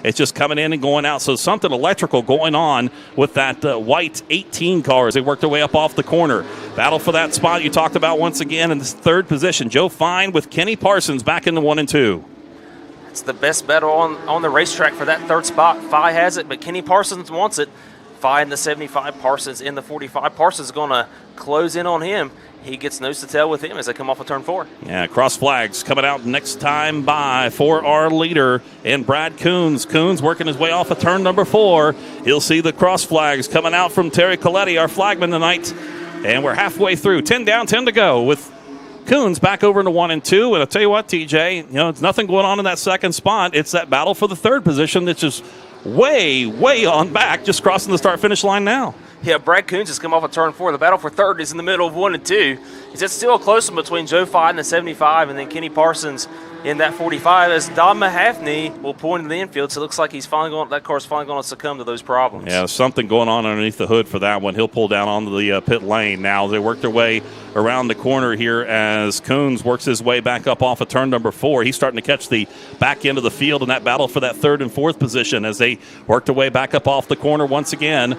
It's just coming in and going out. So something electrical going on with that white 18 car as they work their way up off the corner. Battle for that spot you talked about once again in this third position. Joe Fine with Kenny Parsons back in the 1 and 2. It's the best battle on the racetrack for that third spot. Fi has it, but Kenny Parsons wants it. Fi in the 75, Parsons in the 45. Parsons is going to close in on him. He gets nose to tail with him as they come off of turn 4. Yeah, cross flags coming out next time by for our leader and Brad Coons. Coons working his way off of turn number 4. He'll see the cross flags coming out from Terry Coletti, our flagman tonight. And we're halfway through. 10 down, 10 to go with Coons back over into 1 and 2. And I'll tell you what, TJ, it's nothing going on in that second spot. It's that battle for the third position that's just way, way on back, just crossing the start-finish line now. Yeah, Brad Coons has come off of turn 4. The battle for third is in the middle of 1 and 2. It's still a close one between Joe Fine in the 75 and then Kenny Parsons in that 45 as Don Mahaffney will pull into the infield. So it looks like that car's finally going to succumb to those problems. Yeah, something going on underneath the hood for that one. He'll pull down onto the pit lane now. They work their way around the corner here as Coons works his way back up off of turn number 4. He's starting to catch the back end of the field in that battle for that third and fourth position as they work their way back up off the corner once again.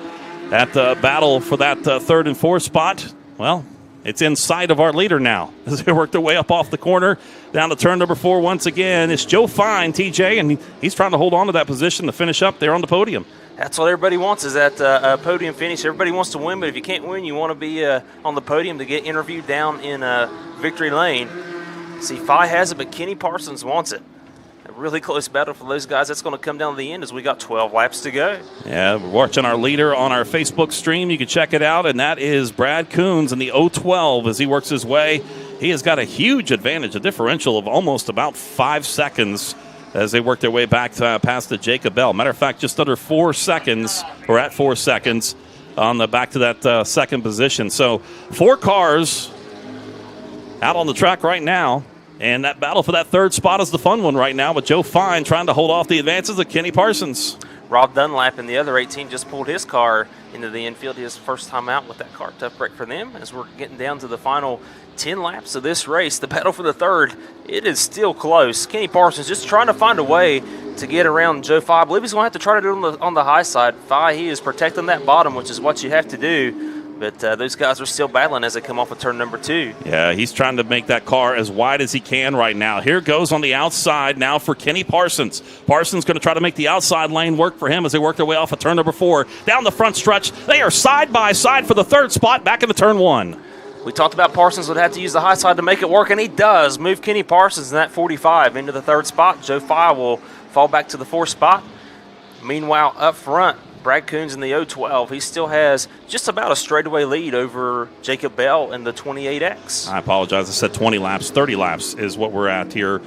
At the battle for that third and fourth spot, well, it's inside of our leader now as they work their way up off the corner down to turn number 4 once again. It's Joe Fine, TJ, and he's trying to hold on to that position to finish up there on the podium. That's what everybody wants is that podium finish. Everybody wants to win, but if you can't win, you want to be on the podium to get interviewed down in victory lane. See, Fi has it, but Kenny Parsons wants it. A really close battle for those guys. That's going to come down to the end as we got 12 laps to go. Yeah, we're watching our leader on our Facebook stream. You can check it out, and that is Brad Coons in the 012 as he works his way. He has got a huge advantage, a differential of almost about 5 seconds as they work their way back past the Jacob Bell. Matter of fact, just under 4 seconds, or at 4 seconds, on the back to that second position. So 4 cars out on the track right now. And that battle for that third spot is the fun one right now with Joe Fine trying to hold off the advances of Kenny Parsons. Rob Dunlap in the other 18 just pulled his car into the infield. His first time out with that car. Tough break for them as we're getting down to the final 10 laps of this race. The battle for the third, it is still close. Kenny Parsons just trying to find a way to get around Joe Fi. I believe he's going to have to try to do it on the high side. Fi, he is protecting that bottom, which is what you have to do. But those guys are still battling as they come off of turn number 2. Yeah, he's trying to make that car as wide as he can right now. Here goes on the outside now for Kenny Parsons. Parsons going to try to make the outside lane work for him as they work their way off of turn number 4. Down the front stretch, they are side by side for the third spot back into turn 1. We talked about Parsons would have to use the high side to make it work, and he does. Move Kenny Parsons in that 45 into the third spot. Joe Fi will fall back to the 4th spot. Meanwhile, up front, Brad Coons in the 012. He still has just about a straightaway lead over Jacob Bell in the 28X. I apologize. I said 20 laps. 30 laps is what we're at here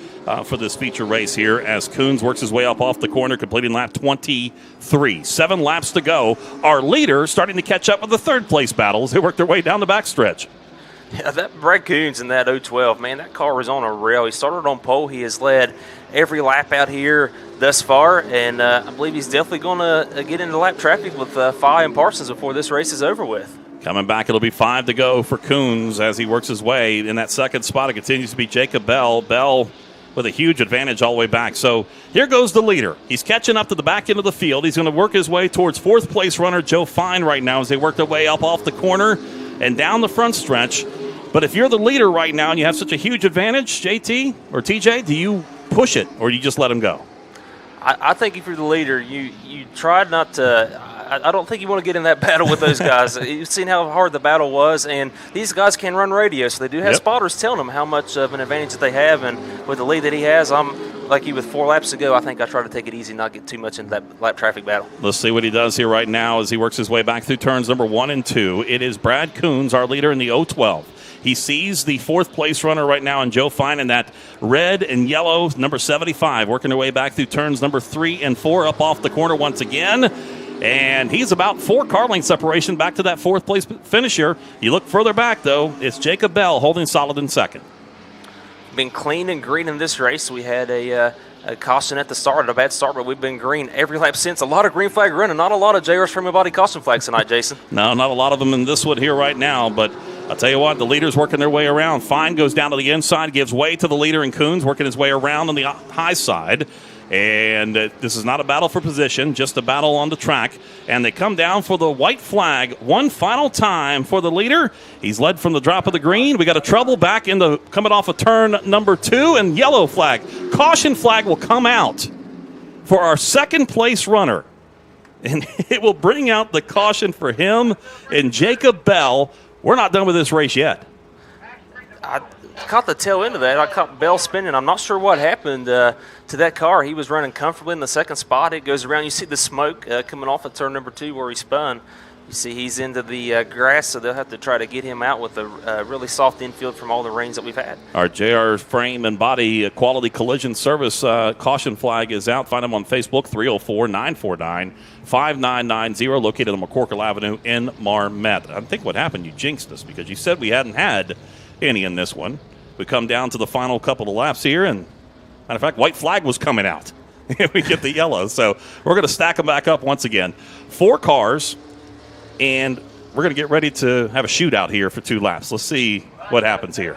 for this feature race here as Coons works his way up off the corner, completing lap 23. 7 laps to go. Our leader starting to catch up with the third place battles. They work their way down the backstretch. Yeah, that Brad Coons in that 012, man, that car is on a rail. He started on pole. He has led every lap out here thus far, and I believe he's definitely going to get into lap traffic with Fi and Parsons before this race is over with. Coming back, it'll be 5 to go for Coons as he works his way. In that second spot, it continues to be Jacob Bell. Bell with a huge advantage all the way back. So here goes the leader. He's catching up to the back end of the field. He's going to work his way towards 4th place runner Joe Fine right now as they work their way up off the corner and down the front stretch. But if you're the leader right now and you have such a huge advantage, JT or TJ, do you push it or do you just let him go? I think if you're the leader, you try not to. I don't think you want to get in that battle with those guys. You've seen how hard the battle was, and these guys can run radio, so they do have spotters telling them how much of an advantage that they have. And with the lead that he has, I'm like you with 4 laps to go. I think I try to take it easy, not get too much into that lap traffic battle. Let's see what he does here right now as he works his way back through turns number 1 and 2. It is Brad Coons, our leader in the 012. He sees the 4th place runner right now in Joe Fine in that red and yellow number 75, working their way back through turns number 3 and 4 up off the corner once again. And he's about 4 car length separation back to that 4th place finisher. You look further back, though, it's Jacob Bell holding solid in second. Been clean and green in this race. We had a caution at the start, a bad start, but we've been green every lap since. A lot of green flag running, not a lot of JR's Frame Body caution flags tonight, Jason. No, not a lot of them in this one here right now, but I'll tell you what, the leader's working their way around. Fine goes down to the inside, gives way to the leader in Coons, working his way around on the high side. And this is not a battle for position, just a battle on the track. And they come down for the white flag one final time for the leader. He's led from the drop of the green. We got a trouble back in the coming off of turn number 2, and yellow flag. Caution flag will come out for our second place runner. And it will bring out the caution for him and Jacob Bell. We're not done with this race yet. I caught the tail end of that. I caught Bell spinning. I'm not sure what happened to that car. He was running comfortably in the second spot. It goes around. You see the smoke coming off of turn number 2 where he spun. You see he's into the grass, so they'll have to try to get him out with a really soft infield from all the rains that we've had. Our JR Frame and Body Quality Collision Service caution flag is out. Find them on Facebook, 304-949-5990, located on McCorkle Avenue in Marmet. I think what happened, you jinxed us because you said we hadn't had any in this one. We come down to the final couple of laps here, and matter of fact, white flag was coming out. We get the yellow, so we're going to stack them back up once again. 4 cars. And we're going to get ready to have a shootout here for 2 laps. Let's see what happens here.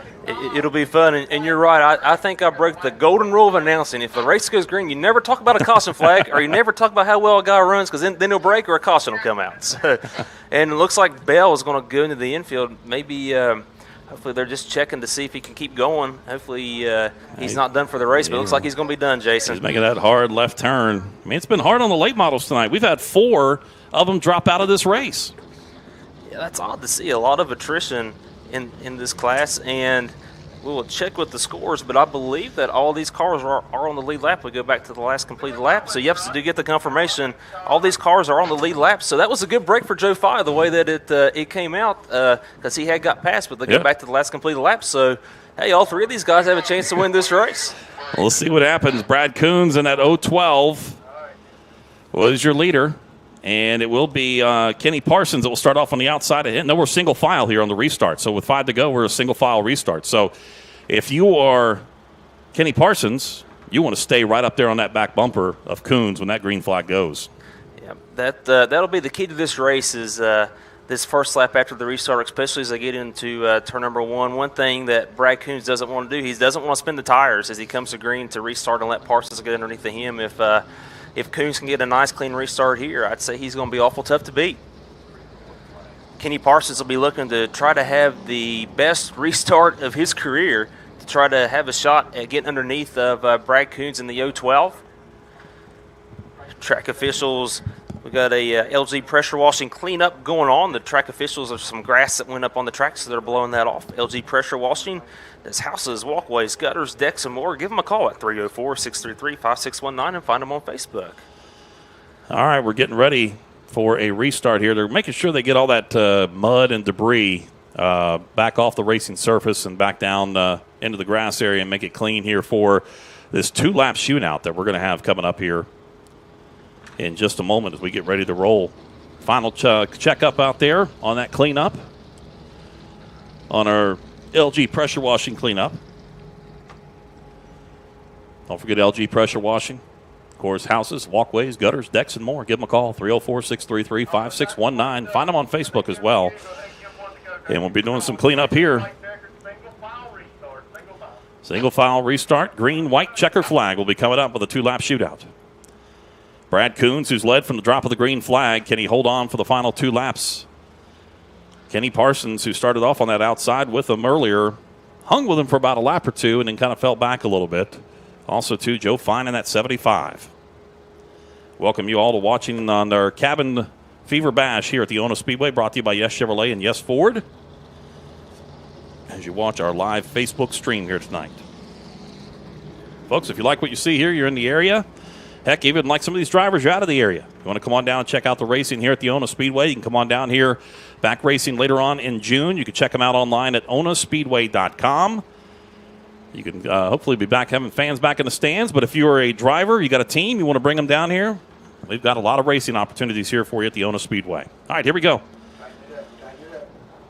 It'll be fun, and you're right. I think I broke the golden rule of announcing. If the race goes green, you never talk about a caution flag, or you never talk about how well a guy runs, because then he'll break or a caution will come out. So, and it looks like Bell is going to go into the infield. Maybe, hopefully they're just checking to see if he can keep going. Hopefully he's not done for the race, but it looks like he's going to be done, Jason. He's making that hard left turn. I mean, it's been hard on the late models tonight. We've had 4 of them drop out of this race. Yeah, that's odd to see. A lot of attrition in this class, and we'll check with the scores, but I believe that all these cars are on the lead lap. We go back to the last completed lap. So, yep, so do get the confirmation. All these cars are on the lead lap. So that was a good break for Joe Fye, the way that it came out, because he had got past, but they go back to the last completed lap. So, hey, all 3 of these guys have a chance to win this race. Well, let's see what happens. Brad Coons in that 012 was your leader. And it will be Kenny Parsons that will start off on the outside of him. No, we're single file here on the restart. So with 5 to go, we're a single file restart. So if you are Kenny Parsons, you want to stay right up there on that back bumper of Coons when that green flag goes. Yeah, that'll be the key to this race is this first lap after the restart, especially as they get into turn number 1. One thing that Brad Coons doesn't want to do, he doesn't want to spin the tires as he comes to green to restart and let Parsons get underneath of him. If Coons can get a nice, clean restart here, I'd say he's going to be awful tough to beat. Kenny Parsons will be looking to try to have the best restart of his career to try to have a shot at getting underneath of Brad Coons in the 012. Track officials, we got a LG pressure washing cleanup going on. The track officials have some grass that went up on the track, so they're blowing that off. LG pressure washing. There's houses, walkways, gutters, decks, and more. Give them a call at 304-633-5619 and find them on Facebook. All right, we're getting ready for a restart here. They're making sure they get all that mud and debris back off the racing surface and back down into the grass area and make it clean here for this 2-lap shootout that we're going to have coming up here in just a moment as we get ready to roll. Final check-up out there on that cleanup on our LG pressure washing cleanup. Don't forget LG pressure washing. Of course, houses, walkways, gutters, decks, and more. Give them a call, 304-633-5619. Find them on Facebook as well. And we'll be doing some cleanup here. Single file restart. Green, white, checker flag will be coming up with a 2-lap shootout. Brad Coons, who's led from the drop of the green flag. Can he hold on for the final 2 laps? Kenny Parsons, who started off on that outside with him earlier, hung with him for about a lap or 2 and then kind of fell back a little bit. Also, too, Joe Fine in that 75. Welcome you all to watching on our Cabin Fever Bash here at the Ona Speedway, brought to you by Yes Chevrolet and Yes Ford, as you watch our live Facebook stream here tonight. Folks, if you like what you see here, you're in the area. Heck, even like some of these drivers, you're out of the area. You want to come on down and check out the racing here at the Ona Speedway, you can come on down here. Back racing later on in June. You can check them out online at onaspeedway.com. You can hopefully be back having fans back in the stands. But if you're a driver, you got a team, you want to bring them down here, we've got a lot of racing opportunities here for you at the Ona Speedway. All right, here we go.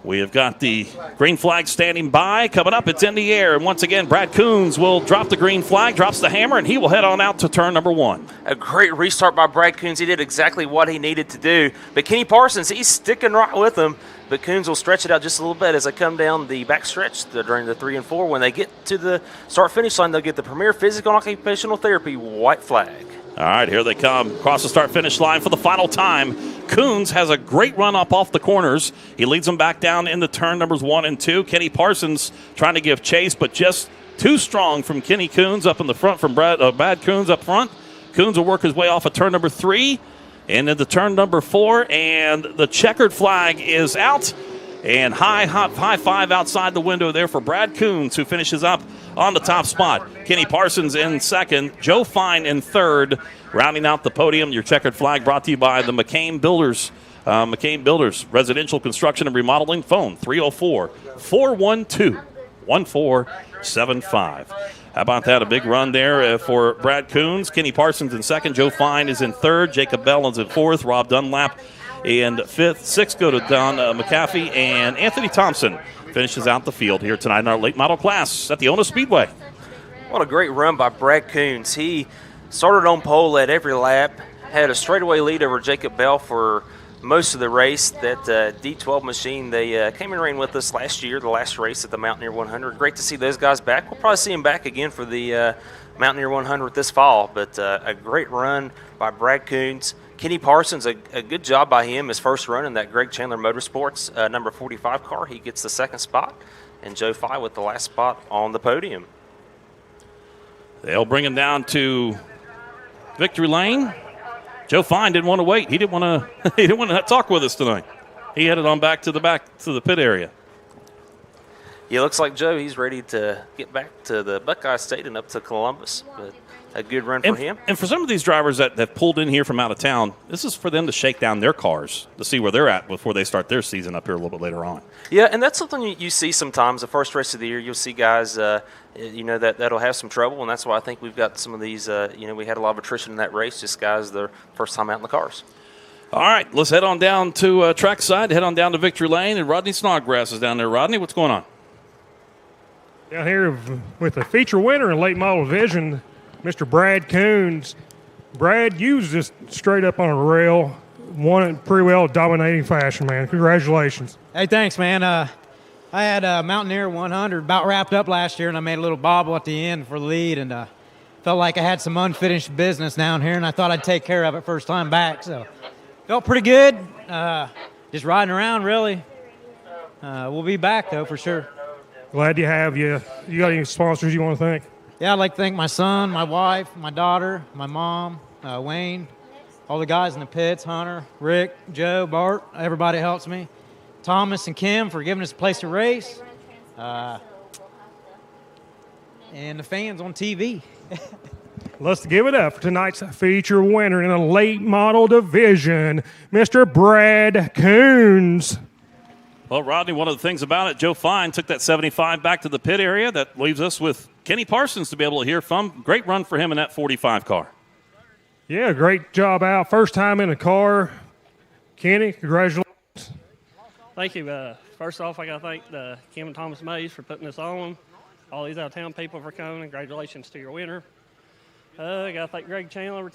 We have got the green flag standing by. Coming up, it's in the air. And once again, Brad Coons will drop the green flag, drops the hammer, and he will head on out to turn number 1. A great restart by Brad Coons. He did exactly what he needed to do. But Kenny Parsons, he's sticking right with him. But Coons will stretch it out just a little bit as they come down the back stretch during the 3 and 4. When they get to the start-finish line, they'll get the Premier Physical and Occupational Therapy white flag. All right, here they come across the start-finish line for the final time. Coons has a great run up off the corners. He leads them back down into turn numbers 1 and 2. Kenny Parsons trying to give chase, but just too strong from Kenny Coons up in the front from Brad Coons up front. Coons will work his way off of turn number 3 and into turn number 4, and the checkered flag is out. And high five outside the window there for Brad Coons, who finishes up on the top spot. Kenny Parsons in second, Joe Fine in third. Rounding out the podium, your checkered flag brought to you by the McCain Builders. McCain Builders, residential construction and remodeling. Phone 304-412-1475. How about that? A big run there for Brad Coons. Kenny Parsons in second. Joe Fine is in third. Jacob Bell is in fourth. Rob Dunlap in fifth. Sixth go to Don McAfee. And Anthony Thompson finishes out the field here tonight in our late model class at the Ona Speedway. What a great run by Brad Coons. He started on pole at every lap, had a straightaway lead over Jacob Bell for most of the race. That D12 machine, they came and ran with us last year, the last race at the Mountaineer 100. Great to see those guys back. We'll probably see them back again for the Mountaineer 100 this fall, but a great run by Brad Coons. Kenny Parsons, a good job by him, his first run in that Greg Chandler Motorsports number 45 car. He gets the second spot, and Joe Fye with the last spot on the podium. They'll bring him down to victory lane. Joe Fine didn't want to wait. He didn't want to talk with us tonight. He headed on back to the pit area. Yeah, looks like Joe, he's ready to get back to the Buckeye State and up to Columbus. But a good run for him. And for some of these drivers that have pulled in here from out of town, this is for them to shake down their cars to see where they're at before they start their season up here a little bit later on. Yeah, and that's something you see sometimes. The first race of the year, you'll see guys, that'll have some trouble, and that's why I think we've got some of these, we had a lot of attrition in that race, just guys their first time out in the cars. All right, let's head on down to trackside, head on down to victory lane, and Rodney Snodgrass is down there. Rodney, what's going on? Down here with the feature winner in late model division, Mr. Brad Coons. Brad, you was just straight up on a rail, won it pretty well, dominating fashion, man. Congratulations. Hey, thanks, man. I had Mountaineer 100 about wrapped up last year, and I made a little bobble at the end for the lead, and felt like I had some unfinished business down here, and I thought I'd take care of it first time back. So felt pretty good. Just riding around, really. We'll be back, though, for sure. Glad to have you. You got any sponsors you want to thank? Yeah, I'd like to thank my son, my wife, my daughter, my mom, Wayne, all the guys in the pits, Hunter, Rick, Joe, Bart, everybody helps me. Thomas and Kim for giving us a place to race. And the fans on TV. Let's give it up for tonight's feature winner in the late model division, Mr. Brad Coons. Well, Rodney, one of the things about it, Joe Fine took that 75 back to the pit area. That leaves us with Kenny Parsons to be able to hear from. Great run for him in that 45 car. Yeah, great job out. First time in a car. Kenny, congratulations. Thank you. First off, I got to thank Kim and Thomas Mays for putting this on. All these out-of-town people for coming. Congratulations to your winner. I got to thank Greg Chandler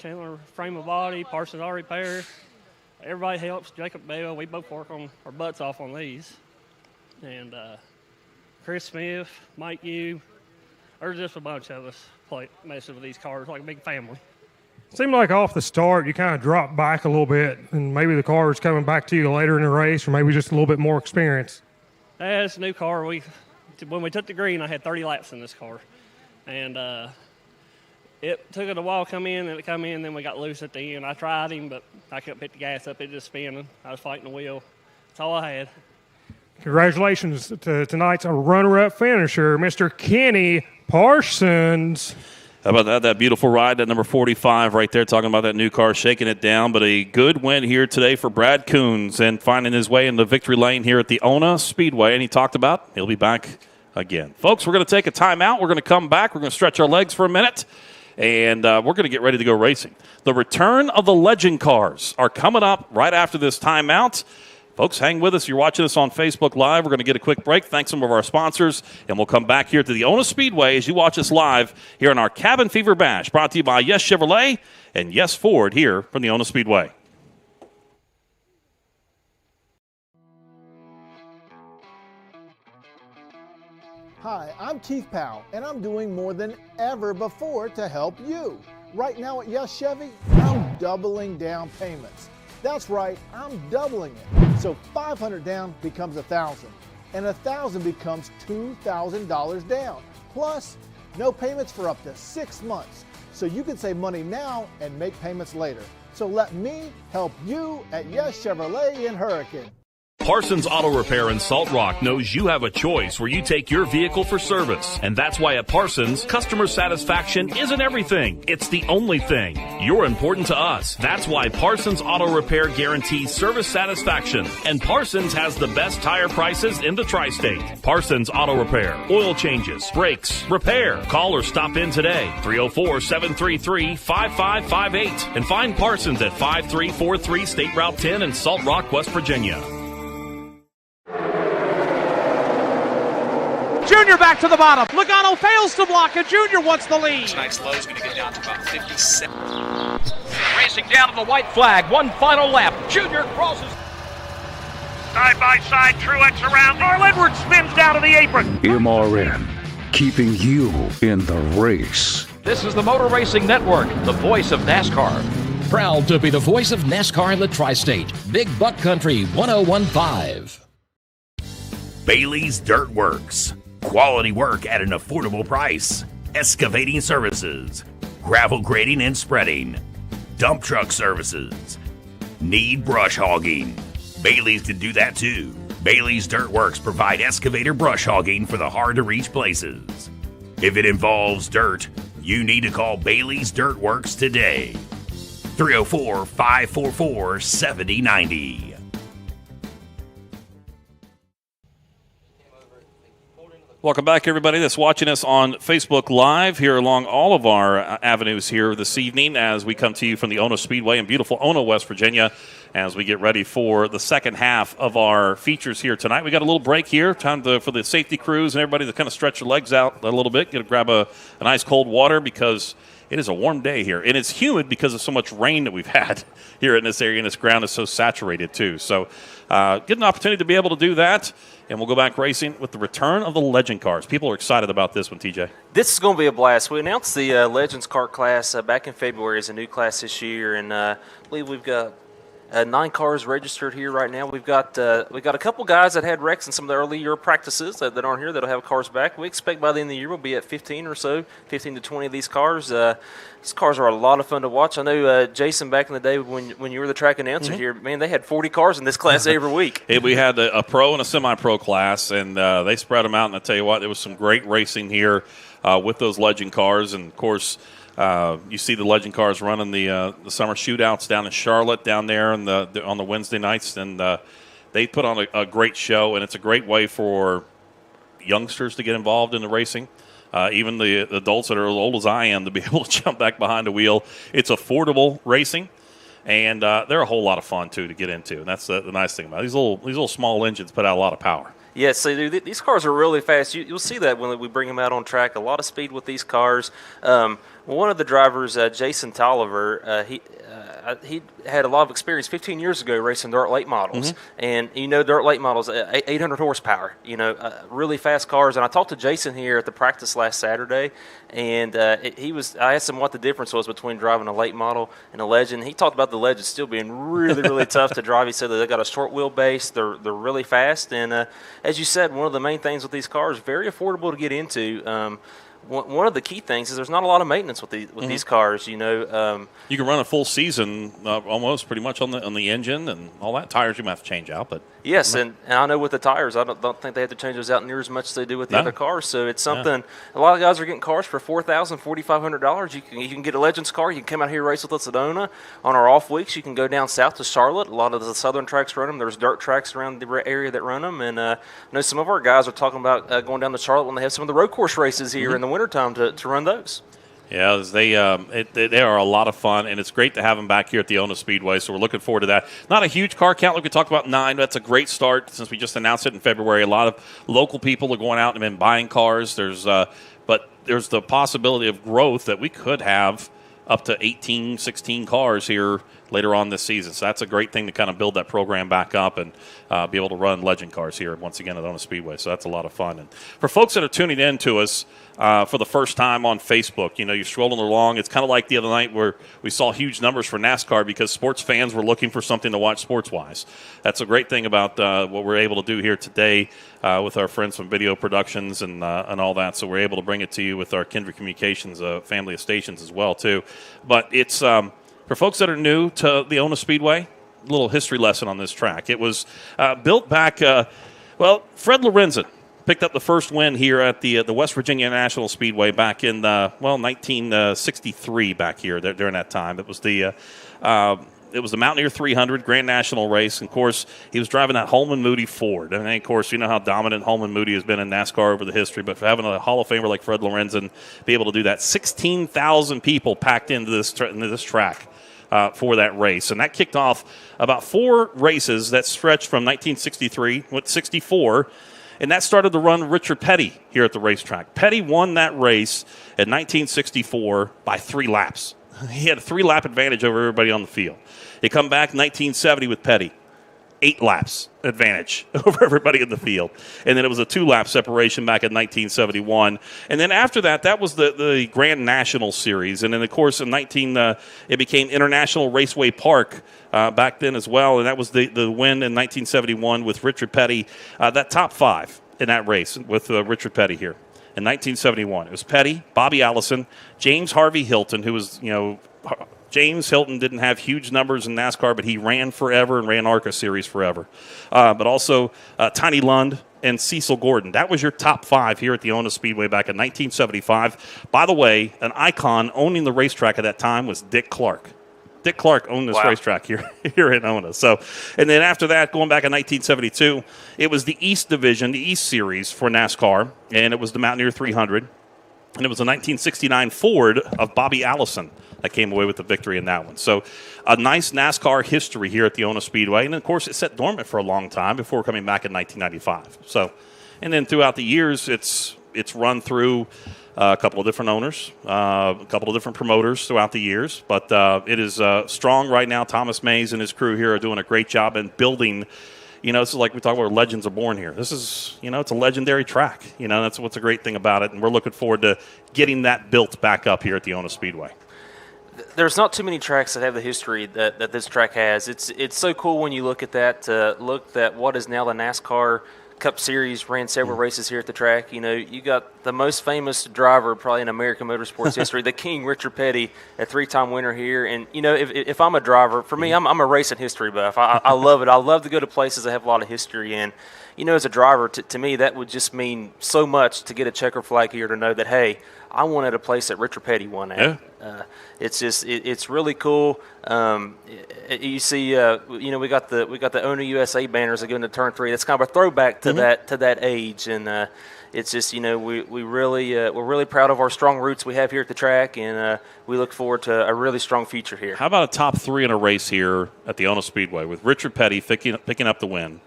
frame of body, Parsons Auto Repair. Everybody helps. Jacob Bell, we both work on our butts off on these. And Chris Smith, Mike Yu, there's just a bunch of us messing with these cars like a big family. Seemed like off the start you kind of dropped back a little bit, and maybe the car is coming back to you later in the race, or maybe just a little bit more experience. It's a new car. When we took the green, I had 30 laps in this car. And it took it a while to come in, and it come in, then we got loose at the end. I tried him, but I couldn't pick the gas up. It just spinning. I was fighting the wheel. That's all I had. Congratulations to tonight's runner-up finisher, Mr. Kenny Parsons. How about that beautiful ride, that number 45 right there, talking about that new car, shaking it down. But a good win here today for Brad Coons and finding his way in the victory lane here at the Ona Speedway. And he talked about he'll be back again. Folks, we're going to take a timeout. We're going to come back. We're going to stretch our legs for a minute. And we're going to get ready to go racing. The return of the legend cars are coming up right after this timeout. Folks, hang with us. You're watching us on Facebook Live. We're going to get a quick break. Thanks some of our sponsors, and we'll come back here to the Ona Speedway as you watch us live here in our Cabin Fever Bash, brought to you by Yes Chevrolet and Yes Ford here from the Ona Speedway. Hi, I'm Keith Powell, and I'm doing more than ever before to help you. Right now at Yes Chevy, I'm doubling down payments. That's right, I'm doubling it. So $500 down becomes $1,000, and $1,000 becomes $2,000 down. Plus, no payments for up to 6 months. So you can save money now and make payments later. So let me help you at Yes Chevrolet in Hurricane. Parsons Auto Repair in Salt Rock knows you have a choice where you take your vehicle for service. And that's why at Parsons, customer satisfaction isn't everything. It's the only thing. You're important to us. That's why Parsons Auto Repair guarantees service satisfaction. And Parsons has the best tire prices in the tri-state. Parsons Auto Repair. Oil changes, brakes, repair. Call or stop in today. 304-733-5558. And find Parsons at 5343 State Route 10 in Salt Rock, West Virginia. Junior back to the bottom. Logano fails to block, and Junior wants the lead. Tonight's low is going to get down to about 57. Racing down to the white flag. One final lap. Junior crosses. Side by side, Truex around. Carl Edwards spins down to the apron. MRN, keeping you in the race. This is the Motor Racing Network, the voice of NASCAR. Proud to be the voice of NASCAR in the tri-state. Big Buck Country 1015. Bailey's Dirt Works. Quality work at an affordable price. Excavating services. Gravel grading and spreading. Dump truck services. Need brush hogging? Bailey's can do that too. Bailey's Dirt Works provide excavator brush hogging for the hard-to-reach places. If it involves dirt, you need to call Bailey's Dirt Works today. 304-544-7090. Welcome back, everybody that's watching us on Facebook Live here along all of our avenues here this evening as we come to you from the Ona Speedway in beautiful Ona, West Virginia, as we get ready for the second half of our features here tonight. We got a little break here, time for the safety crews and everybody to kind of stretch their legs out a little bit, grab a nice cold water because it is a warm day here. And it's humid because of so much rain that we've had here in this area, and this ground is so saturated too. So get an opportunity to be able to do that. And we'll go back racing with the return of the Legend cars. People are excited about this one, TJ. This is going to be a blast. We announced the Legends kart class back in February as a new class this year, and I believe we've got 9 cars registered here right now. We've got a couple guys that had wrecks in some of the early year practices that aren't here that'll have cars back. We expect by the end of the year we'll be at 15 or so, 15 to 20 of these cars. These cars are a lot of fun to watch. I know, Jason, back in the day when you were the track announcer here, man, they had 40 cars in this class every week. We had a pro and a semi-pro class, and they spread them out. And I tell you what, there was some great racing here with those Legend cars. And, of course, you see the Legend cars running the summer shootouts down in Charlotte down there on the Wednesday nights. And they put on a great show, and it's a great way for youngsters to get involved in the racing. Even the adults that are as old as I am to be able to jump back behind the wheel. It's affordable racing, and they're a whole lot of fun, too, to get into. And that's the nice thing about it. These little small engines put out a lot of power. Yes, they do. These cars are really fast. You'll see that when we bring them out on track. A lot of speed with these cars. One of the drivers, Jason Tolliver, he had a lot of experience 15 years ago racing dirt late models. And, dirt late models, 800 horsepower, really fast cars. And I talked to Jason here at the practice last Saturday, and I asked him what the difference was between driving a late model and a Legend. He talked about the Legend still being really, really tough to drive. He said that they got a short wheelbase. They're really fast. And as you said, one of the main things with these cars, very affordable to get into. One of the key things is there's not a lot of maintenance with these cars. You can run a full season almost pretty much on the engine and all that. Tires you might have to change out, but yes, and I know with the tires, I don't think they have to change those out near as much as they do with the other cars. So it's something. A lot of guys are getting cars for $4,000, $4,500. You can get a Legends car. You can come out here and race with us at Ona. On our off weeks, you can go down south to Charlotte. A lot of the southern tracks run them. There's dirt tracks around the area that run them, and I know some of our guys are talking about going down to Charlotte when they have some of the road course races here in the wintertime to run those. Yeah, they are a lot of fun, and it's great to have them back here at the Ona Speedway, so we're looking forward to that. Not a huge car count, like we talked about, 9. That's a great start since we just announced it in February. A lot of local people are going out and been buying cars. But there's the possibility of growth that we could have up to 18, 16 cars here later on this season. So that's a great thing to kind of build that program back up and be able to run legend cars here once again at Ona Speedway. So that's a lot of fun. And for folks that are tuning in to us for the first time on Facebook, you're scrolling along. It's kind of like the other night where we saw huge numbers for NASCAR because sports fans were looking for something to watch sports-wise. That's a great thing about what we're able to do here today with our friends from Video Productions and all that. So we're able to bring it to you with our Kindred Communications family of stations as well, too. But it's for folks that are new to the Ona Speedway, a little history lesson on this track. It was built back, Fred Lorenzen picked up the first win here at the West Virginia National Speedway back in 1963 back here during that time. It was the Mountaineer 300 Grand National race. And, of course, he was driving that Holman Moody Ford. And, of course, you know how dominant Holman Moody has been in NASCAR over the history. But for having a Hall of Famer like Fred Lorenzen be able to do that, 16,000 people packed into this track for that race. And that kicked off about 4 races that stretched from 1963 with 64. And that started to run Richard Petty here at the racetrack. Petty won that race in 1964 by 3 laps. He had a 3-lap advantage over everybody on the field. He come back 1970 with Petty, 8 laps advantage over everybody in the field. And then it was a 2-lap separation back in 1971. And then after that, that was the Grand National Series. And then, of course, in it became International Raceway Park back then as well. And that was the win in 1971 with Richard Petty, that top 5 in that race with Richard Petty here. In 1971, it was Petty, Bobby Allison, James Harvey Hilton, who was, James Hilton didn't have huge numbers in NASCAR, but he ran forever and ran ARCA Series forever. But also Tiny Lund and Cecil Gordon. That was your top 5 here at the Ona Speedway back in 1975. By the way, an icon owning the racetrack at that time was Dick Clark. Dick Clark owned this racetrack here in Ona. So, and then after that, going back in 1972, it was the East Division, the East Series for NASCAR, and it was the Mountaineer 300. And it was a 1969 Ford of Bobby Allison that came away with the victory in that one. So a nice NASCAR history here at the Ona Speedway. And, of course, it sat dormant for a long time before coming back in 1995. So, and then throughout the years, it's run through a couple of different owners, a couple of different promoters throughout the years. But it is strong right now. Thomas Mays and his crew here are doing a great job in building. This is like we talk about where legends are born here. This is, it's a legendary track. That's what's a great thing about it. And we're looking forward to getting that built back up here at the Ona Speedway. There's not too many tracks that have the history that this track has. It's so cool when you look at that, look at what is now the NASCAR Cup Series, ran several races here at the track. You got the most famous driver probably in American motorsports history, the King, Richard Petty, a 3-time winner here. And, if I'm a driver, for me, I'm a racing history buff. I love it. I love to go to places that have a lot of history. And, as a driver, to me, that would just mean so much to get a checker flag here to know that, hey, I won at a place that Richard Petty won at. Yeah. It's really cool. You see, we got the Ona USA banners that go into turn 3. That's kind of a throwback to that age, and it's just we're really proud of our strong roots we have here at the track, and we look forward to a really strong future here. How about a top 3 in a race here at the Ona Speedway with Richard Petty picking up the win?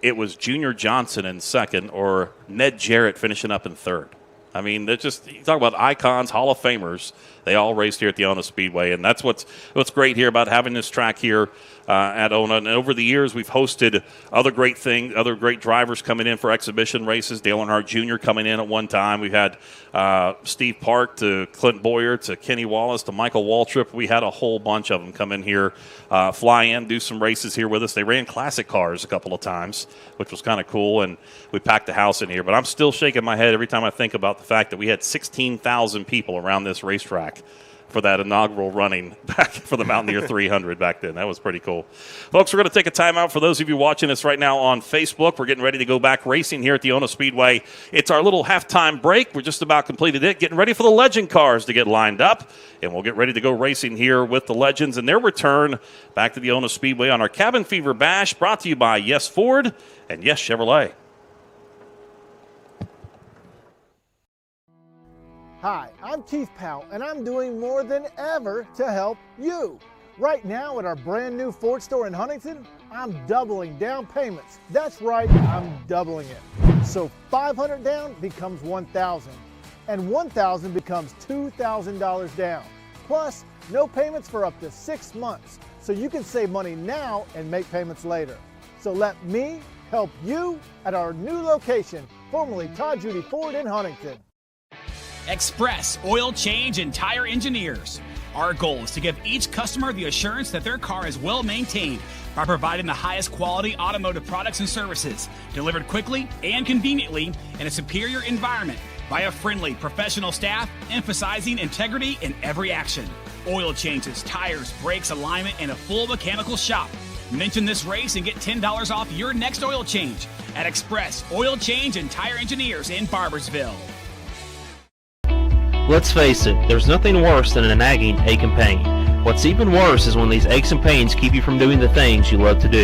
It was Junior Johnson in second, or Ned Jarrett finishing up in third. I mean, they're just, you talk about icons, Hall of Famers. They all raced here at the Ona Speedway, and that's what's great here about having this track here at Ona. And over the years, we've hosted other great drivers coming in for exhibition races. Dale Earnhardt Jr. coming in at one time. We've had Steve Park to Clint Boyer to Kenny Wallace to Michael Waltrip. We had a whole bunch of them come in here, fly in, do some races here with us. They ran classic cars a couple of times, which was kind of cool, and we packed the house in here. But I'm still shaking my head every time I think about the fact that we had 16,000 people around this racetrack for that inaugural running back for the Mountaineer 300 back then. That was pretty cool. Folks, we're going to take a timeout. For those of you watching us right now on Facebook, we're getting ready to go back racing here at the Ona Speedway. It's our little halftime break. We're just about completed it, getting ready for the legend cars to get lined up, and we'll get ready to go racing here with the legends and their return back to the Ona Speedway on our Cabin Fever Bash, brought to you by Yes Ford and Yes Chevrolet. Hi, I'm Keith Powell, and I'm doing more than ever to help you. Right now at our brand new Ford store in Huntington, I'm doubling down payments. That's right, I'm doubling it. So $500 down becomes $1,000, and $1,000 becomes $2,000 down. Plus, no payments for up to 6 months, so you can save money now and make payments later. So let me help you at our new location, formerly Todd Judy Ford in Huntington. Express Oil Change and Tire Engineers. Our goal is to give each customer the assurance that their car is well maintained by providing the highest quality automotive products and services, delivered quickly and conveniently in a superior environment by a friendly, professional staff emphasizing integrity in every action. Oil changes, tires, brakes, alignment, and a full mechanical shop. Mention this race and get $10 off your next oil change at Express Oil Change and Tire Engineers in Barbersville. Let's face it, there's nothing worse than a nagging ache and pain. What's even worse is when these aches and pains keep you from doing the things you love to do.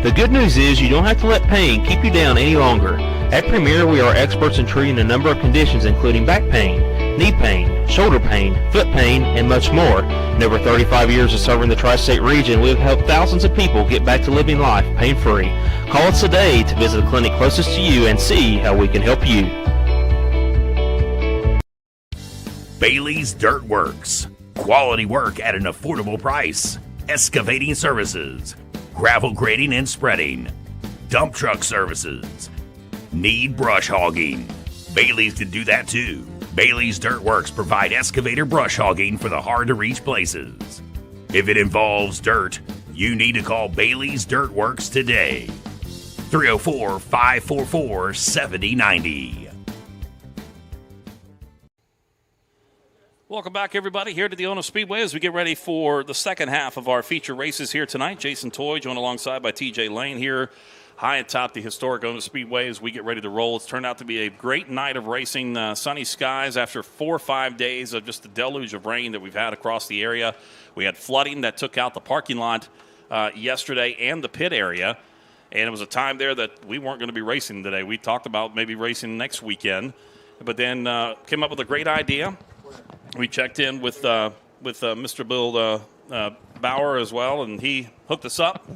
The good news is you don't have to let pain keep you down any longer. At Premier, we are experts in treating a number of conditions including back pain, knee pain, shoulder pain, foot pain, and much more. In over 35 years of serving the tri-state region, we have helped thousands of people get back to living life pain-free. Call us today to visit the clinic closest to you and see how we can help you. Bailey's Dirt Works. Quality work at an affordable price. Excavating services. Gravel grading and spreading. Dump truck services. Need brush hogging? Bailey's can do that too. Bailey's Dirt Works provide excavator brush hogging for the hard-to-reach places. If it involves dirt, you need to call Bailey's Dirt Works today. 304-544-7090. Welcome back, everybody, here to the Ono Speedway as we get ready for the second half of our feature races here tonight. Jason Toy joined alongside by TJ Lane here high atop the historic Ono Speedway as we get ready to roll. It's turned out to be a great night of racing. Sunny skies after 4 or 5 days of just the deluge of rain that we've had across the area. We had flooding that took out the parking lot yesterday and the pit area. And it was a time there that we weren't going to be racing today. We talked about maybe racing next weekend, but then came up with a great idea. We checked in with Mr. Bill Bauer as well, and he hooked us up.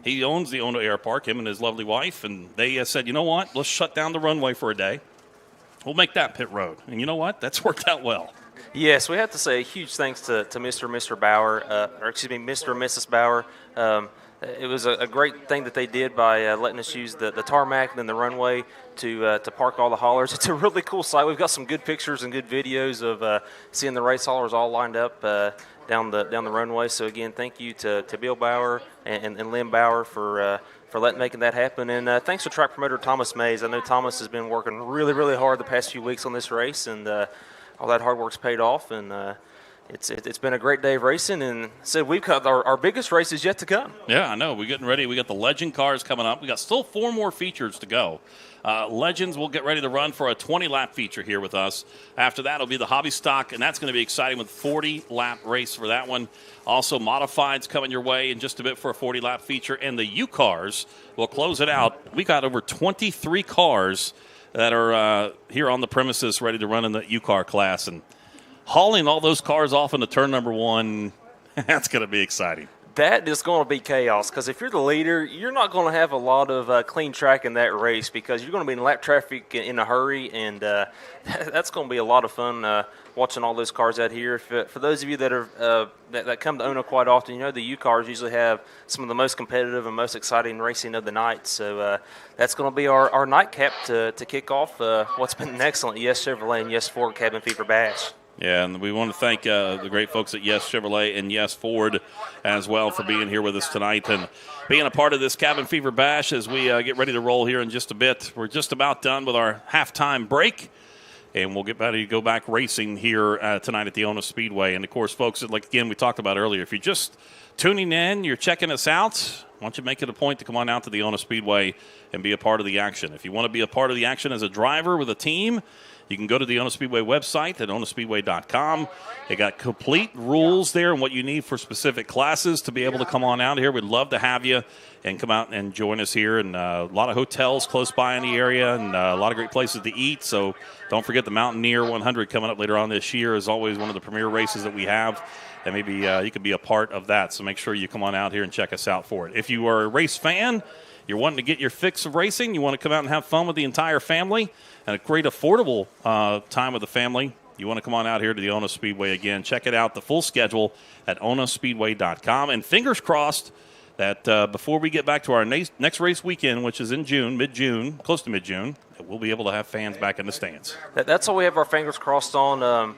He owns the Ono Air Park, him and his lovely wife, and they said, you know what, let's shut down the runway for a day. We'll make that pit road. And you know what? That's worked out well. Yes, we have to say a huge thanks to Mr. and Mr. Bauer, Mr. and Mrs. Bauer. It was a great thing that they did by letting us use the tarmac and then the runway to park all the haulers. It's a really cool site. We've got some good pictures and good videos of seeing the race haulers all lined up down the runway. So again, thank you to Bill Bauer and Lynn Bauer for making that happen. And thanks to track promoter Thomas Mays. I know Thomas has been working really, really hard the past few weeks on this race, and all that hard work's paid off. And It's been a great day of racing, and said we've got our biggest race is yet to come. Yeah, I know. We're getting ready. We got the Legend cars coming up. We got still 4 more features to go. Legends will get ready to run for a 20-lap feature here with us. After that, it'll be the Hobby Stock, and that's going to be exciting with 40-lap race for that one. Also, Modifieds coming your way in just a bit for a 40-lap feature, and the U cars will close it out. We got over 23 cars that are here on the premises ready to run in the U car class, and hauling all those cars off into turn number 1, that's going to be exciting. That is going to be chaos, because if you're the leader, you're not going to have a lot of clean track in that race, because you're going to be in lap traffic in a hurry, and that's going to be a lot of fun watching all those cars out here. For those of you that are that come to Ono quite often, you know the U cars usually have some of the most competitive and most exciting racing of the night. So that's going to be our nightcap to kick off what's been an excellent Yes Chevrolet and Yes Ford Cabin Fever Bash. Yeah, and we want to thank the great folks at Yes Chevrolet and Yes Ford as well for being here with us tonight and being a part of this Cabin Fever Bash as we get ready to roll here in just a bit. We're just about done with our halftime break, and we'll get ready to go back racing here tonight at the Ono Speedway. And, of course, folks, like again we talked about earlier, if you're just tuning in, you're checking us out, why don't you make it a point to come on out to the Ono Speedway and be a part of the action. If you want to be a part of the action as a driver with a team, you can go to the Ona Speedway website at onaspeedway.com. They got complete rules there and what you need for specific classes to be able to come on out here. We'd love to have you and come out and join us here. And a lot of hotels close by in the area and a lot of great places to eat. So don't forget the Mountaineer 100 coming up later on this year is always one of the premier races that we have. And maybe you could be a part of that. So make sure you come on out here and check us out for it. If you are a race fan, you're wanting to get your fix of racing, you want to come out and have fun with the entire family and a great affordable time with the family, you want to come on out here to the Ona Speedway again. Check it out, the full schedule at onaspeedway.com. And fingers crossed that before we get back to our next race weekend, which is in June, mid-June, close to mid-June, we'll be able to have fans back in the stands. That's all we have our fingers crossed on.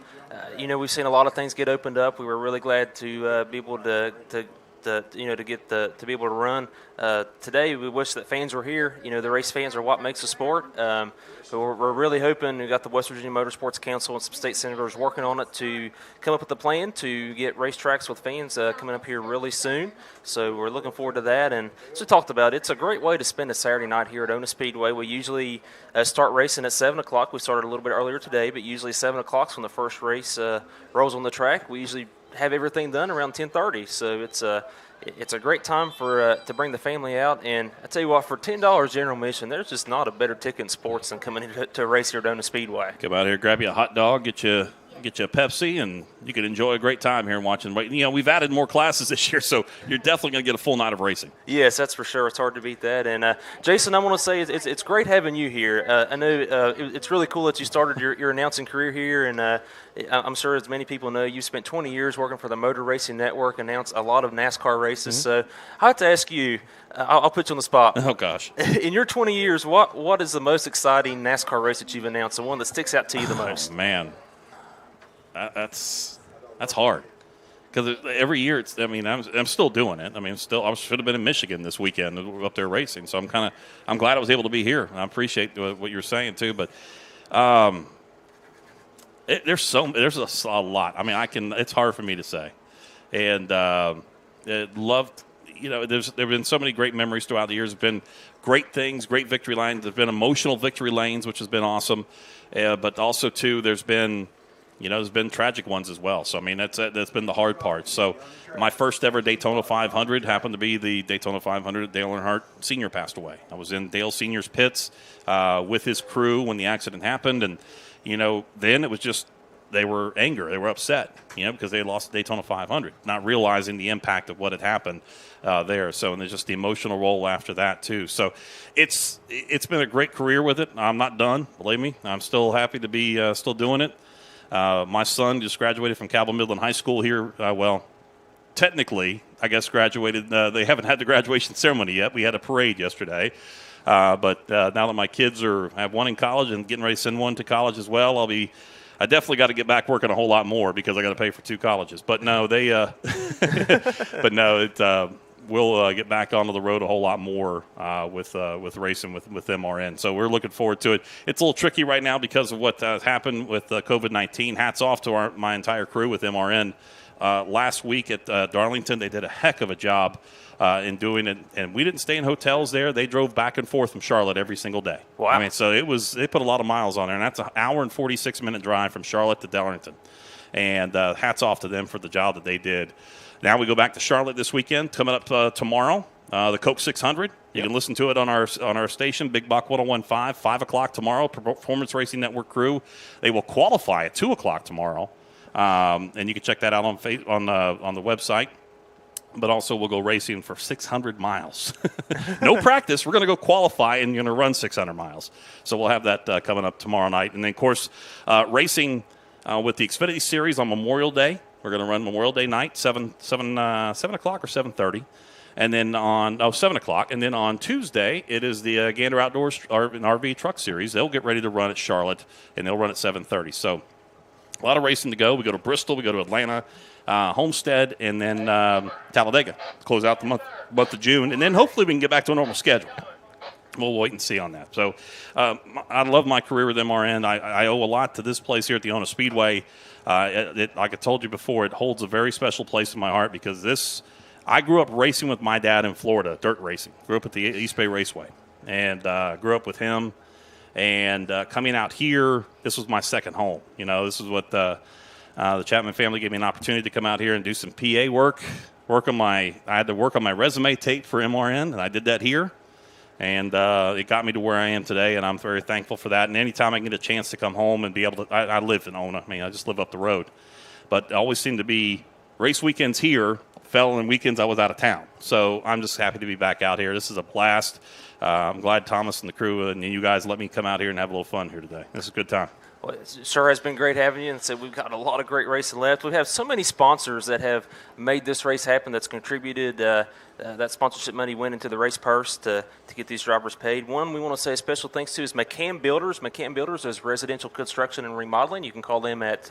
We've seen a lot of things get opened up. We were really glad to be able to be able to run today. We wish that fans were here. The race fans are what makes the sport. So we're really hoping. We got the West Virginia Motorsports Council and some state senators working on it to come up with a plan to get racetracks with fans coming up here really soon. So we're looking forward to that. And as we talked about, it's a great way to spend a Saturday night here at Ona Speedway. We usually start racing at 7 o'clock. We started a little bit earlier today, but usually 7 o'clock is when the first race rolls on the track. We usually have everything done around 10:30. So it's a great time for to bring the family out. And I tell you what, for $10 general admission, there's just not a better ticket in sports than coming to a race here at Ona Speedway. Come out here, grab you a hot dog, get you a Pepsi, and you can enjoy a great time here and watching. We've added more classes this year, so you're definitely going to get a full night of racing. Yes, that's for sure. It's hard to beat that. And Jason, I want to say it's great having you here. I know it's really cool that you started your announcing career here, and I'm sure as many people know, you spent 20 years working for the Motor Racing Network, announced a lot of NASCAR races. Mm-hmm. So I have to ask you, I'll put you on the spot. Oh, gosh. In your 20 years, what is the most exciting NASCAR race that you've announced, the one that sticks out to you the most? Oh, man. That's hard because every year I'm still doing it. I should have been in Michigan this weekend up there racing. So I'm glad I was able to be here. I appreciate what you're saying too. But there's a lot. It's hard for me to say. And loved. There've been so many great memories throughout the years. There've been great things, great victory lanes. There's been emotional victory lanes, which has been awesome. But also too, there's been tragic ones as well. So, that's been the hard part. So, my first ever Daytona 500 happened to be the Daytona 500. Dale Earnhardt Sr. passed away. I was in Dale Sr.'s pits with his crew when the accident happened. And, then it was just they were angry. They were upset, because they had lost the Daytona 500, not realizing the impact of what had happened there. So, and there's just the emotional role after that, too. So, it's been a great career with it. I'm not done, believe me. I'm still happy to be still doing it. My son just graduated from Cabell Midland High School here. Technically, I guess graduated. They haven't had the graduation ceremony yet. We had a parade yesterday. But now that my kids have one in college and getting ready to send one to college as well, I definitely got to get back working a whole lot more because I got to pay for 2 colleges. But no, we'll get back onto the road a whole lot more with racing with MRN. So we're looking forward to it. It's a little tricky right now because of what happened with COVID-19. Hats off to my entire crew with MRN. Last week at Darlington, they did a heck of a job in doing it, and we didn't stay in hotels there. They drove back and forth from Charlotte every single day. Wow. So they put a lot of miles on there, and that's an hour and 46-minute drive from Charlotte to Darlington. And hats off to them for the job that they did. Now we go back to Charlotte this weekend. Coming up tomorrow, the Coke 600. You can listen to it on our station, Big Buck 101.5, 5 o'clock tomorrow. Performance Racing Network crew. They will qualify at 2 o'clock tomorrow, and you can check that out on the website. But also we'll go racing for 600 miles. No practice. We're going to go qualify and you're going to run 600 miles. So we'll have that coming up tomorrow night. And then, of course, racing with the Xfinity Series on Memorial Day. We're going to run Memorial Day night, 7 o'clock or 7:30. And then 7 o'clock. And then on Tuesday, it is the Gander Outdoors RV Truck Series. They'll get ready to run at Charlotte, and they'll run at 7:30. So a lot of racing to go. We go to Bristol. We go to Atlanta, Homestead, and then Talladega to close out the month of June. And then hopefully we can get back to a normal schedule. We'll wait and see on that. So I love my career with MRN. I owe a lot to this place here at the Ona Speedway. Like I told you before, it holds a very special place in my heart because I grew up racing with my dad in Florida, dirt racing. Grew up at the East Bay Raceway and grew up with him. And coming out here, this was my second home. This is what the Chapman family gave me an opportunity to come out here and do some PA work. I had to work on my resume tape for MRN, and I did that here. And it got me to where I am today, and I'm very thankful for that. And anytime I can get a chance to come home and be able to, I live in Ona. I just live up the road. But it always seemed to be race weekends here, fell in weekends I was out of town. So I'm just happy to be back out here. This is a blast. I'm glad Thomas and the crew and you guys let me come out here and have a little fun here today. This is a good time. Well, it sure has been great having you. And so we've got a lot of great racing left. We have so many sponsors that have made this race happen, that's contributed that sponsorship money went into the race purse to get these drivers paid. One we want to say a special thanks to is McCann Builders. McCann Builders is residential construction and remodeling. You can call them at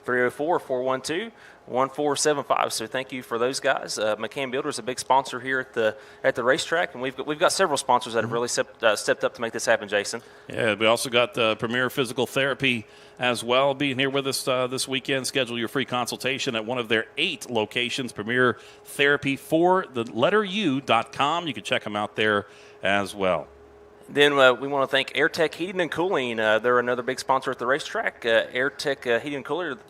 304-412-1475. So thank you for those guys. McCann Builders is a big sponsor here at the racetrack, and we've got several sponsors that have really stepped up to make this happen, Jason. Yeah, we also got Premier Physical Therapy as well being here with us this weekend. Schedule your free consultation at one of their 8 locations, Premier Therapy for the letter U.com. You can check them out there as well. Then we want to thank AirTech Heating and Cooling. They're another big sponsor at the racetrack. AirTech Heating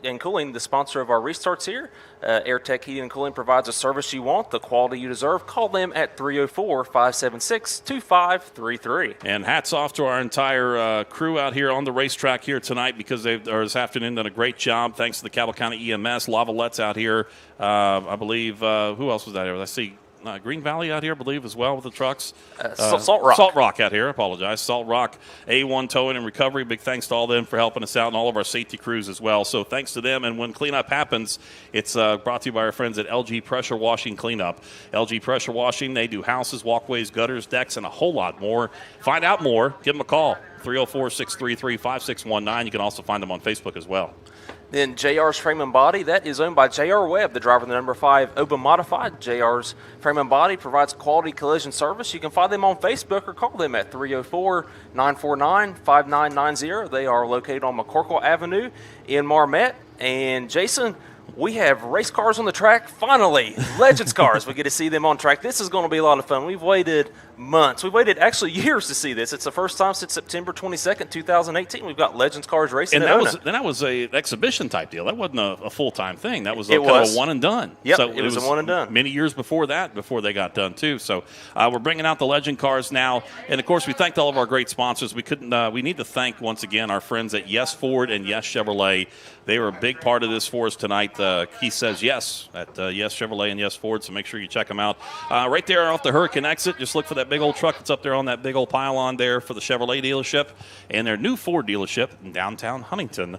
and Cooling, the sponsor of our restarts here. AirTech Heating and Cooling provides a service you want, the quality you deserve. Call them at 304-576-2533. And hats off to our entire crew out here on the racetrack here tonight, because this afternoon done a great job. Thanks to the Cabell County EMS, Lavalettes out here. I believe, who else was out here? I see Green Valley out here, I believe, as well with the trucks. Salt Rock. Salt Rock out here, I apologize. Salt Rock, A1 Towing and Recovery. Big thanks to all them for helping us out, and all of our safety crews as well. So thanks to them. And when cleanup happens, it's brought to you by our friends at LG Pressure Washing Cleanup. LG Pressure Washing, they do houses, walkways, gutters, decks, and a whole lot more. Find out more. Give them a call, 304-633-5619. You can also find them on Facebook as well. Then JR's Frame and Body, that is owned by JR Webb, the driver of the number 5 Open Modified. JR's Frame and Body provides quality collision service. You can find them on Facebook or call them at 304-949-5990. They are located on McCorkle Avenue in Marmette. And Jason, we have race cars on the track, finally. Legends cars. We get to see them on track. This is going to be a lot of fun. We've waited months. We've waited actually years to see this. It's the first time since September 22nd, 2018. We've got Legends cars racing. And that was an exhibition type deal. That wasn't a full-time thing. That was kind of a one and done. Yep, so it was a one and done. Many years before that, before they got done too. So we're bringing out the Legend cars now. And of course, we thanked all of our great sponsors. We need to thank once again our friends at Yes Ford and Yes Chevrolet. They were a big part of this for us tonight. Keith says yes at Yes Chevrolet and Yes Ford, so make sure you check them out. Right there off the Hurricane exit, just look for that big old truck that's up there on that big old pylon there for the Chevrolet dealership, and their new Ford dealership in downtown Huntington,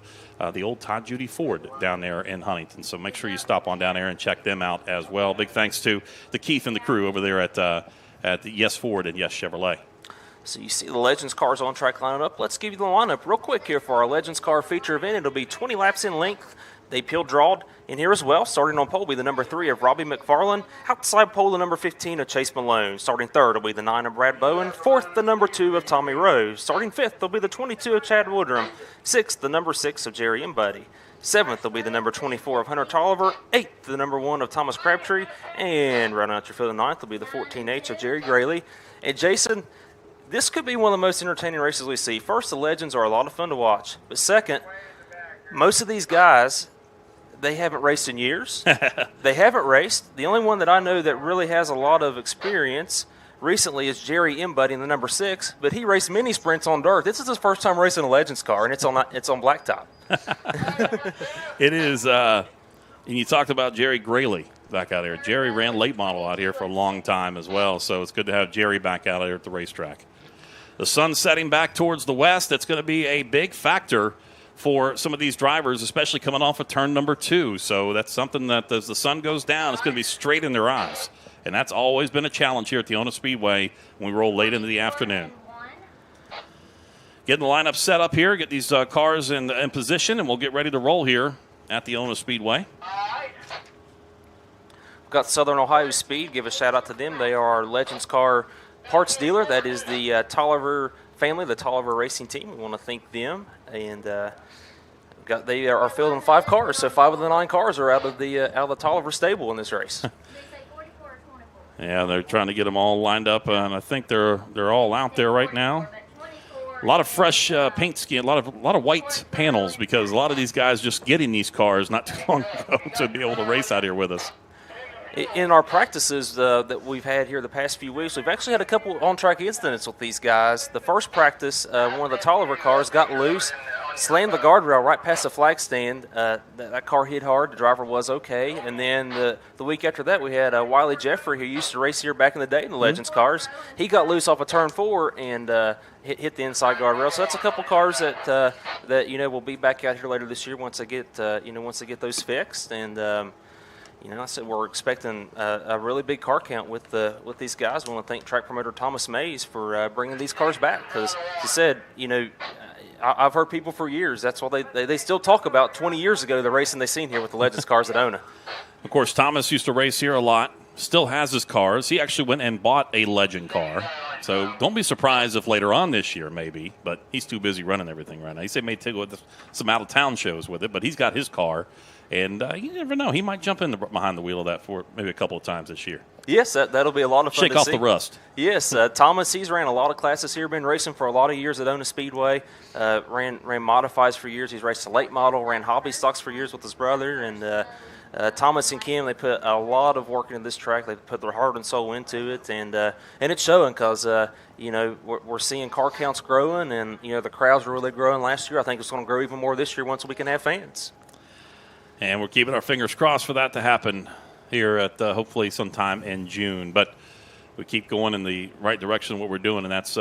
the old Todd Judy Ford down there in Huntington. So make sure you stop on down there and check them out as well. Big thanks to the Keith and the crew over there at the Yes Ford and Yes Chevrolet. So you see the Legends cars on track lining up. Let's give you the lineup real quick here for our Legends car feature event. It'll be 20 laps in length. They peel drawed in here as well. Starting on pole will be the number 3 of Robbie McFarland. Outside pole, the number 15 of Chase Malone. Starting third will be the 9 of Brad Bowen. Fourth, the number 2 of Tommy Rose. Starting fifth will be the 22 of Chad Woodrum. Sixth, the number 6 of Jerry Embuddy. Seventh will be the number 24 of Hunter Tolliver. Eighth, the number 1 of Thomas Crabtree. And rounding out your field, the ninth will be the 14H of Jerry Grayley. And Jason, this could be one of the most entertaining races we see. First, the Legends are a lot of fun to watch. But second, most of these guys, they haven't raced in years. They haven't raced. The only one that I know that really has a lot of experience recently is Jerry Embuddy in the number 6, but he raced mini sprints on dirt. This is his first time racing a Legends car, and it's on blacktop. It is. And you talked about Jerry Grayley back out there. Jerry ran late model out here for a long time as well, so it's good to have Jerry back out there at the racetrack. The sun's setting back towards the west. That's going to be a big factor for some of these drivers, especially coming off of turn number 2. So that's something that as the sun goes down, it's going to be straight in their eyes. And that's always been a challenge here at the Ona Speedway when we roll late into the afternoon. Getting the lineup set up here, get these cars in position, and we'll get ready to roll here at the Ona Speedway. We've got Southern Ohio Speed. Give a shout out to them. They are our Legends car parts dealer. That is the Tolliver family, the Tolliver racing team. We want to thank them. And they are fielding 5 cars, so 5 of the 9 cars are out of the Tolliver stable in this race. Yeah, they're trying to get them all lined up, and I think they're all out there right now. A lot of fresh paint scheme, a lot of white panels because a lot of these guys just getting these cars not too long ago to be able to race out here with us. In our practices that we've had here the past few weeks, we've actually had a couple on-track incidents with these guys. The first practice, one of the Tolliver cars got loose, slammed the guardrail right past the flag stand. That car hit hard. The driver was okay. And then the week after that, we had Wiley Jeffrey, who used to race here back in the day in the Legends cars. He got loose off of turn 4 and hit the inside guardrail. So that's a couple cars that will be back out here later this year once they get those fixed. And I said we're expecting a really big car count with these guys. I want to thank track promoter Thomas Mays for bringing these cars back because he said, I've heard people for years. That's why they still talk about 20 years ago the racing they seen here with the Legends cars at ONA. Of course, Thomas used to race here a lot. Still has his cars. He actually went and bought a Legend car. So don't be surprised if later on this year maybe, but he's too busy running everything right now. He said he may take some out-of-town shows with it, but he's got his car. And you never know. He might jump in behind the wheel of that for maybe a couple of times this year. Yes, that'll be a lot of fun to see. Shake off the rust. Yes, Thomas, he's ran a lot of classes here, been racing for a lot of years at ONA Speedway, ran modifies for years. He's raced a late model, ran hobby stocks for years with his brother. And Thomas and Kim, they put a lot of work into this track. They put their heart and soul into it. And it's showing because, we're seeing car counts growing and, the crowds were really growing last year. I think it's going to grow even more this year once we can have fans. And we're keeping our fingers crossed for that to happen here at hopefully sometime in June. But we keep going in the right direction of what we're doing, and that's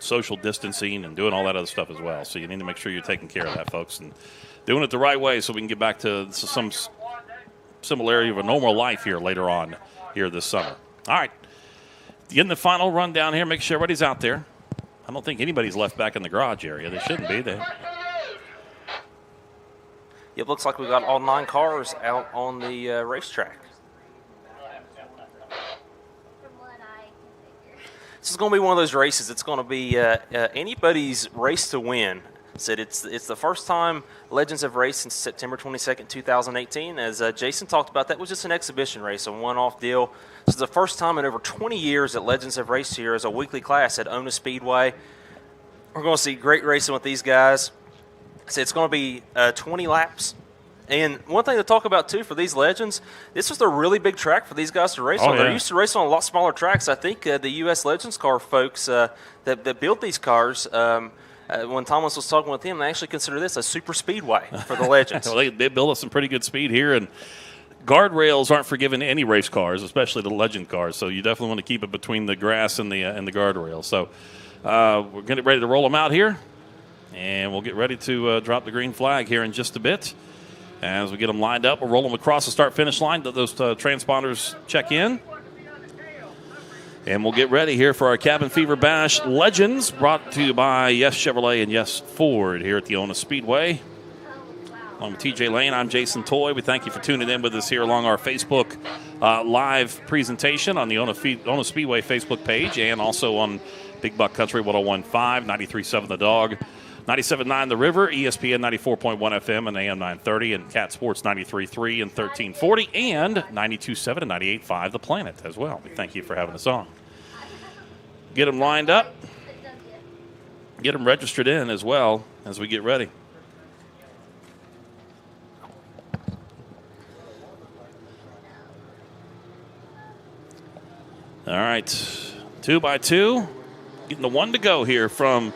social distancing and doing all that other stuff as well. So you need to make sure you're taking care of that, folks, and doing it the right way so we can get back to some similarity of a normal life here later on here this summer. All right. Getting the final run down here, make sure everybody's out there. I don't think anybody's left back in the garage area. They shouldn't be. It looks like we've got all 9 cars out on the racetrack. This is going to be one of those races. It's going to be anybody's race to win. Said it's the first time Legends have raced since September 22nd, 2018. As Jason talked about, that was just an exhibition race, a one-off deal. This is the first time in over 20 years that Legends have raced here as a weekly class at ONA Speedway. We're going to see great racing with these guys. So it's going to be 20 laps. And one thing to talk about, too, for these Legends, this was a really big track for these guys to race on. Yeah. They're used to racing on a lot smaller tracks. I think the U.S. Legends car folks that built these cars, when Thomas was talking with him, they actually consider this a super speedway for the Legends. Well, they built us some pretty good speed here, and guardrails aren't forgiven to any race cars, especially the Legend cars. So you definitely want to keep it between the grass and the guardrail. So we're getting ready to roll them out here. And we'll get ready to drop the green flag here in just a bit. As we get them lined up, we'll roll them across the start-finish line. Those transponders check in. And we'll get ready here for our Cabin Fever Bash Legends, brought to you by Yes Chevrolet and Yes Ford here at the ONA Speedway. Along with TJ Lane, I'm Jason Toy. We thank you for tuning in with us here along our Facebook live presentation on the ONA Speedway Facebook page and also on Big Buck Country 101.5, 93.7 The Dog, 97.9 The River, ESPN 94.1 FM and AM 930, and Cat Sports 93.3 and 1340, and 92.7 and 98.5 The Planet as well. We thank you for having us on. Get them lined up. Get them registered in as well as we get ready. All right, 2 by 2. Getting the 1 to go here from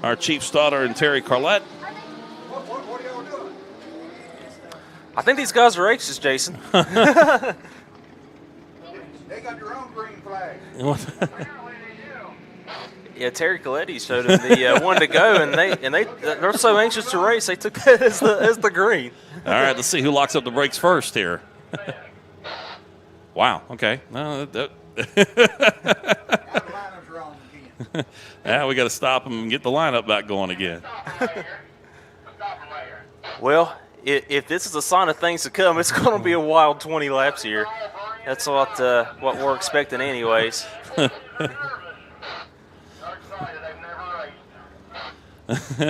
our Chief Stoddard and Terry Carlett. What are y'all doing? I think these guys are anxious, Jason. They got their own green flag. Yeah, Terry Coletti showed them the 1 to go, and they're so anxious to race, they took that as the green. All right, let's see who locks up the brakes first here. Wow. Okay. No, yeah, we got to stop them and get the lineup back going again. Well, if this is a sign of things to come, it's going to be a wild 20 laps here. That's what we're expecting, anyways.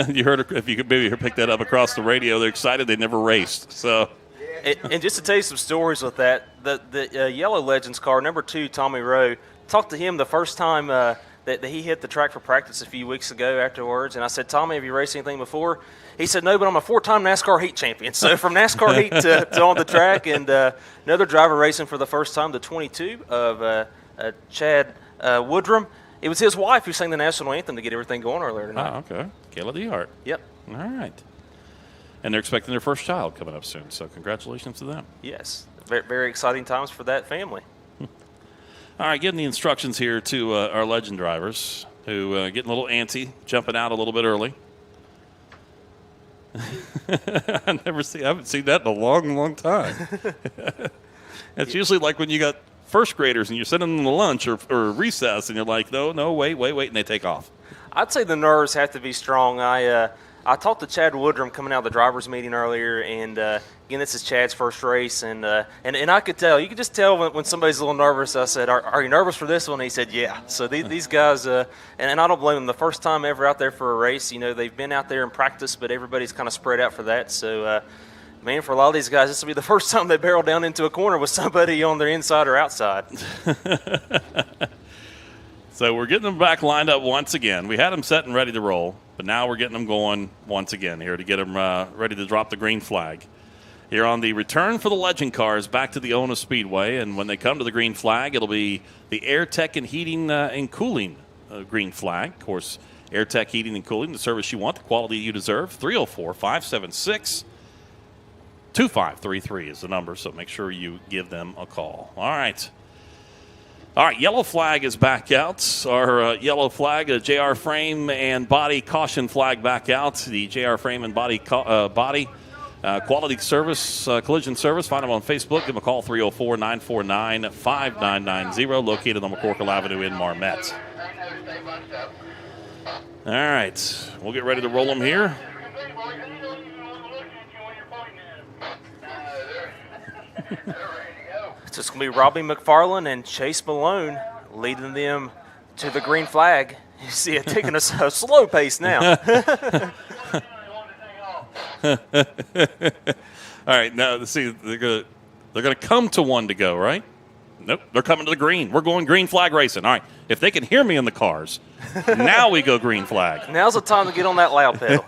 You heard, if you could maybe pick that up across the radio, they're excited they never raced. So. And just to tell you some stories with that, the Yellow Legends car, number 2, Tommy Rowe, talked to him the first time that he hit the track for practice a few weeks ago afterwards, and I said, Tommy, have you raced anything before? He said, no, but I'm a 4-time NASCAR heat champion. So from NASCAR heat to on the track, and another driver racing for the first time, the 22 of Chad Woodrum. It was his wife who sang the national anthem to get everything going earlier tonight. Oh, okay. Kayla DeHart. Yep. All right. And they're expecting their first child coming up soon, so congratulations to them. Yes. Very, very exciting times for that family. All right, getting the instructions here to our legend drivers who getting a little antsy, jumping out a little bit early. I haven't seen that in a long, long time. It's usually like when you got first graders and you're sitting in the lunch or recess and you're like, no, wait, and they take off. I'd say the nerves have to be strong. I talked to Chad Woodrum coming out of the drivers meeting earlier, and again, this is Chad's first race, and I could tell. You could just tell when somebody's a little nervous. I said, "Are you nervous for this one?" And he said, "Yeah." So these guys, and I don't blame them. The first time ever out there for a race, they've been out there in practice, but everybody's kind of spread out for that. So, man, for a lot of these guys, this will be the first time they barrel down into a corner with somebody on their inside or outside. So we're getting them back lined up once again. We had them set and ready to roll, but now we're getting them going once again here to get them ready to drop the green flag. Here on the return for the legend cars back to the Ona Speedway, and when they come to the green flag, it'll be the Air Tech and Heating and Cooling green flag. Of course, Air Tech Heating and Cooling, the service you want, the quality you deserve. 304-576-2533 is the number, so make sure you give them a call. All right, yellow flag is back out. Our yellow flag, a JR frame and body caution flag back out. The JR frame and body quality service, collision service. Find them on Facebook. Give them a call, 304-949-5990, located on McCorkle Avenue in Marmet. All right, we'll get ready to roll them here. It's just going to be Robbie McFarland and Chase Malone leading them to the green flag. You see it taking a slow pace now. All right, now see they're gonna come to one to go, right? Nope, they're coming to the green. We're going green flag racing. All right, if they can hear me in the cars, now we go green flag. Now's the time to get on that loud pedal.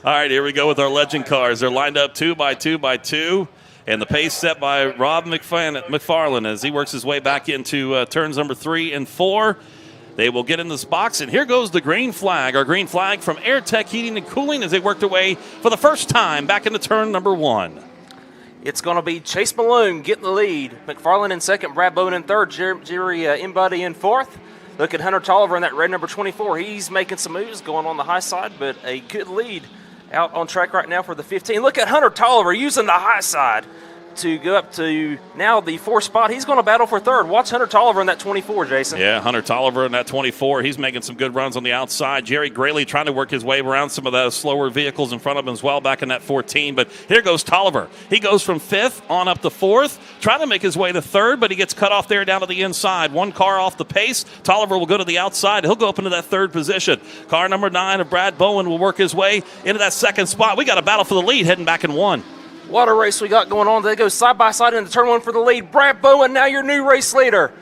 All right, here we go with our legend cars. They're lined up 2 by 2 by 2. And the pace set by Rob McFarland as he works his way back into turns number 3 and 4. They will get in this box, and here goes the green flag. Our green flag from Air Tech Heating and Cooling as they work their way for the first time back into turn number 1. It's going to be Chase Malone getting the lead. McFarland in second, Brad Bowen in third, Jerry Embody in fourth. Look at Hunter Tolliver in that red number 24. He's making some moves going on the high side, but a good lead out on track right now for the 15. Look at Hunter Tolliver using the high side to go up to now the 4th spot. He's going to battle for third. Watch Hunter Tolliver in that 24, Jason. Yeah, Hunter Tolliver in that 24. He's making some good runs on the outside. Jerry Grayley trying to work his way around some of those slower vehicles in front of him as well back in that 14. But here goes Tolliver. He goes from 5th on up to 4th, trying to make his way to 3rd, but he gets cut off there down to the inside. One car off the pace. Tolliver will go to the outside. He'll go up into that 3rd position. Car number 9 of Brad Bowen will work his way into that 2nd spot. We got a battle for the lead heading back in 1. What a race we got going on. They go side by side into turn 1 for the lead. Brad Bowen, now your new race leader.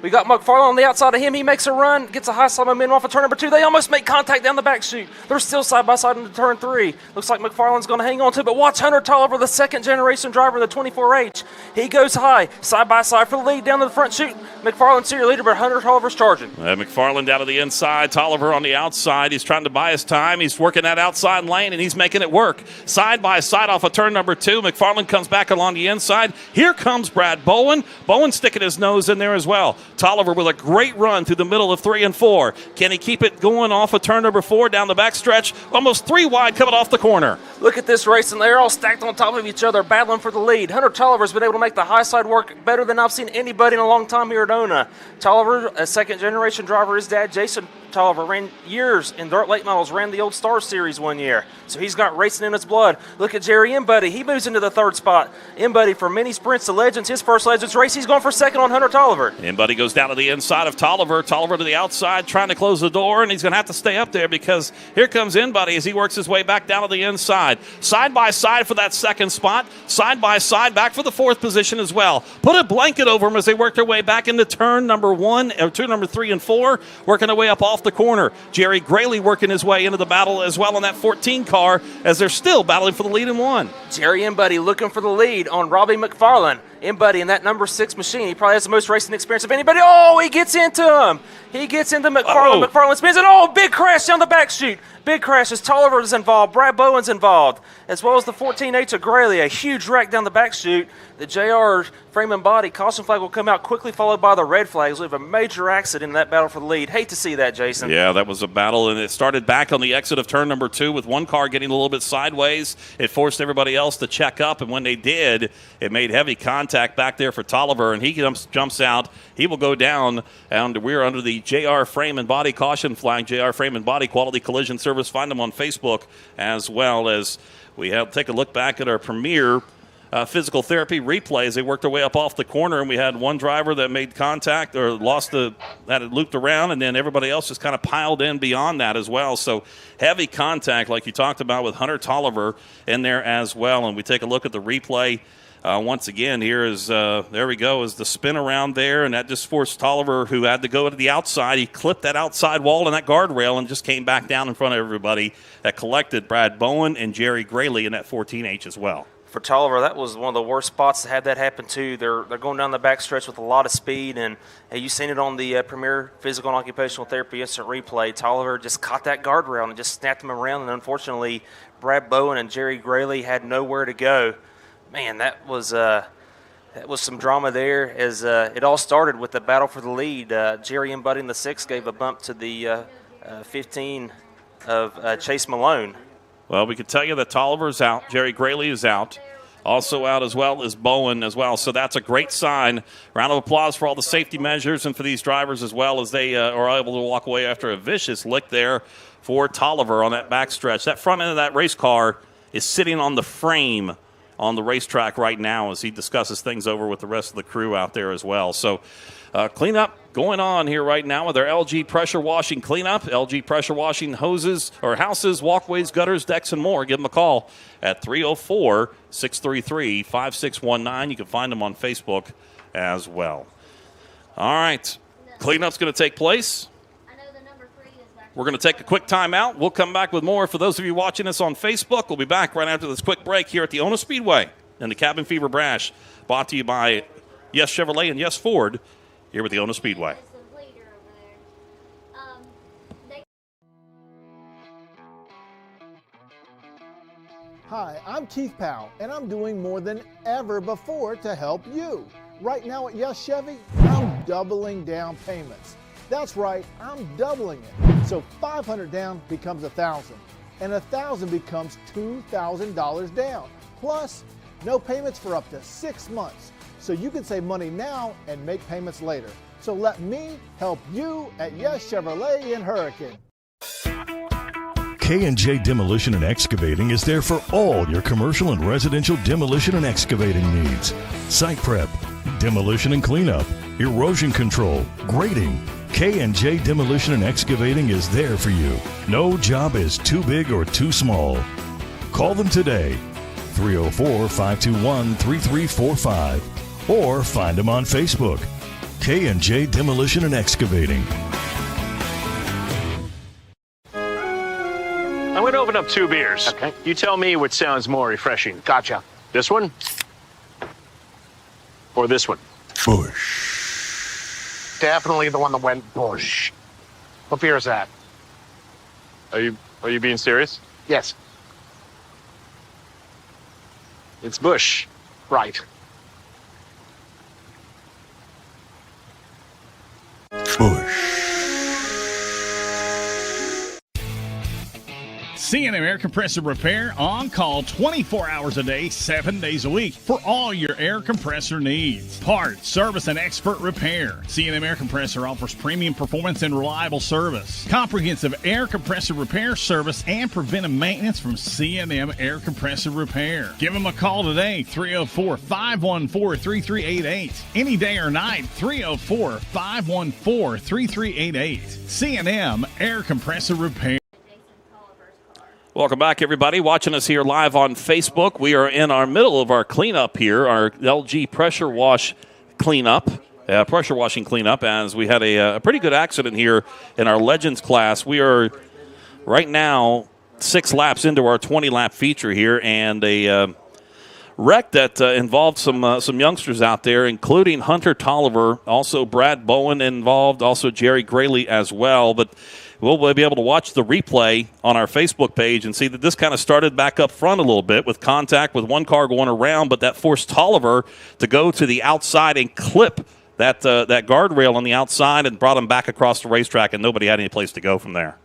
We got McFarland on the outside of him. He makes a run, gets a high side momentum off of turn number 2. They almost make contact down the back chute. They're still side by side into turn 3. Looks like McFarland's going to hang on to it, but watch Hunter Tolliver, the 2nd generation driver in the 24H. He goes high, side by side for the lead down to the front chute. McFarland's your leader, but Hunter Tolliver's charging. McFarland down to the inside, Tolliver on the outside. He's trying to buy his time. He's working that outside lane, and he's making it work. Side by side off of turn number 2. McFarland comes back along the inside. Here comes Brad Bowen. Bowen sticking his nose in there as well. Tolliver with a great run through the middle of 3 and 4. Can he keep it going off of turn number 4 down the backstretch? Almost 3 wide coming off the corner. Look at this race, and they're all stacked on top of each other, battling for the lead. Hunter Tolliver's been able to make the high side work better than I've seen anybody in a long time here at Ona. Tolliver, a 2nd generation driver, his dad, Jason Tolliver, ran years in dirt late models, ran the old Star Series one year. So he's got racing in his blood. Look at Jerry Embody. He moves into the 3rd spot. Embody from many sprints to Legends, his first Legends race. He's going for 2nd on Hunter Tolliver. Embody goes down to the inside of Tolliver. Tolliver to the outside, trying to close the door, and he's going to have to stay up there because here comes Embody as he works his way back down to the inside. Side by side for that second spot. Side by side back for the fourth position as well. Put a blanket over them as they work their way back into turn number 3 and 4, working their way up off the corner. Jerry Grayley working his way into the battle as well on that 14 car as they're still battling for the lead in 1. Jerry Embuddy looking for the lead on Robbie McFarland. Embuddy in that number 6 machine. He probably has the most racing experience of anybody. Oh, he gets into him. He gets into McFarland. McFarland spins and big crash down the back chute. Big crash as Tolliver is involved. Brad Bowen's involved, as well as the 14H of Grayley. A huge wreck down the back chute. The JR frame and body caution flag will come out quickly, followed by the red flags. We have a major accident in that battle for the lead. Hate to see that, Jason. Yeah, that was a battle, and it started back on the exit of turn number 2 with one car getting a little bit sideways. It forced everybody else to check up, and when they did, it made heavy contact back there for Tolliver, and he jumps out. He will go down, and we're under the JR frame and body caution flag. JR frame and body quality collision service. Find them on Facebook, as well as we have take a look back at our premier physical therapy replays. They worked their way up off the corner, and we had one driver that made contact or had it looped around, and then everybody else just kind of piled in beyond that as well. So heavy contact, like you talked about, with Hunter Tolliver in there as well. And we take a look at the replay. Once again, here is, there we go, is the spin around there, and that just forced Tolliver, who had to go to the outside. He clipped that outside wall and that guardrail and just came back down in front of everybody. That collected Brad Bowen and Jerry Grayley in that 14H as well. For Tolliver, that was one of the worst spots to have that happen to. They're going down the backstretch with a lot of speed, and you've seen it on the Premier Physical and Occupational Therapy instant replay. Tolliver just caught that guardrail and just snapped him around, and unfortunately, Brad Bowen and Jerry Grayley had nowhere to go. Man, that was some drama there as it all started with the battle for the lead. Jerry Embuddy in the 6 gave a bump to the 15 of Chase Malone. Well, we can tell you that Tolliver's out. Jerry Grayley is out. Also out as well as Bowen as well. So that's a great sign. Round of applause for all the safety measures and for these drivers as well as they are able to walk away after a vicious lick there for Tolliver on that backstretch. That front end of that race car is sitting on the frame on the racetrack right now as he discusses things over with the rest of the crew out there as well. So cleanup going on here right now with our LG pressure washing cleanup. LG pressure washing hoses or houses, walkways, gutters, decks, and more. Give them a call at 304-633-5619. You can find them on Facebook as well. All right. Cleanup's going to take place. We're going to take a quick timeout. We'll come back with more. For those of you watching us on Facebook, we'll be back right after this quick break here at the Ona Speedway and the Cabin Fever Brash, brought to you by Yes Chevrolet and Yes Ford here with the Ona Speedway. Hi, I'm Keith Powell, and I'm doing more than ever before to help you. Right now at Yes Chevy, I'm doubling down payments. That's right, I'm doubling it. So $500 down becomes $1,000, and $1,000 becomes $2,000 down. Plus, no payments for up to 6 months. So you can save money now and make payments later. So let me help you at Yes Chevrolet in Hurricane. K&J Demolition and Excavating is there for all your commercial and residential demolition and excavating needs. Site prep, demolition and cleanup, erosion control, grading. K&J Demolition and Excavating is there for you. No job is too big or too small. Call them today, 304-521-3345, or find them on Facebook. K&J Demolition and Excavating. I'm going to open up 2 beers. Okay. You tell me which sounds more refreshing. Gotcha. This one? Or this one? Bush. Definitely the one that went bush. What beer is that? Are you being serious? Yes. It's Bush. Right. Bush. C&M Air Compressor Repair, on call 24 hours a day, 7 days a week for all your air compressor needs. Parts, service, and expert repair. C&M Air Compressor offers premium performance and reliable service. Comprehensive air compressor repair service and preventive maintenance from C&M Air Compressor Repair. Give them a call today, 304-514-3388. Any day or night, 304-514-3388. C&M Air Compressor Repair. Welcome back, everybody. Watching us here live on Facebook. We are in our middle of our cleanup here, our LG pressure wash cleanup. Pressure washing cleanup, as we had a pretty good accident here in our Legends class. We are right now 6 laps into our 20-lap feature here, and a wreck that involved some youngsters out there, including Hunter Tolliver, also Brad Bowen involved, also Jerry Grayley as well. But we'll be able to watch the replay on our Facebook page and see that this kind of started back up front a little bit with contact with one car going around, but that forced Tolliver to go to the outside and clip that guardrail on the outside and brought him back across the racetrack, and nobody had any place to go from there.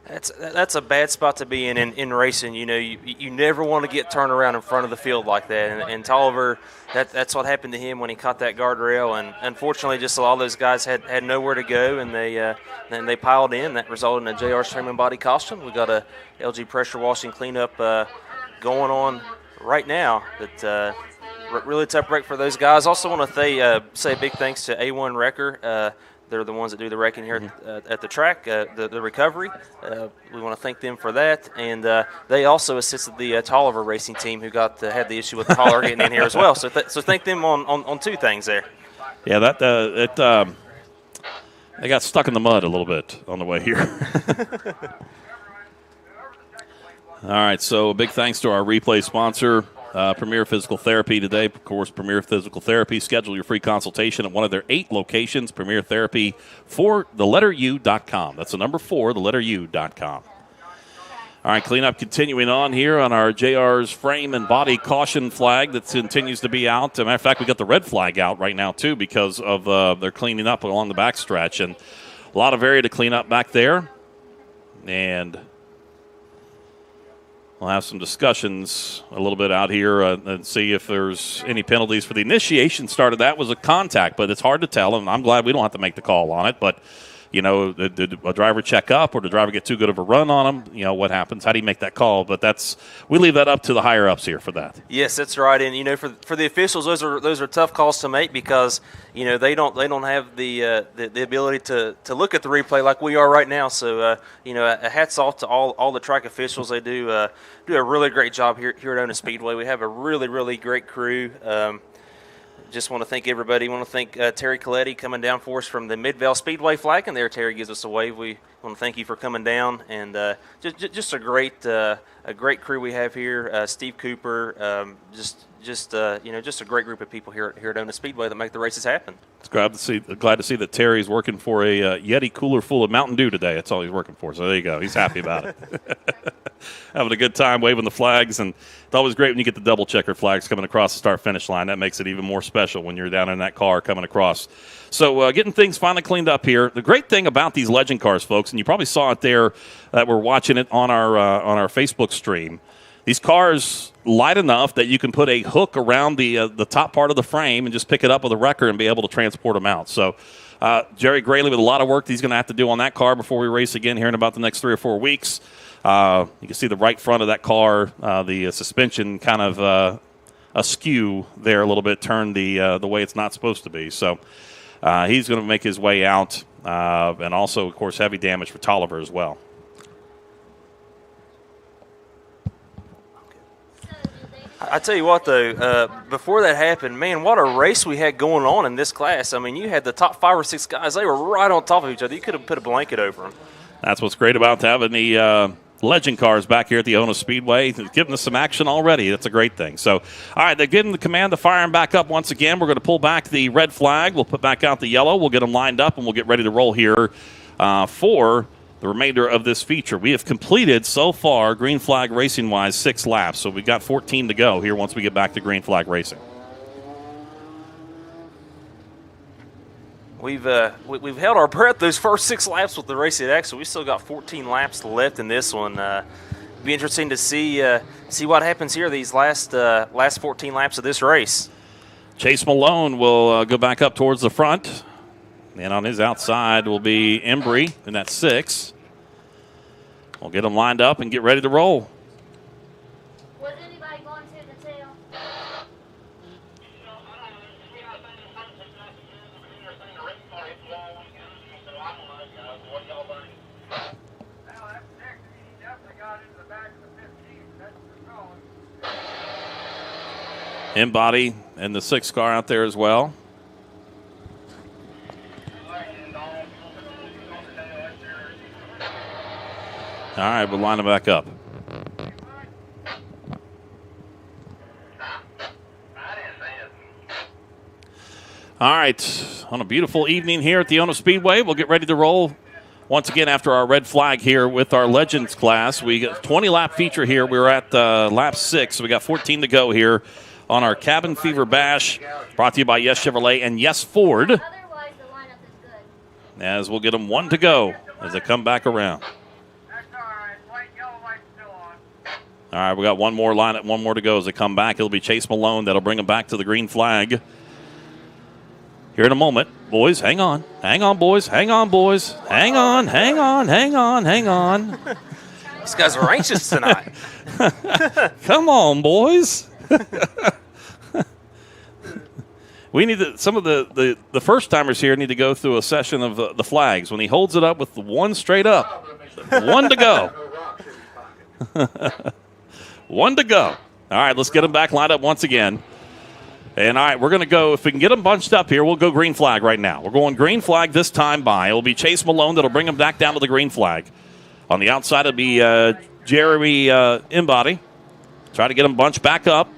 That's a bad spot to be in racing. You know, you never want to get turned around in front of the field like that. And Tolliver, that's what happened to him when he caught that guardrail. And unfortunately, just all those guys had nowhere to go, and they piled in. That resulted in a JR Streaming body caution. We got a LG pressure washing cleanup going on right now. That really tough break for those guys. Also want to say a big thanks to A1 Wrecker. They're the ones that do the wrecking here at the track, the recovery. We want to thank them for that. And they also assisted the Tolliver racing team who had the issue with the hauler getting in here as well. So thank them on 2 things there. Yeah, they got stuck in the mud a little bit on the way here. All right, so a big thanks to our replay sponsor, Premier Physical Therapy today. Of course, Premier Physical Therapy. Schedule your free consultation at one of their 8 locations, Premier Therapy, u.com. That's the number 4, u.com. All right, cleanup continuing on here on our JR's frame and body caution flag that continues to be out. As a matter of fact, we got the red flag out right now, too, because of they're cleaning up along the backstretch. And a lot of area to clean up back there. And we'll have some discussions a little bit out here and see if there's any penalties for the initiation start of that. Was a contact, but it's hard to tell, and I'm glad we don't have to make the call on it. But, you know, did a driver check up or did the driver get too good of a run on him? You know, what happens? How do you make that call? But we leave that up to the higher-ups here for that. Yes, that's right. And, you know, for the officials, those are tough calls to make because, you know, they don't have the ability to look at the replay like we are right now. So, you know, a hats off to all the track officials. They do a really great job here at Ona Speedway. We have a really, really great crew. Just want to thank everybody. Want to thank Terry Coletti coming down for us from the Midvale Speedway flag, and there Terry gives us a wave. We want to thank you for coming down, and just a great crew we have here. Steve Cooper, just a great group of people here at Ona Speedway that make the races happen. It's glad to see that Terry's working for a Yeti cooler full of Mountain Dew today. That's all he's working for. So there you go. He's happy about it. Having a good time waving the flags, and it's always great when you get the double checker flags coming across the start-finish line. That makes it even more special when you're down in that car coming across. So getting things finally cleaned up here. The great thing about these Legend cars, folks, and you probably saw it there that we're watching it on our Facebook stream. These cars light enough that you can put a hook around the top part of the frame and just pick it up with a wrecker and be able to transport them out. So Jerry Grayley with a lot of work he's going to have to do on that car before we race again here in about the next 3 or 4 weeks. You can see the right front of that car, the suspension kind of askew there a little bit, turned the way it's not supposed to be. So he's going to make his way out, and also, of course, heavy damage for Tolliver as well. I tell you what, though, before that happened, man, what a race we had going on in this class. I mean, you had the top 5 or 6 guys. They were right on top of each other. You could have put a blanket over them. That's what's great about having the Legend cars back here at the Ona Speedway. It's giving us some action already. That's a great thing. So, all right, they're getting the command to fire them back up once again. We're going to pull back the red flag. We'll put back out the yellow. We'll get them lined up, and we'll get ready to roll here for the remainder of this feature. We have completed so far, green flag racing-wise, 6 laps. So we've got 14 to go here once we get back to green flag racing. We've held our breath those first 6 laps with the race at X, so we still got 14 laps left in this one. Be interesting to see what happens here these last 14 laps of this race. Chase Malone will go back up towards the front. And on his outside will be Embry, and that's 6. We'll get them lined up and get ready to roll. Was anybody going to the tail? Embody and the 6 car out there as well. All right, we'll line them back up. All right, on a beautiful evening here at the Ono Speedway, we'll get ready to roll once again after our red flag here with our Legends class. We got 20-lap feature here. We're at lap 6, so we got 14 to go here on our Cabin Fever Bash, brought to you by Yes Chevrolet and Yes Ford. As we'll get them 1 to go as they come back around. All right, we got one more lineup, 1 more to go as they come back. It'll be Chase Malone that'll bring them back to the green flag. Here in a moment. Boys, hang on. Hang on, boys. Hang on, boys. Hang on, hang on, hang on, hang on. These guys are anxious tonight. Come on, boys. We need to, some of the first timers here need to go through a session of the flags. When he holds it up with the 1 straight up, 1 to go. 1 to go. All right, let's get them back lined up once again. And all right, we're going to go, if we can get them bunched up here, we'll go green flag right now. We're going green flag this time by. It'll be Chase Malone that'll bring them back down to the green flag. On the outside, it'll be Jeremy Embody. Try to get them bunched back up.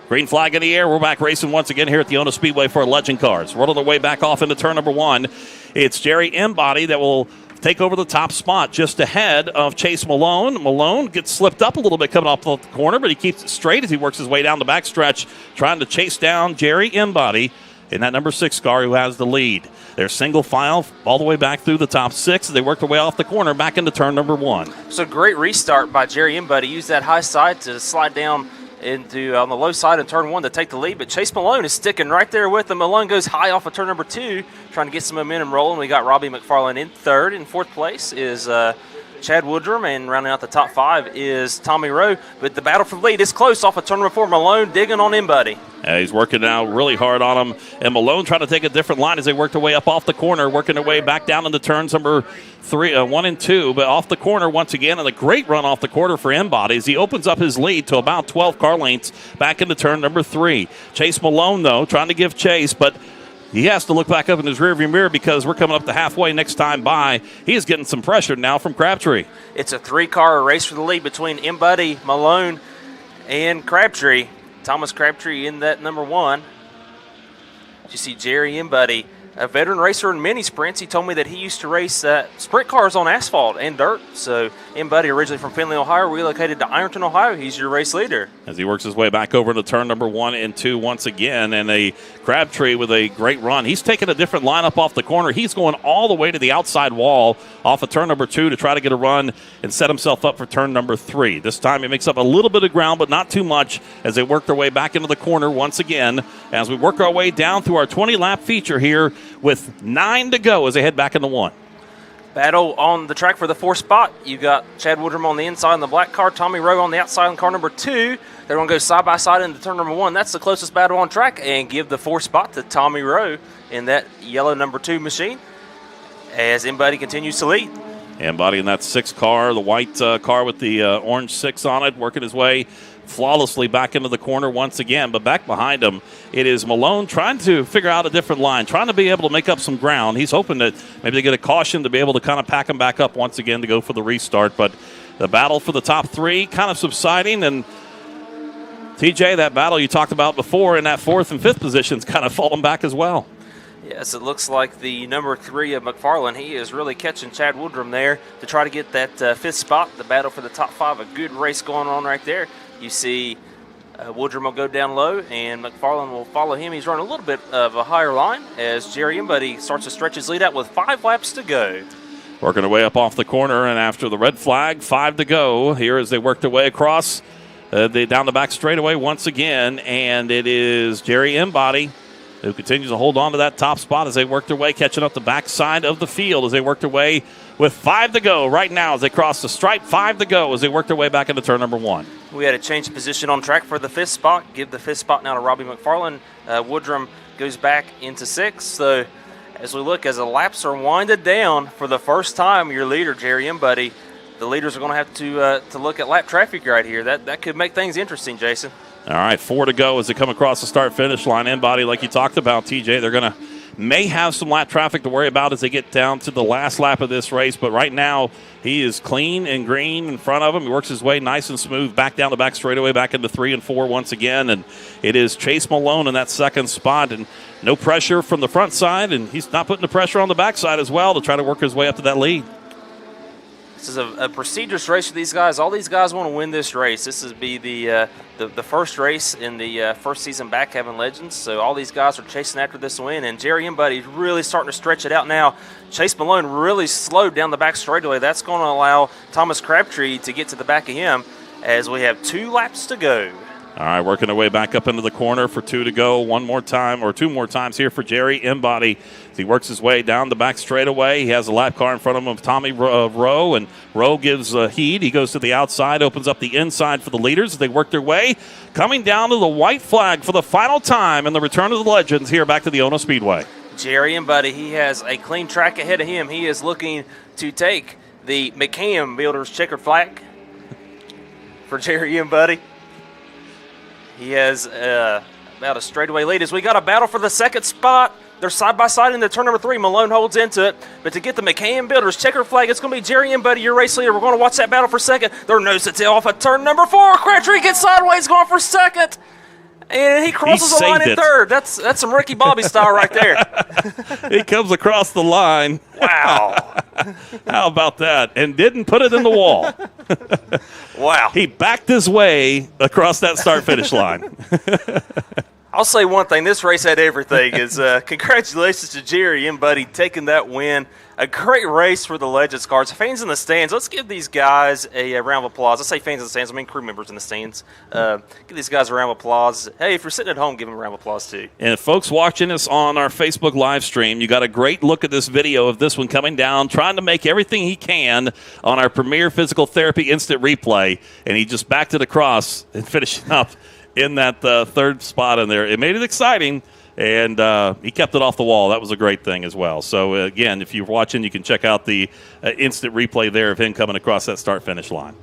Green flag in the air. We're back racing once again here at the Ono Speedway for our Legend cars. Rolling their way back off into turn number 1. It's Jerry Embody that will take over the top spot just ahead of Chase Malone. Malone gets slipped up a little bit coming off the corner, but he keeps it straight as he works his way down the backstretch, trying to chase down Jerry Embody in that number 6 car who has the lead. They're single file all the way back through the top 6 as they work their way off the corner back into turn number 1. So great restart by Jerry Embody. Used that high side to slide down into on the low side in turn 1 to take the lead, but Chase Malone is sticking right there with him. Malone goes high off of turn number 2, trying to get some momentum rolling. We got Robbie McFarland in 3rd. In 4th place is Chad Woodrum, and rounding out the top 5 is Tommy Rowe. But the battle for the lead is close off of turn number 4. Malone digging on Embody. He's working now really hard on him. And Malone trying to take a different line as they work their way up off the corner, working their way back down into turns number 1 and 2. But off the corner once again, and a great run off the corner for Embody as he opens up his lead to about 12 car lengths back into turn number 3. Chase Malone, though, trying to give chase, but he has to look back up in his rearview mirror because we're coming up to halfway next time by. He is getting some pressure now from Crabtree. It's a 3-car race for the lead between Embody, Malone, and Crabtree. Thomas Crabtree in that number 1. You see Jerry Embody, a veteran racer in mini sprints. He told me that he used to race sprint cars on asphalt and dirt. So Embody, originally from Findlay, Ohio, relocated to Ironton, Ohio. He's your race leader. As he works his way back over to turn number 1 and 2 once again, and a Crabtree with a great run. He's taking a different lineup off the corner. He's going all the way to the outside wall off of turn number 2 to try to get a run and set himself up for turn number 3. This time he makes up a little bit of ground, but not too much as they work their way back into the corner once again as we work our way down through our 20-lap feature here with 9 to go as they head back into 1. Battle on the track for the 4th spot. You got Chad Woodrum on the inside in the black car, Tommy Rowe on the outside in car number 2. They're going to go side by side into turn number 1. That's the closest battle on track, and give the 4th spot to Tommy Rowe in that yellow number 2 machine as Embody continues to lead. Embody in that 6 car, the white car with the orange 6 on it, working his way flawlessly back into the corner once again. But back behind him, it is Malone trying to figure out a different line, trying to be able to make up some ground. He's hoping that maybe they get a caution to be able to kind of pack him back up once again to go for the restart. But the battle for the top 3 kind of subsiding, and TJ, that battle you talked about before in that 4th and 5th positions kind of falling back as well. Yes, it looks like the number 3 of McFarland, he is really catching Chad Woodrum there to try to get that 5th spot, the battle for the top 5. A good race going on right there. You see Woodrum will go down low, and McFarland will follow him. He's running a little bit of a higher line as Jerry Embody starts to stretch his lead out with 5 laps to go. Working their way up off the corner, and after the red flag, 5 to go here as they work their way across down the back straightaway once again, and it is Jerry Embody who continues to hold on to that top spot as they work their way, catching up the backside of the field as they work their way with 5 to go right now as they cross the stripe. 5 to go as they work their way back into turn number 1. We had a change of position on track for the 5th spot. Give the 5th spot now to Robbie McFarland. Woodrum goes back into 6th. So as we look, as the laps are winded down for the first time, your leader, Jerry Embody, the leaders are going to have to look at lap traffic right here. That could make things interesting, Jason. All right, 4 to go as they come across the start-finish line. N-Body, like you talked about, TJ, they're going to may have some lap traffic to worry about as they get down to the last lap of this race, but right now he is clean and green in front of him. He works his way nice and smooth back down the back straightaway, back into 3 and 4 once again, and it is Chase Malone in that second spot, and no pressure from the front side, and he's not putting the pressure on the back side as well to try to work his way up to that lead. This is a prestigious race for these guys. All these guys want to win this race. This would be the first race in the first season back having Legends. So all these guys are chasing after this win. And Jerry Embuddy's really starting to stretch it out now. Chase Malone really slowed down the back straightaway. That's going to allow Thomas Crabtree to get to the back of him as we have 2 laps to go. All right, working our way back up into the corner for 2 to go. 1 more time, or 2 more times here for Jerry Embody. He works his way down the back straightaway. He has a lap car in front of him of Tommy Rowe, and Rowe gives heed. He goes to the outside, opens up the inside for the leaders as they work their way. Coming down to the white flag for the final time in the return of the Legends here back to the Ono Speedway. Jerry Embody, he has a clean track ahead of him. He is looking to take the McCam Builders checkered flag for Jerry Embody. He has about a straightaway lead as we got a battle for the second spot. They're side by side in the turn number 3. Malone holds into it, but to get the McCam Builders checker flag, it's going to be Jerry Embody, your race leader. We're going to watch that battle for second. They're nose to tail off at turn number 4. Crabtree gets sideways, going for second, and he crosses the line in third. That's some Ricky Bobby style right there. He comes across the line. Wow. How about that? And didn't put it in the wall. Wow. He backed his way across that start-finish line. I'll say one thing. This race had everything. Congratulations to Jerry Embody taking that win. A great race for the Legends cars. Fans in the stands, let's give these guys a round of applause. I say fans in the stands, I mean crew members in the stands. Give these guys a round of applause. Hey, if you're sitting at home, give them a round of applause too. And folks watching us on our Facebook live stream, you got a great look at this video of this one coming down, trying to make everything he can on our Premier Physical Therapy Instant Replay, and he just backed it across and finishing up in that third spot in there. It made it exciting. And he kept it off the wall. That was a great thing as well. So, again, if you're watching, you can check out the instant replay there of him coming across that start-finish line.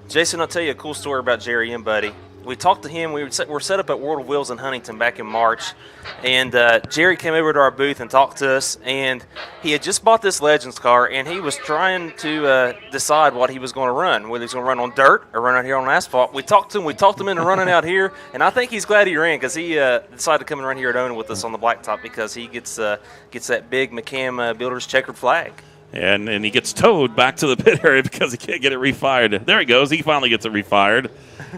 Jason, I'll tell you a cool story about Jerry Embody. We talked to him. We were set up at World of Wheels in Huntington back in March. And Jerry came over to our booth and talked to us. And he had just bought this Legends car, and he was trying to decide what he was going to run, whether he was going to run on dirt or run out here on asphalt. We talked him into running out here. And I think he's glad he ran because he decided to come and run here at Ona with us on the blacktop because he gets that big McCam Builders checkered flag. And he gets towed back to the pit area because he can't get it refired. There he goes. He finally gets it refired.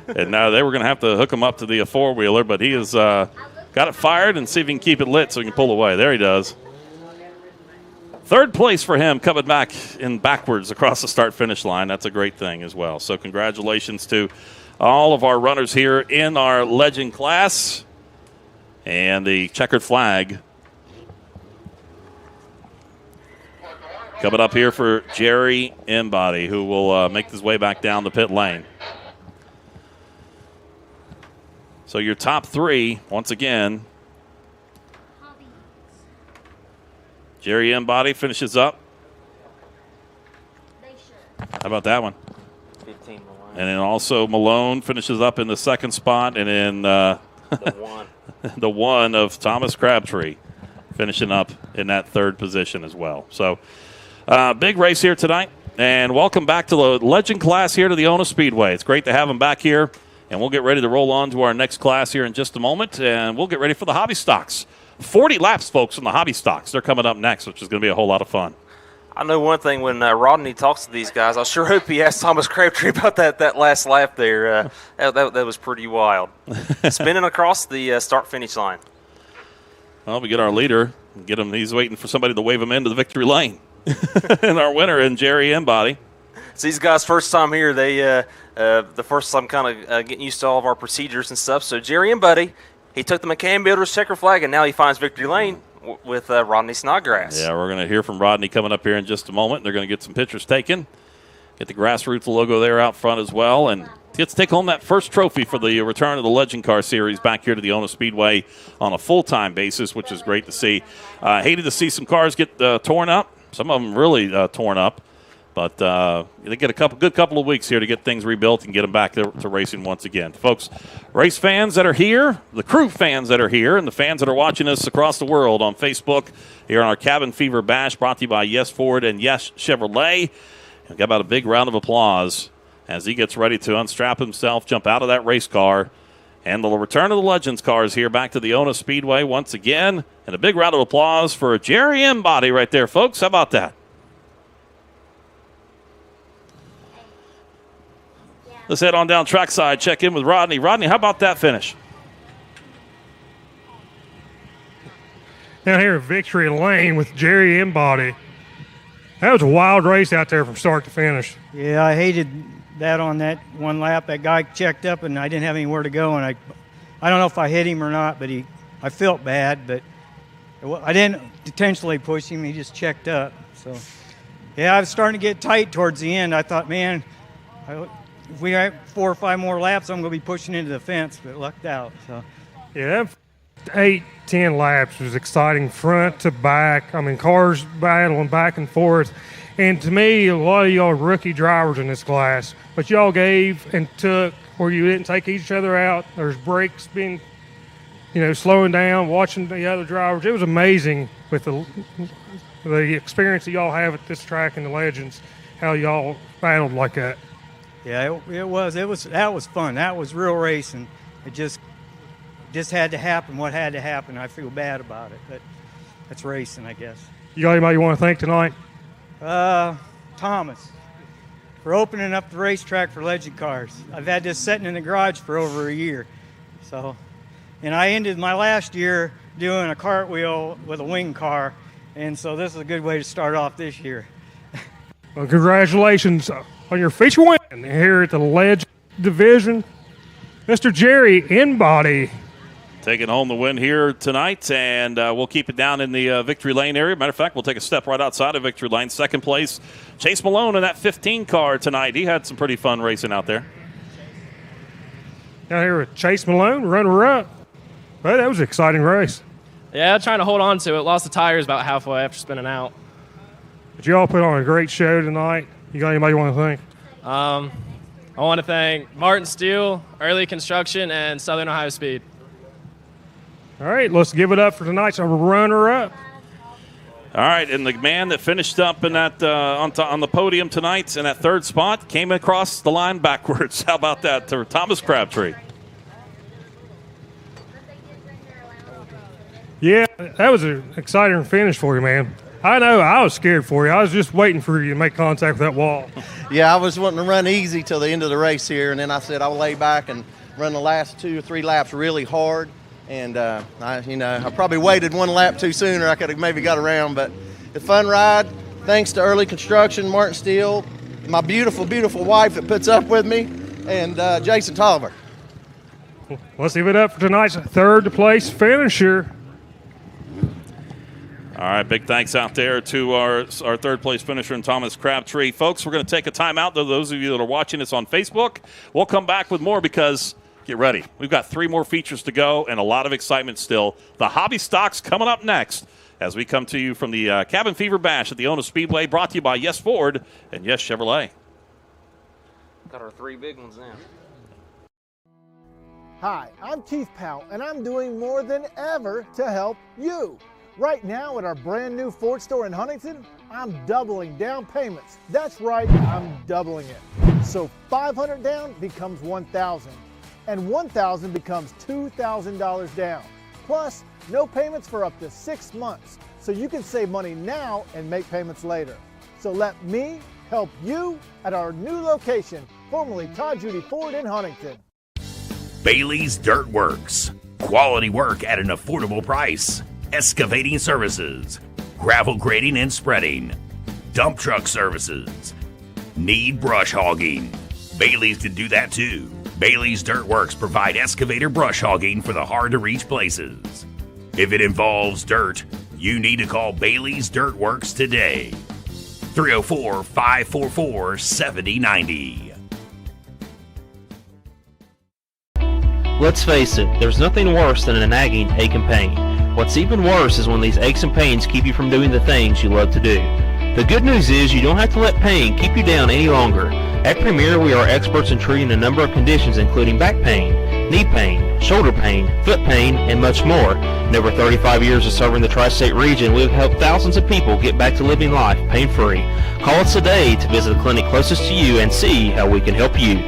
And now they were going to have to hook him up to the four-wheeler, but he has got it fired and see if he can keep it lit so he can pull away. There he does. Third place for him coming back in backwards across the start-finish line. That's a great thing as well. So congratulations to all of our runners here in our Legend class. And the checkered flag coming up here for Jerry Embody, who will make his way back down the pit lane. So your top three, once again, Jerry Embody finishes up. How about that one? 15 Malone. And then also Malone finishes up in the second spot, and then the one of Thomas Crabtree finishing up in that third position as well. So big race here tonight, and welcome back to the Legend class here to the Ona Speedway. It's great to have them back here, and we'll get ready to roll on to our next class here in just a moment, and we'll get ready for the hobby stocks. 40 laps, folks, in the hobby stocks. They're coming up next, which is going to be a whole lot of fun. I know one thing, when Rodney talks to these guys, I sure hope he asked Thomas Crabtree about that last lap there. That was pretty wild. Spinning across the start-finish line. Well, we get our leader. Get him. He's waiting for somebody to wave him into the victory lane. And our winner in Jerry Embody. It's these guys' first time here. They the first time kind of getting used to all of our procedures and stuff. So Jerry Embody, he took the McCam Builders checker flag, and now he finds victory lane with Rodney Snodgrass. Yeah, we're going to hear from Rodney coming up here in just a moment. They're going to get some pictures taken. Get the Grassroots logo there out front as well. And gets to take home that first trophy for the return of the Legend Car Series back here to the Ona Speedway on a full-time basis, which is great to see. Hated to see some cars get torn up. Some of them really torn up. But they get a good couple of weeks here to get things rebuilt and get them back to racing once again. Folks, race fans that are here, the crew fans that are here, and the fans that are watching us across the world on Facebook here on our Cabin Fever Bash brought to you by Yes Ford and Yes Chevrolet. And got about a big round of applause as he gets ready to unstrap himself, jump out of that race car. And the return of the Legends cars here back to the Ona Speedway once again. And a big round of applause for Jerry Embody right there, folks. How about that? Let's head on down trackside, check in with Rodney. Rodney, how about that finish? Down here at Victory Lane with Jerry Embody. That was a wild race out there from start to finish. Yeah, I hated that on that one lap. That guy checked up, and I didn't have anywhere to go. And I don't know if I hit him or not, but I felt bad. But I didn't intentionally push him. He just checked up. So, yeah, I was starting to get tight towards the end. I thought, man, if we have 4 or 5 more laps, I'm going to be pushing into the fence, but lucked out. So, yeah, that 8-10 laps was exciting front to back. I mean, cars battling back and forth. And to me, a lot of y'all rookie drivers in this class, but y'all gave and took where you didn't take each other out. There's breaks being, slowing down, watching the other drivers. It was amazing with the experience that y'all have at this track and the Legends, how y'all battled like that. Yeah, that was fun. That was real racing. It just had to happen. What had to happen? I feel bad about it, but that's racing, I guess. You got anybody you want to thank tonight? Thomas for opening up the racetrack for Legend cars. I've had this sitting in the garage for over a year. So, and I ended my last year doing a cartwheel with a wing car, and so this is a good way to start off this year. Well, congratulations on your feature win here at the Legend Division. Mr. Jerry Embody. Taking home the win here tonight, and we'll keep it down in the Victory Lane area. Matter of fact, we'll take a step right outside of Victory Lane. Second place, Chase Malone in that 15 car tonight. He had some pretty fun racing out there. Down here with Chase Malone, runner-up. Well, that was an exciting race. Yeah, trying to hold on to it. Lost the tires about halfway after spinning out. But you all put on a great show tonight. You got anybody you want to thank? I want to thank Martin Steele, Early Construction, and Southern Ohio Speed. All right, let's give it up for tonight's runner-up. All right, and the man that finished up in that on the podium tonight in that third spot came across the line backwards. How about that to Thomas Crabtree? Yeah, that was an exciting finish for you, man. I know, I was scared for you. I was just waiting for you to make contact with that wall. Yeah, I was wanting to run easy till the end of the race here, and then I said I'll lay back and run the last 2 or 3 laps really hard. And, I probably waited 1 lap too soon, or I could have maybe got around. But a fun ride. Thanks to Early Construction, Martin Steele, my beautiful, beautiful wife that puts up with me, and Jason Tolliver. Let's give it up for tonight's third place finisher. All right, big thanks out there to our third place finisher in Thomas Crabtree. Folks, we're going to take a timeout. Those of you that are watching us on Facebook, we'll come back with more because get ready. We've got 3 more features to go and a lot of excitement still. The hobby stocks coming up next as we come to you from the Cabin Fever Bash at the Ona Speedway, brought to you by Yes Ford and Yes Chevrolet. Got our 3 big ones now. Hi, I'm Keith Powell, and I'm doing more than ever to help you. Right now at our brand new Ford store in Huntington, I'm doubling down payments. That's right, I'm doubling it. So $500 down becomes $1,000, and $1,000 becomes $2,000 down. Plus, no payments for up to 6 months, so you can save money now and make payments later. So let me help you at our new location, formerly Todd Judy Ford in Huntington. Bailey's Dirt Works. Quality work at an affordable price. Excavating services. Gravel grading and spreading. Dump truck services. Need brush hogging? Bailey's can do that too. Bailey's Dirt Works provide excavator brush hogging for the hard-to-reach places. If it involves dirt, you need to call Bailey's Dirt Works today. 304-544-7090. Let's face it, there's nothing worse than a nagging ache and pain. What's even worse is when these aches and pains keep you from doing the things you love to do. The good news is you don't have to let pain keep you down any longer. At Premier, we are experts in treating a number of conditions including back pain, knee pain, shoulder pain, foot pain, and much more. In over 35 years of serving the tri-state region, we have helped thousands of people get back to living life pain-free. Call us today to visit the clinic closest to you and see how we can help you.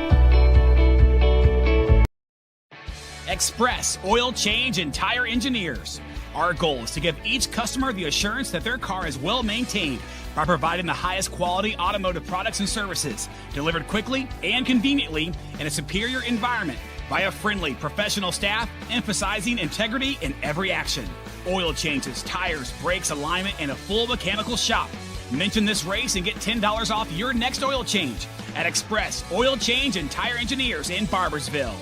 Express Oil Change and Tire Engineers. Our goal is to give each customer the assurance that their car is well maintained by providing the highest quality automotive products and services delivered quickly and conveniently in a superior environment by a friendly professional staff emphasizing integrity in every action. Oil changes, tires, brakes, alignment, and a full mechanical shop. Mention this race and get $10 off your next oil change at Express Oil Change and Tire Engineers in Barbersville.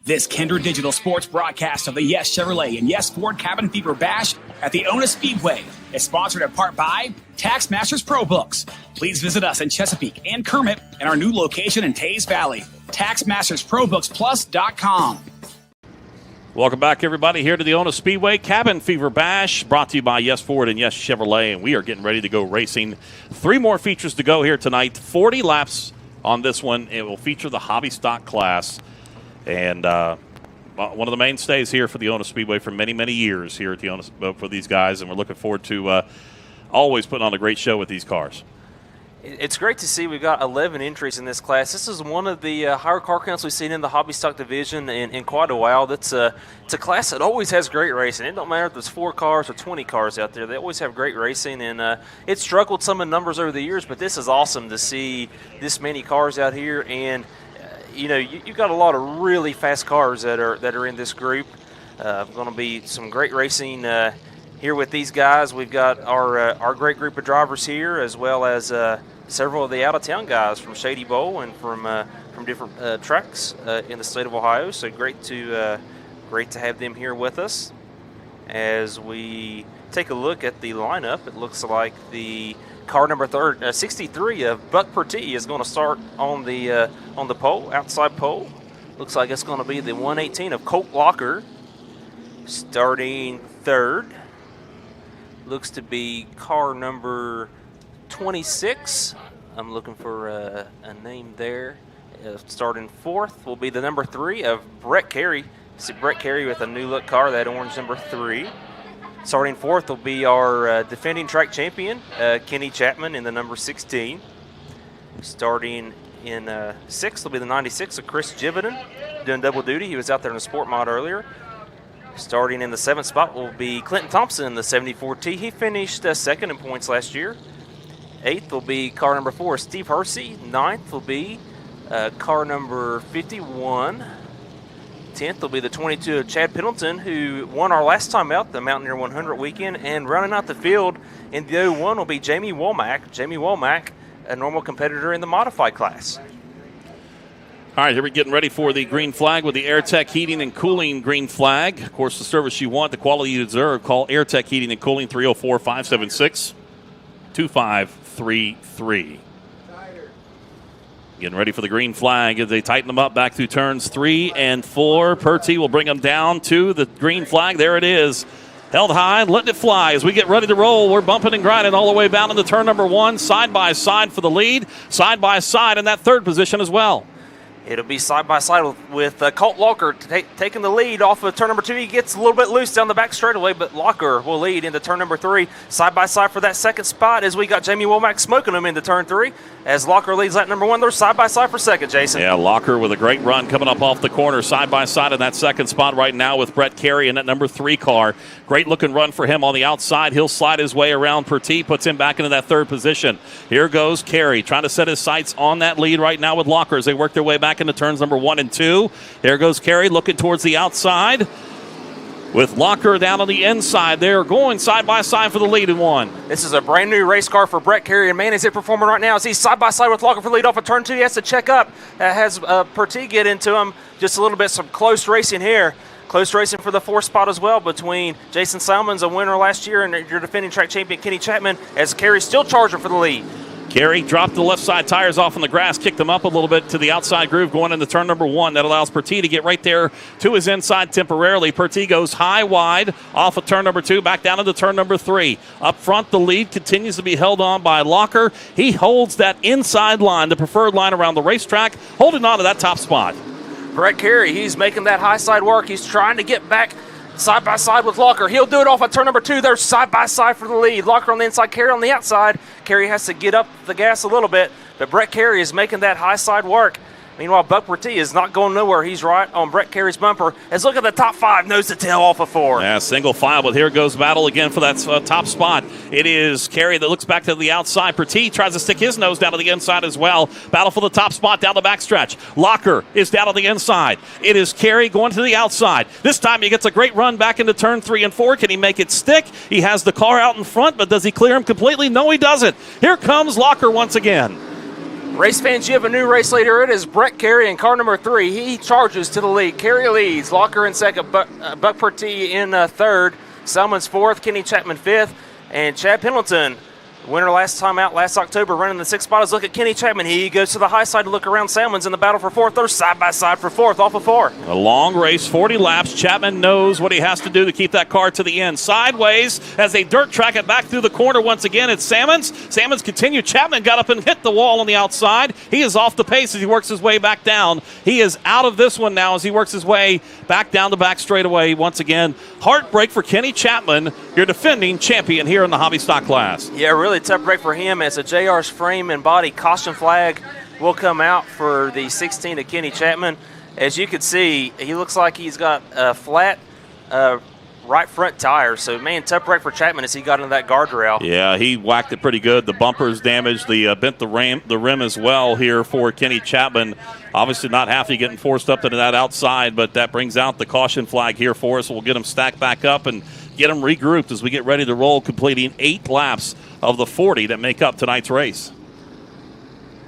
This Kindred Digital Sports broadcast of the Yes Chevrolet and Yes Ford Cabin Fever Bash at the Ona Speedway is sponsored in part by Tax Masters Pro Books. Please visit us in Chesapeake and Kermit and our new location in Tays Valley. TaxMastersProBooksPlus.com. Welcome back, everybody, here to the Ona Speedway Cabin Fever Bash, brought to you by Yes Ford and Yes Chevrolet, and we are getting ready to go racing. 3 more features to go here tonight. 40 laps on this one. It will feature the hobby stock class. And one of the mainstays here for the Ona Speedway for many, many years here at the Ona for these guys, and we're looking forward to always putting on a great show with these cars. It's great to see we've got 11 entries in this class. This is one of the higher car counts we've seen in the hobby stock division in quite a while. It's a class that always has great racing. It don't matter if there's 4 cars or 20 cars out there. They always have great racing, and it's struggled some in numbers over the years, but this is awesome to see this many cars out here. And you know, you've got a lot of really fast cars that are in this group. Going to be some great racing here with these guys. We've got our great group of drivers here, as well as several of the out-of-town guys from Shady Bowl and from different tracks in the state of Ohio. So great to have them here with us. As we take a look at the lineup, it looks like the car number 63 of Buck Pertee is going to start on the pole, outside pole. Looks like it's going to be the 118 of Colt Locker starting third. Looks to be car number 26. I'm looking for a name there. Starting fourth will be the number 3 of Brett Carey. See Brett Carey with a new look car, that orange number 3. Starting fourth will be our defending track champion, Kenny Chapman, in the number 16. Starting in sixth will be the 96 of Chris Jividan, doing double duty. He was out there in a sport mod earlier. Starting in the 7th spot will be Clinton Thompson in the 74T. He finished second in points last year. 8th will be car number 4, Steve Hersey. 9th will be car number 51. 10th will be the 22 of Chad Pendleton, who won our last time out, the Mountaineer 100 weekend. And rounding out the field in the 01 will be Jamie Womack. Jamie Womack, a normal competitor in the modified class. All right, here we're getting ready for the green flag with the AirTech Heating and Cooling green flag. Of course, the service you want, the quality you deserve. Call AirTech Heating and Cooling, 304-576-2533. Getting ready for the green flag as they tighten them up back through turns 3 and 4. Pertee will bring them down to the green flag. There it is. Held high, letting it fly as we get ready to roll. We're bumping and grinding all the way down into turn number 1. Side by side for the lead. Side by side in that third position as well. It'll be side by side with Colt Locker taking the lead off of turn number 2. He gets a little bit loose down the back straightaway, but Locker will lead into turn number 3. Side by side for that second spot as we got Jamie Womack smoking him into turn 3. As Locker leads lap number 1, they're side by side for second, Jason. Yeah, Locker with a great run coming up off the corner, side by side in that second spot right now with Brett Carey in that number 3 car. Great looking run for him on the outside. He'll slide his way around Pertee, puts him back into that third position. Here goes Carey trying to set his sights on that lead right now with Locker as they work their way back into turns number 1 and 2. There goes Carey looking towards the outside with Locker down on the inside. They're going side by side for the lead in 1. This is a brand new race car for Brett Carey, and man, is it performing right now as he's side by side with Locker for the lead off of turn 2. He has to check up. Has Pertee get into him just a little bit. Some close racing here. Close racing for the 4th spot as well between Jason Salmons, a winner last year, and your defending track champion Kenny Chapman, as Carey's still charging for the lead. Carey dropped the left side tires off on the grass, kicked them up a little bit to the outside groove going into turn number 1. That allows Pertee to get right there to his inside temporarily. Pertee goes high wide off of turn number 2, back down into turn number 3. Up front, the lead continues to be held on by Locker. He holds that inside line, the preferred line around the racetrack, holding on to that top spot. Brett Carey, he's making that high side work. He's trying to get back side by side with Locker. He'll do it off at turn number 2. They're side by side for the lead. Locker on the inside, Carey on the outside. Carey has to get up the gas a little bit, but Brett Carey is making that high side work. Meanwhile, Buck Pertee is not going nowhere. He's right on Brett Carey's bumper. Let's look at the top 5, nose to tail off of 4. Yeah, single file, but here goes battle again for that top spot. It is Carey that looks back to the outside. Pertee tries to stick his nose down to the inside as well. Battle for the top spot down the backstretch. Locker is down on the inside. It is Carey going to the outside. This time he gets a great run back into turn 3 and 4. Can he make it stick? He has the car out in front, but does he clear him completely? No, he doesn't. Here comes Locker once again. Race fans, you have a new race leader. It is Brett Carey in car number 3. He charges to the lead. Carey leads. Locker in second. Buck Pertee in third. Selman's fourth. Kenny Chapman fifth. And Chad Pendleton, winner last time out last October, running the 6th spot. Let's look at Kenny Chapman. He goes to the high side to look around. Salmon's in the battle for 4th. They're side by side for 4th off of 4. A long race, 40 laps. Chapman knows what he has to do to keep that car to the end. Sideways as they dirt track it back through the corner once again. It's Salmons. Salmons continue. Chapman got up and hit the wall on the outside. He is off the pace as he works his way back down. He is out of this one now as he works his way back down the back straightaway once again. Heartbreak for Kenny Chapman, your defending champion here in the hobby stock class. Yeah, really tough break for him as a JR's frame and body caution flag will come out for the 16 of Kenny Chapman. As you can see, he looks like he's got a flat right front tire. So, man, tough break for Chapman as he got into that guardrail. Yeah, he whacked it pretty good. The bumper's damaged. The bent the rim as well here for Kenny Chapman. Obviously not happy getting forced up into that outside, but that brings out the caution flag here for us. We'll get him stacked back up and get them regrouped as we get ready to roll, completing 8 laps of the 40 that make up tonight's race.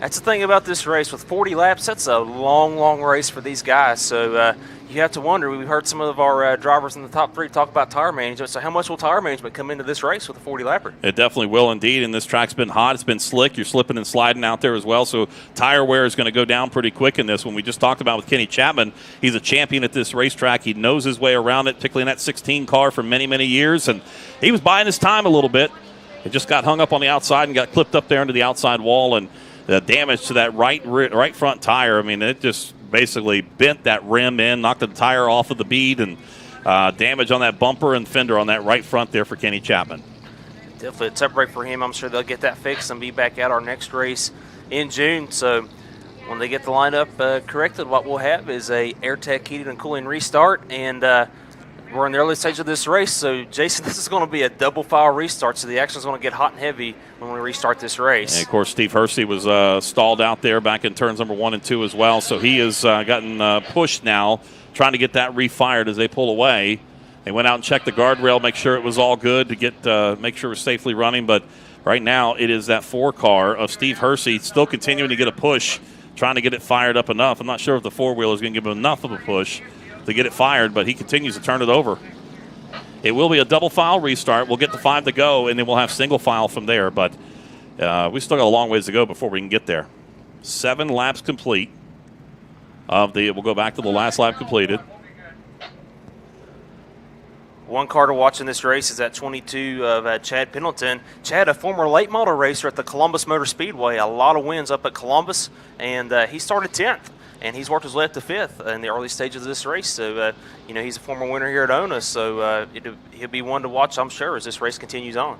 That's the thing about this race. With 40 laps, that's a long, long race for these guys. So you have to wonder. We've heard some of our drivers in the top 3 talk about tire management. So how much will tire management come into this race with a 40-lapper? It definitely will indeed, and this track's been hot. It's been slick. You're slipping and sliding out there as well, so tire wear is going to go down pretty quick in this one. We just talked about with Kenny Chapman. He's a champion at this racetrack. He knows his way around it, particularly in that 16 car for many, many years, and he was buying his time a little bit. It just got hung up on the outside and got clipped up there into the outside wall, and the damage to that right front tire, I mean, it just basically bent that rim in, knocked the tire off of the bead, and damage on that bumper and fender on that right front there for Kenny Chapman. Definitely a tough break for him. I'm sure they'll get that fixed and be back at our next race in June. So when they get the lineup corrected, what we'll have is a AirTech heating and cooling restart, and we're in the early stage of this race. So, Jason, this is going to be a double file restart, so the action is going to get hot and heavy when we restart this race. And, of course, Steve Hersey was stalled out there back in turns number 1 and 2 as well, so he has gotten pushed now, trying to get that refired as they pull away. They went out and checked the guardrail, make sure it was all good to get make sure it was safely running, but right now it is that 4 car of Steve Hersey still continuing to get a push, trying to get it fired up enough. I'm not sure if the 4-wheeler is going to give him enough of a push to get it fired, but he continues to turn it over. It will be a double file restart. We'll get the 5 to go, and then we'll have single file from there, but we still got a long ways to go before we can get there. 7 laps complete we'll go back to the last lap completed. One car to watch in this race is at 22 of Chad Pendleton. Chad, a former late model racer at the Columbus Motor Speedway, a lot of wins up at Columbus, and he started 10th. And he's worked his way up to 5th in the early stages of this race. So, he's a former winner here at ONA. So, he'll be one to watch, I'm sure, as this race continues on.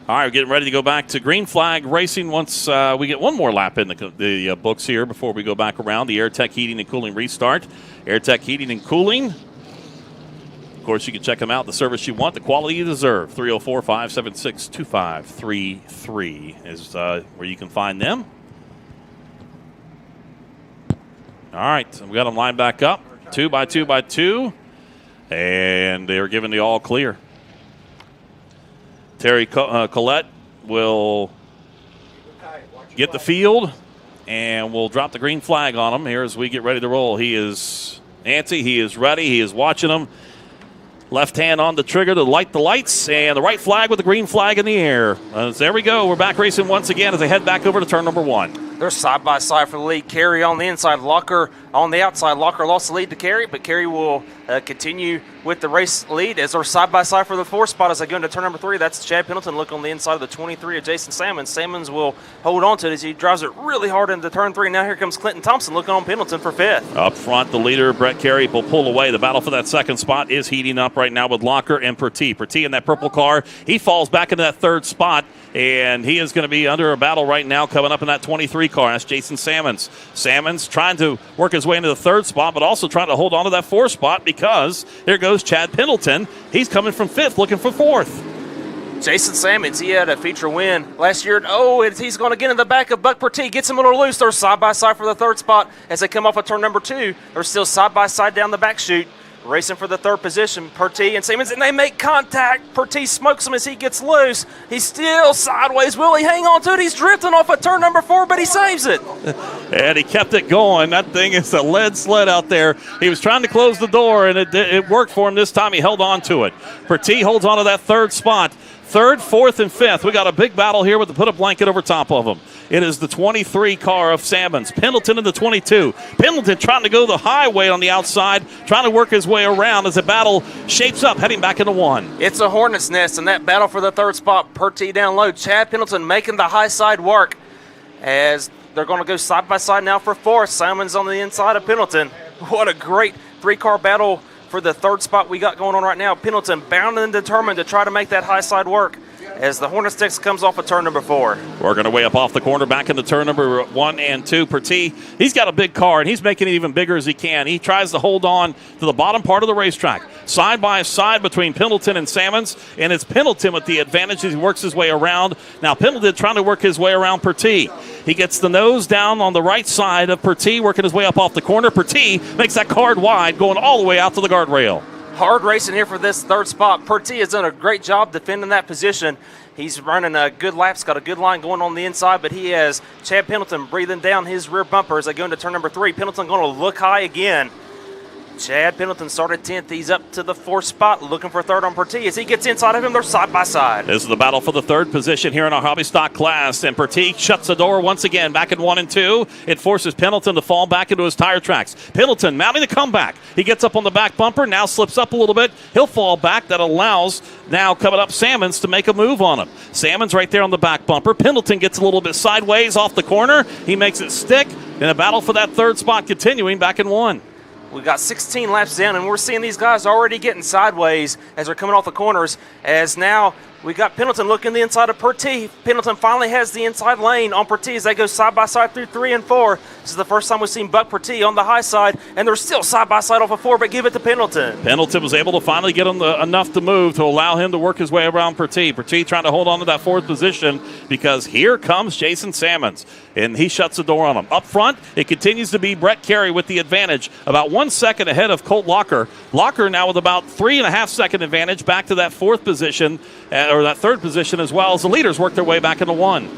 All right, we're getting ready to go back to green flag racing once we get one more lap in the books here before we go back around. The AirTech Heating and Cooling restart. AirTech Heating and Cooling. Of course, you can check them out. The service you want, the quality you deserve. 304-576-2533 is where you can find them. All right, so we got them lined back up, 2 by 2 by 2, and they are given the all clear. Terry Collette will get the field, and we'll drop the green flag on him here as we get ready to roll. He is antsy, he is ready, he is watching them. Left hand on the trigger to light the lights, and the right flag with the green flag in the air. There we go. We're back racing once again as they head back over to turn number 1. They're side by side for the lead. Carey on the inside, Locker on the outside. Locker lost the lead to Carey, but Carey will continue with the race lead as they're side by side for the 4th spot as they go into turn number 3. That's Chad Pendleton looking on the inside of the 23 of Jason Salmons. Salmons will hold on to it as he drives it really hard into turn 3. Now here comes Clinton Thompson looking on Pendleton for 5th. Up front, the leader, Brett Carey, will pull away. The battle for that 2nd spot is heating up right now with Locker and Perty. Perty in that purple car, he falls back into that 3rd spot, and he is going to be under a battle right now coming up in that 23 car. That's Jason Salmons. Salmons trying to work his way into the 3rd spot, but also trying to hold on to that 4th spot because here goes Chad Pendleton. He's coming from 5th, looking for 4th. Jason Salmons, he had a feature win last year. He's going to get in the back of Buck Perty. Gets him a little loose. They're side by side for the 3rd spot as they come off of turn number 2. They're still side by side down the back chute. Racing for the 3rd position, Perty and Salmons, and they make contact. Perty smokes him as he gets loose. He's still sideways. Will he hang on to it? He's drifting off of turn number 4, but he saves it. And he kept it going. That thing is a lead sled out there. He was trying to close the door, and it worked for him this time. He held on to it. Perty holds on to that 3rd spot. 3rd, 4th, and 5th. We got a big battle here with the put-up blanket over top of them. It is the 23 car of Salmons. Pendleton in the 22. Pendleton trying to go the highway on the outside, trying to work his way around as the battle shapes up, heading back into 1. It's a hornet's nest in that battle for the 3rd spot. Perty down low. Chad Pendleton making the high side work as they're going to go side by side now for 4th. Salmons on the inside of Pendleton. What a great 3-car battle for the 3rd spot we got going on right now. Pendleton bound and determined to try to make that high side work as the Hornet Sticks comes off of turn number 4. Working our way up off the corner, back into turn number 1 and 2. Perty, he's got a big car, and he's making it even bigger as he can. He tries to hold on to the bottom part of the racetrack. Side by side between Pendleton and Salmons, and it's Pendleton with the advantage as he works his way around. Now Pendleton trying to work his way around Perty. He gets the nose down on the right side of Perty, working his way up off the corner. Perty makes that card wide, going all the way out to the guardrail. Hard racing here for this 3rd spot. Perty has done a great job defending that position. He's running a good laps, got a good line going on the inside, but he has Chad Pendleton breathing down his rear bumper as they go into turn number 3. Pendleton going to look high again. Chad Pendleton started 10th. He's up to the 4th spot, looking for 3rd on Perty. As he gets inside of him, they're side by side. This is the battle for the 3rd position here in our hobby stock class, and Perty shuts the door once again back in 1 and 2. It forces Pendleton to fall back into his tire tracks. Pendleton mounting the comeback. He gets up on the back bumper, now slips up a little bit. He'll fall back. That allows now coming up Salmons to make a move on him. Salmons right there on the back bumper. Pendleton gets a little bit sideways off the corner. He makes it stick. And a battle for that 3rd spot continuing back in 1. We've got 16 laps down, and we're seeing these guys already getting sideways as they're coming off the corners. As now we got Pendleton looking the inside of Perty. Pendleton finally has the inside lane on Perty as they go side by side through 3 and 4. This is the first time we've seen Buck Perty on the high side, and they're still side by side off of 4, but give it to Pendleton. Pendleton was able to finally get him enough to move to allow him to work his way around Perty. Perty trying to hold on to that 4th position because here comes Jason Salmons, and he shuts the door on him. Up front, it continues to be Brett Carey with the advantage, about 1 second ahead of Colt Locker. Locker now with about 3.5 second advantage back to that 4th position, or that 3rd position, as well as the leaders work their way back into 1.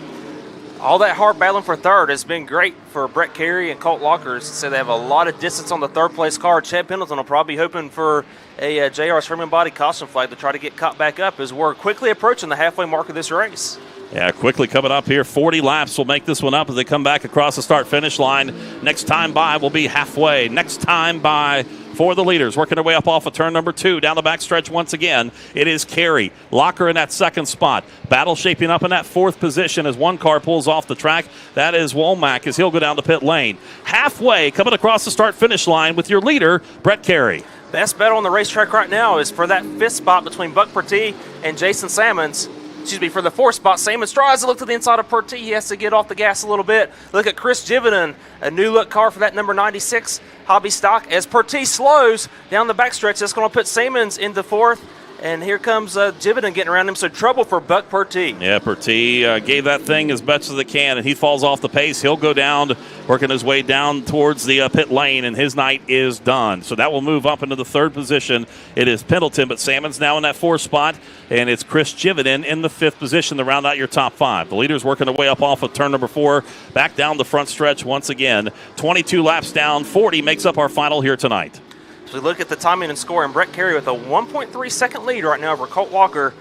All that hard battling for 3rd has been great for Brett Carey and Colt Lockers. So they have a lot of distance on the 3rd place car. Chad Pendleton will probably be hoping for a JR Sherman body caution flag to try to get caught back up as we're quickly approaching the halfway mark of this race. Yeah, quickly coming up here. 40 laps will make this one up as they come back across the start-finish line. Next time by will be halfway. Next time by for the leaders, working their way up off of turn number 2. Down the back stretch once again, it is Carey. Locker in that 2nd spot. Battle shaping up in that 4th position as one car pulls off the track. That is Womack as he'll go down the pit lane. Halfway, coming across the start-finish line with your leader, Brett Carey. Best battle on the racetrack right now is for that 5th spot between Buck Perty and Jason Salmons. For the 4th spot, Salmons tries to look to the inside of Perty. He has to get off the gas a little bit. Look at Chris Jividen, a new look car for that number 96 hobby stock. As Perty slows down the backstretch, that's going to put Salmons into 4th. And here comes Jividen getting around him, so trouble for Buck Perty. Yeah, Perty gave that thing as best as it can, and he falls off the pace. He'll go down, working his way down towards the pit lane, and his night is done. So that will move up into the 3rd position. It is Pendleton, but Salmons now in that 4th spot, and it's Chris Jividen in the 5th position to round out your top 5. The leaders working their way up off of turn number 4, back down the front stretch once again. 22 laps down, 40 makes up our final here tonight. As we look at the timing and score, and Brett Carey with a 1.3 second lead right now over Colt Walker.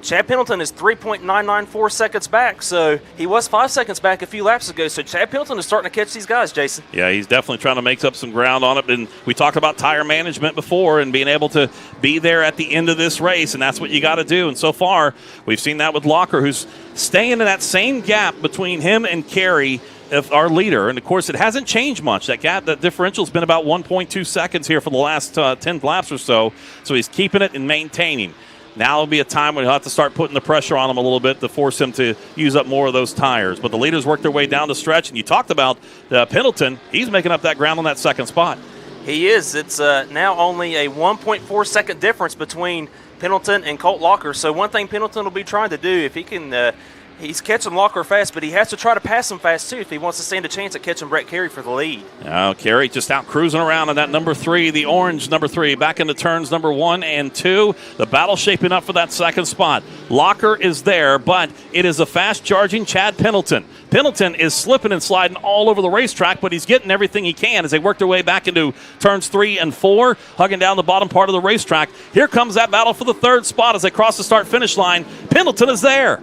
Chad Pendleton is 3.994 seconds back, so he was 5 seconds back a few laps ago. So Chad Pendleton is starting to catch these guys, Jason. Yeah, he's definitely trying to make up some ground on it. And we talked about tire management before and being able to be there at the end of this race, and that's what you got to do. And so far, we've seen that with Locker, who's staying in that same gap between him and Carey, of our leader. And, of course, it hasn't changed much. That gap, that differential has been about 1.2 seconds here for the last 10 laps or so. So he's keeping it and maintaining. Now will be a time when he'll have to start putting the pressure on him a little bit to force him to use up more of those tires. But the leaders work their way down the stretch. And you talked about Pendleton. He's making up that ground on that second spot. He is. It's now only a 1.4 second difference between Pendleton and Colt Locker. So one thing Pendleton will be trying to do, if he can he's catching Locker fast, but he has to try to pass him fast, too, if he wants to stand a chance at catching Brett Carey for the lead. Now, Carey just out cruising around on that number 3, the orange number 3, back into turns number 1 and 2. The battle shaping up for that second spot. Locker is there, but it is a fast-charging Chad Pendleton. Pendleton is slipping and sliding all over the racetrack, but he's getting everything he can as they work their way back into turns 3 and 4, hugging down the bottom part of the racetrack. Here comes that battle for the third spot as they cross the start-finish line. Pendleton is there.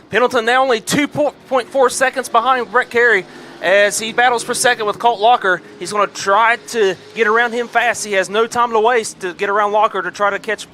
Pendleton now only 2.4 seconds behind Brett Carey as he battles for second with Colt Locker. He's going to try to get around him fast. He has no time to waste to get around Locker to try to catch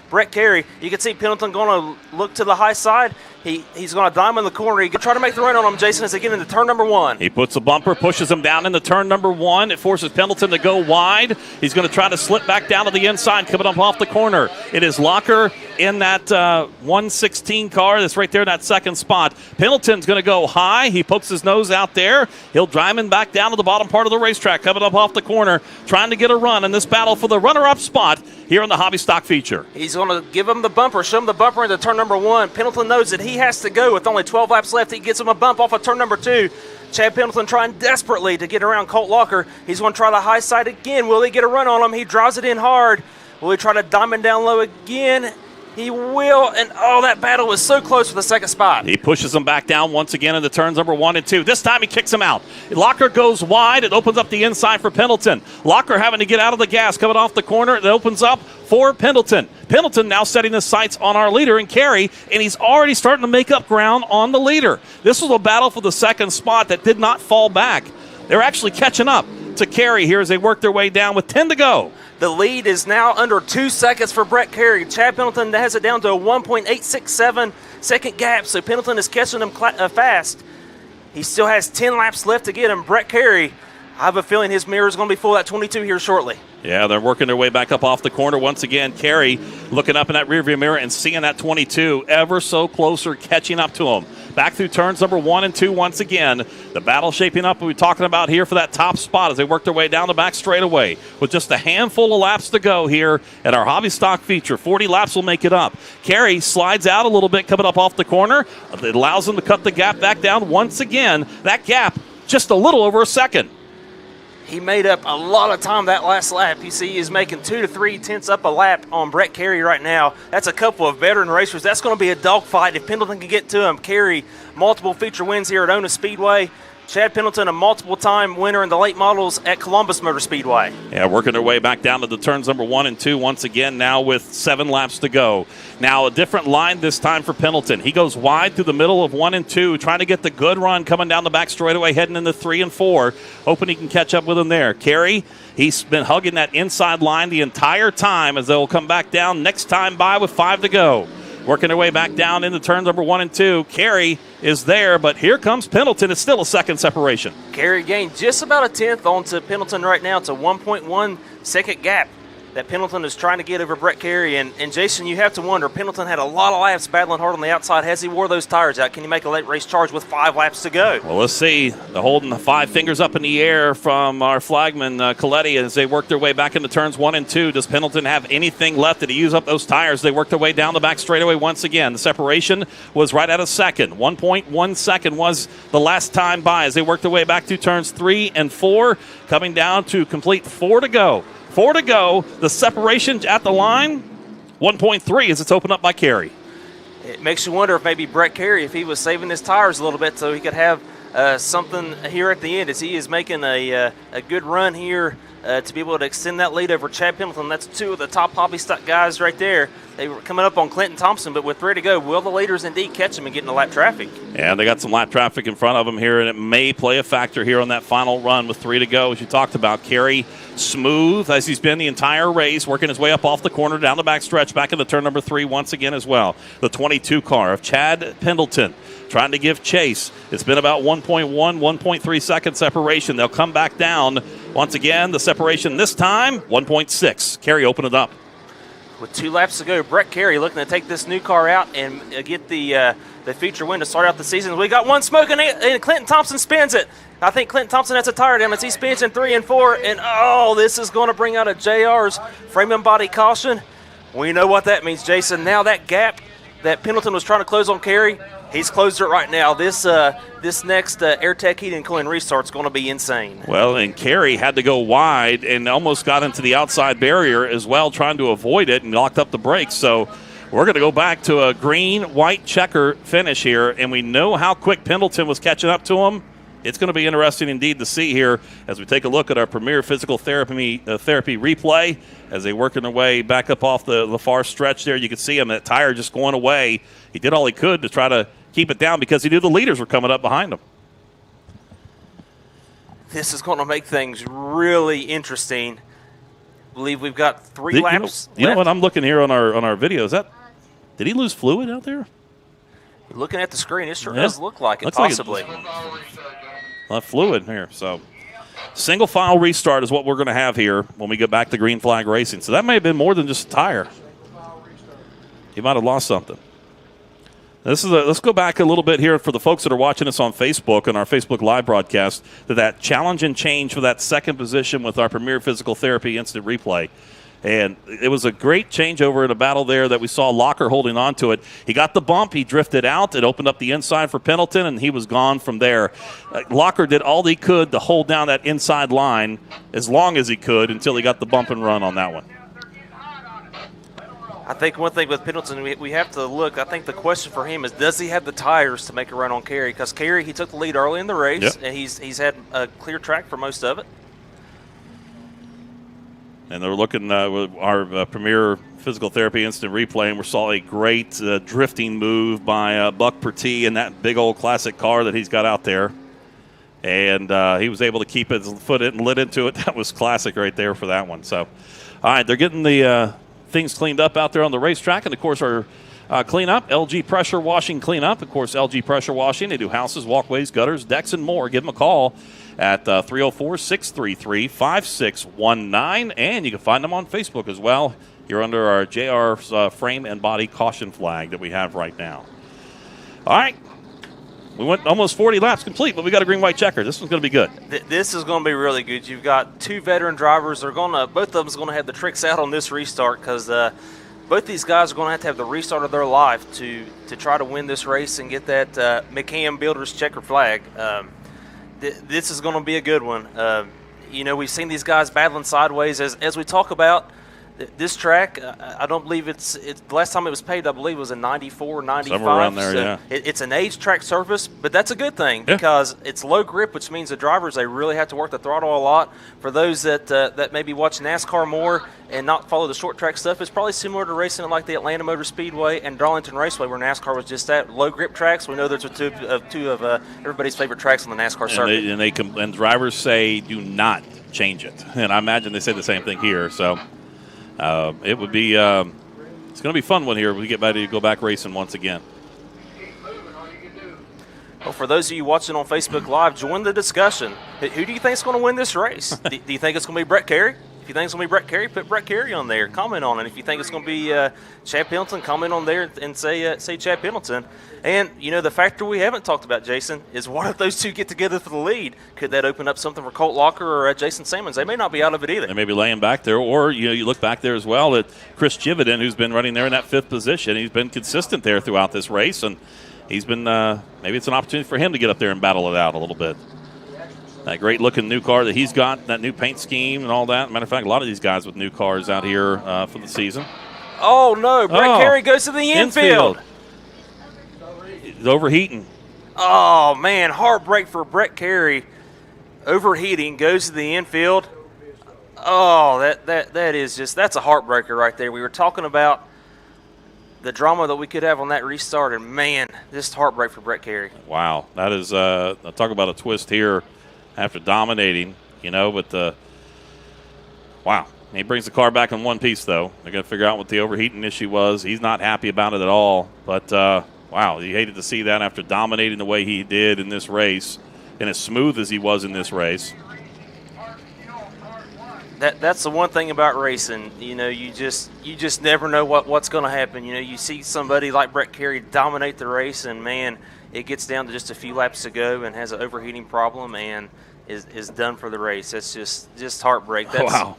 Brett Carey. You can see Pendleton going to look to the high side. He's going to diamond the corner. He's going to try to make the run on him, Jason, as they get into turn number 1. He puts a bumper, pushes him down into turn number 1. It forces Pendleton to go wide. He's going to try to slip back down to the inside, coming up off the corner. It is Locker in that 116 car that's right there in that second spot. Pendleton's going to go high. He pokes his nose out there. He'll drive him back down to the bottom part of the racetrack, coming up off the corner, trying to get a run in this battle for the runner-up spot here in the Hobby Stock feature. He's going to give him the bumper, show him the bumper into turn number 1. Pendleton knows that he has to go with only 12 laps left. He gets him a bump off of turn number 2. Chad Pendleton trying desperately to get around Colt Locker. He's going to try the high side again. Will he get a run on him? He drives it in hard. Will he try to diamond down low again? He will, and that battle was so close for the second spot. He pushes him back down once again into turns number 1 and 2. This time he kicks him out. Locker goes wide. It opens up the inside for Pendleton. Locker having to get out of the gas, coming off the corner. It opens up for Pendleton. Pendleton now setting his sights on our leader in Carey, and he's already starting to make up ground on the leader. This was a battle for the second spot that did not fall back. They're actually catching up to Carey here as they work their way down with 10 to go. The lead is now under 2 seconds for Brett Carey. Chad Pendleton has it down to a 1.867 second gap, so Pendleton is catching him fast. He still has 10 laps left to get him. Brett Carey, I have a feeling his mirror is going to be full at 22 here shortly. Yeah, they're working their way back up off the corner once again. Carey looking up in that rearview mirror and seeing that 22 ever so closer, catching up to him. Back through turns number 1 and 2 once again. The battle shaping up we're talking about here for that top spot as they work their way down the back straightaway with just a handful of laps to go here at our Hobby Stock feature. 40 laps will make it up. Carey slides out a little bit coming up off the corner. It allows him to cut the gap back down once again. That gap just a little over a second. He made up a lot of time that last lap. You see he is making 2 to 3 tenths up a lap on Brett Carey right now. That's a couple of veteran racers. That's going to be a dogfight if Pendleton can get to him. Carey, multiple feature wins here at Ona Speedway. Chad Pendleton, a multiple-time winner in the late models at Columbus Motor Speedway. Yeah, working their way back down to the turns number 1 and 2 once again now with 7 laps to go. Now a different line this time for Pendleton. He goes wide through the middle of 1 and 2, trying to get the good run coming down the back straightaway, heading into 3 and 4, hoping he can catch up with him there. Carey, he's been hugging that inside line the entire time as they'll come back down next time by with 5 to go. Working their way back down into turn number 1 and 2. Carey is there, but here comes Pendleton. It's still a second separation. Carey gained just about a tenth onto Pendleton right now. It's a 1.1 second gap that Pendleton is trying to get over Brett Carey. And Jason, you have to wonder, Pendleton had a lot of laps battling hard on the outside. Has he wore those tires out? Can he make a late race charge with 5 laps to go? Well, let's see. They're holding the 5 fingers up in the air from our flagman, Coletti, as they work their way back into turns 1 and 2. Does Pendleton have anything left? Did he use up those tires? They work their way down the back straightaway once again. The separation was right at a second. 1.1 second was the last time by as they work their way back to turns 3 and 4, coming down to complete 4 to go. 4 to go. The separation at the line, 1.3 as it's opened up by Carey. It makes you wonder if maybe Brett Carey, if he was saving his tires a little bit so he could have something here at the end as he is making a good run here to be able to extend that lead over Chad Pendleton. That's two of the top hobby stock guys right there. They were coming up on Clinton Thompson, but with 3 to go, will the leaders indeed catch him and get into lap traffic? Yeah, they got some lap traffic in front of them here, and it may play a factor here on that final run with 3 to go, as you talked about. Carey, smooth as he's been the entire race, working his way up off the corner, down the back stretch, back into turn number 3 once again as well. The 22 car of Chad Pendleton trying to give chase. It's been about 1.1, 1.3 second separation. They'll come back down. Once again, the separation this time, 1.6. Carey open it up. With 2 laps to go, Brett Carey looking to take this new car out and get the feature win to start out the season. We got one smoking, and Clinton Thompson spins it. I think Clinton Thompson has a tire damage. He spins in 3 and 4, and this is going to bring out a JR's frame and body caution. We know what that means, Jason. Now that gap that Pendleton was trying to close on Carey, he's closed it right now. This next AirTech heat and cooling restart is going to be insane. Well, and Carey had to go wide and almost got into the outside barrier as well, trying to avoid it, and locked up the brakes. So we're going to go back to a green-white checker finish here, and we know how quick Pendleton was catching up to him. It's going to be interesting indeed to see here as we take a look at our Premier Physical Therapy replay as they working their way back up off the far stretch there. You can see him, that tire just going away. He did all he could to try to keep it down because he knew the leaders were coming up behind him. This is going to make things really interesting. I believe we've got 3 laps. You know what? I'm looking here on our video. Did he lose fluid out there? Looking at the screen, it sure does look like it, Looks possibly. Fluid here. So single file restart is what we're going to have here when we get back to green flag racing. So that may have been more than just a tire. He might have lost something. Let's go back a little bit here for the folks that are watching us on Facebook and our Facebook Live broadcast to that challenge and change for that second position with our Premier Physical Therapy instant replay. And it was a great changeover in a battle there that we saw Locker holding on to it. He got the bump. He drifted out. It opened up the inside for Pendleton, and he was gone from there. Locker did all he could to hold down that inside line as long as he could until he got the bump and run on that one. I think one thing with Pendleton, we have to look. I think the question for him is, does he have the tires to make a run on Carey? Because Carey, he took the lead early in the race, and he's had a clear track for most of it. And they're looking with our Premier Physical Therapy instant replay, and we saw a great drifting move by Buck Pertee in that big old classic car that he's got out there. And he was able to keep his foot and lit into it. That was classic right there for that one. So, all right, they're getting the things cleaned up out there on the racetrack. And, of course, our cleanup, LG Pressure Washing Cleanup. Of course, LG Pressure Washing. They do houses, walkways, gutters, decks, and more. Give them a call at 304-633-5619. And you can find them on Facebook as well. You're under our JR frame and body caution flag that we have right now. All right. We went almost 40 laps complete, but we got a green-white checker. This one's going to be good. This is going to be really good. You've got 2 veteran drivers. Both of them is going to have the tricks out on this restart because both these guys are going to have the restart of their life to try to win this race and get that McCann Builders checker flag. This is going to be a good one. We've seen these guys battling sideways. As we talk about this track, I don't believe it's the last time it was paved, I believe it was in 94, 95. Somewhere around there, so it's an age track surface, but that's a good thing because it's low grip, which means the drivers, they really have to work the throttle a lot. For those that maybe watch NASCAR more and not follow the short track stuff, it's probably similar to racing at like the Atlanta Motor Speedway and Darlington Raceway where NASCAR was just at. Low grip tracks, we know those are two of everybody's favorite tracks on the NASCAR circuit. And drivers say do not change it. And I imagine they say the same thing here, so... it would be it's going to be a fun one here when we get ready to go back racing once again. Well, for those of you watching on Facebook Live, join the discussion. Who do you think is going to win this race? Do you think it's going to be Brett Carey? If you think it's going to be Brett Carey, put Brett Carey on there. Comment on it. If you think it's going to be Chad Pendleton, comment on there and say Chad Pendleton. And, the factor we haven't talked about, Jason, is what if those two get together for the lead? Could that open up something for Colt Locker or Jason Sammons? They may not be out of it either. They may be laying back there. Or, you look back there as well at Chris Jividen, who's been running there in that 5th position. He's been consistent there throughout this race, and he's been maybe it's an opportunity for him to get up there and battle it out a little bit. That great-looking new car that he's got, that new paint scheme and all that. Matter of fact, a lot of these guys with new cars out here for the season. Oh, no. Brett Carey goes to the infield. He's overheating. Oh, man. Heartbreak for Brett Carey. Overheating, goes to the infield. Oh, that is just, that's a heartbreaker right there. We were talking about the drama that we could have on that restart, and man, just heartbreak for Brett Carey. Wow, that is I'll talk about a twist here after dominating, but wow. He brings the car back in one piece, though. They're going to figure out what the overheating issue was. He's not happy about it at all, but wow, you hated to see that after dominating the way he did in this race and as smooth as he was in this race. That's the one thing about racing. You just never know what's going to happen. You see somebody like Brett Carey dominate the race, and man, it gets down to just a few laps to go and has an overheating problem and is done for the race. That's just heartbreak. Wow.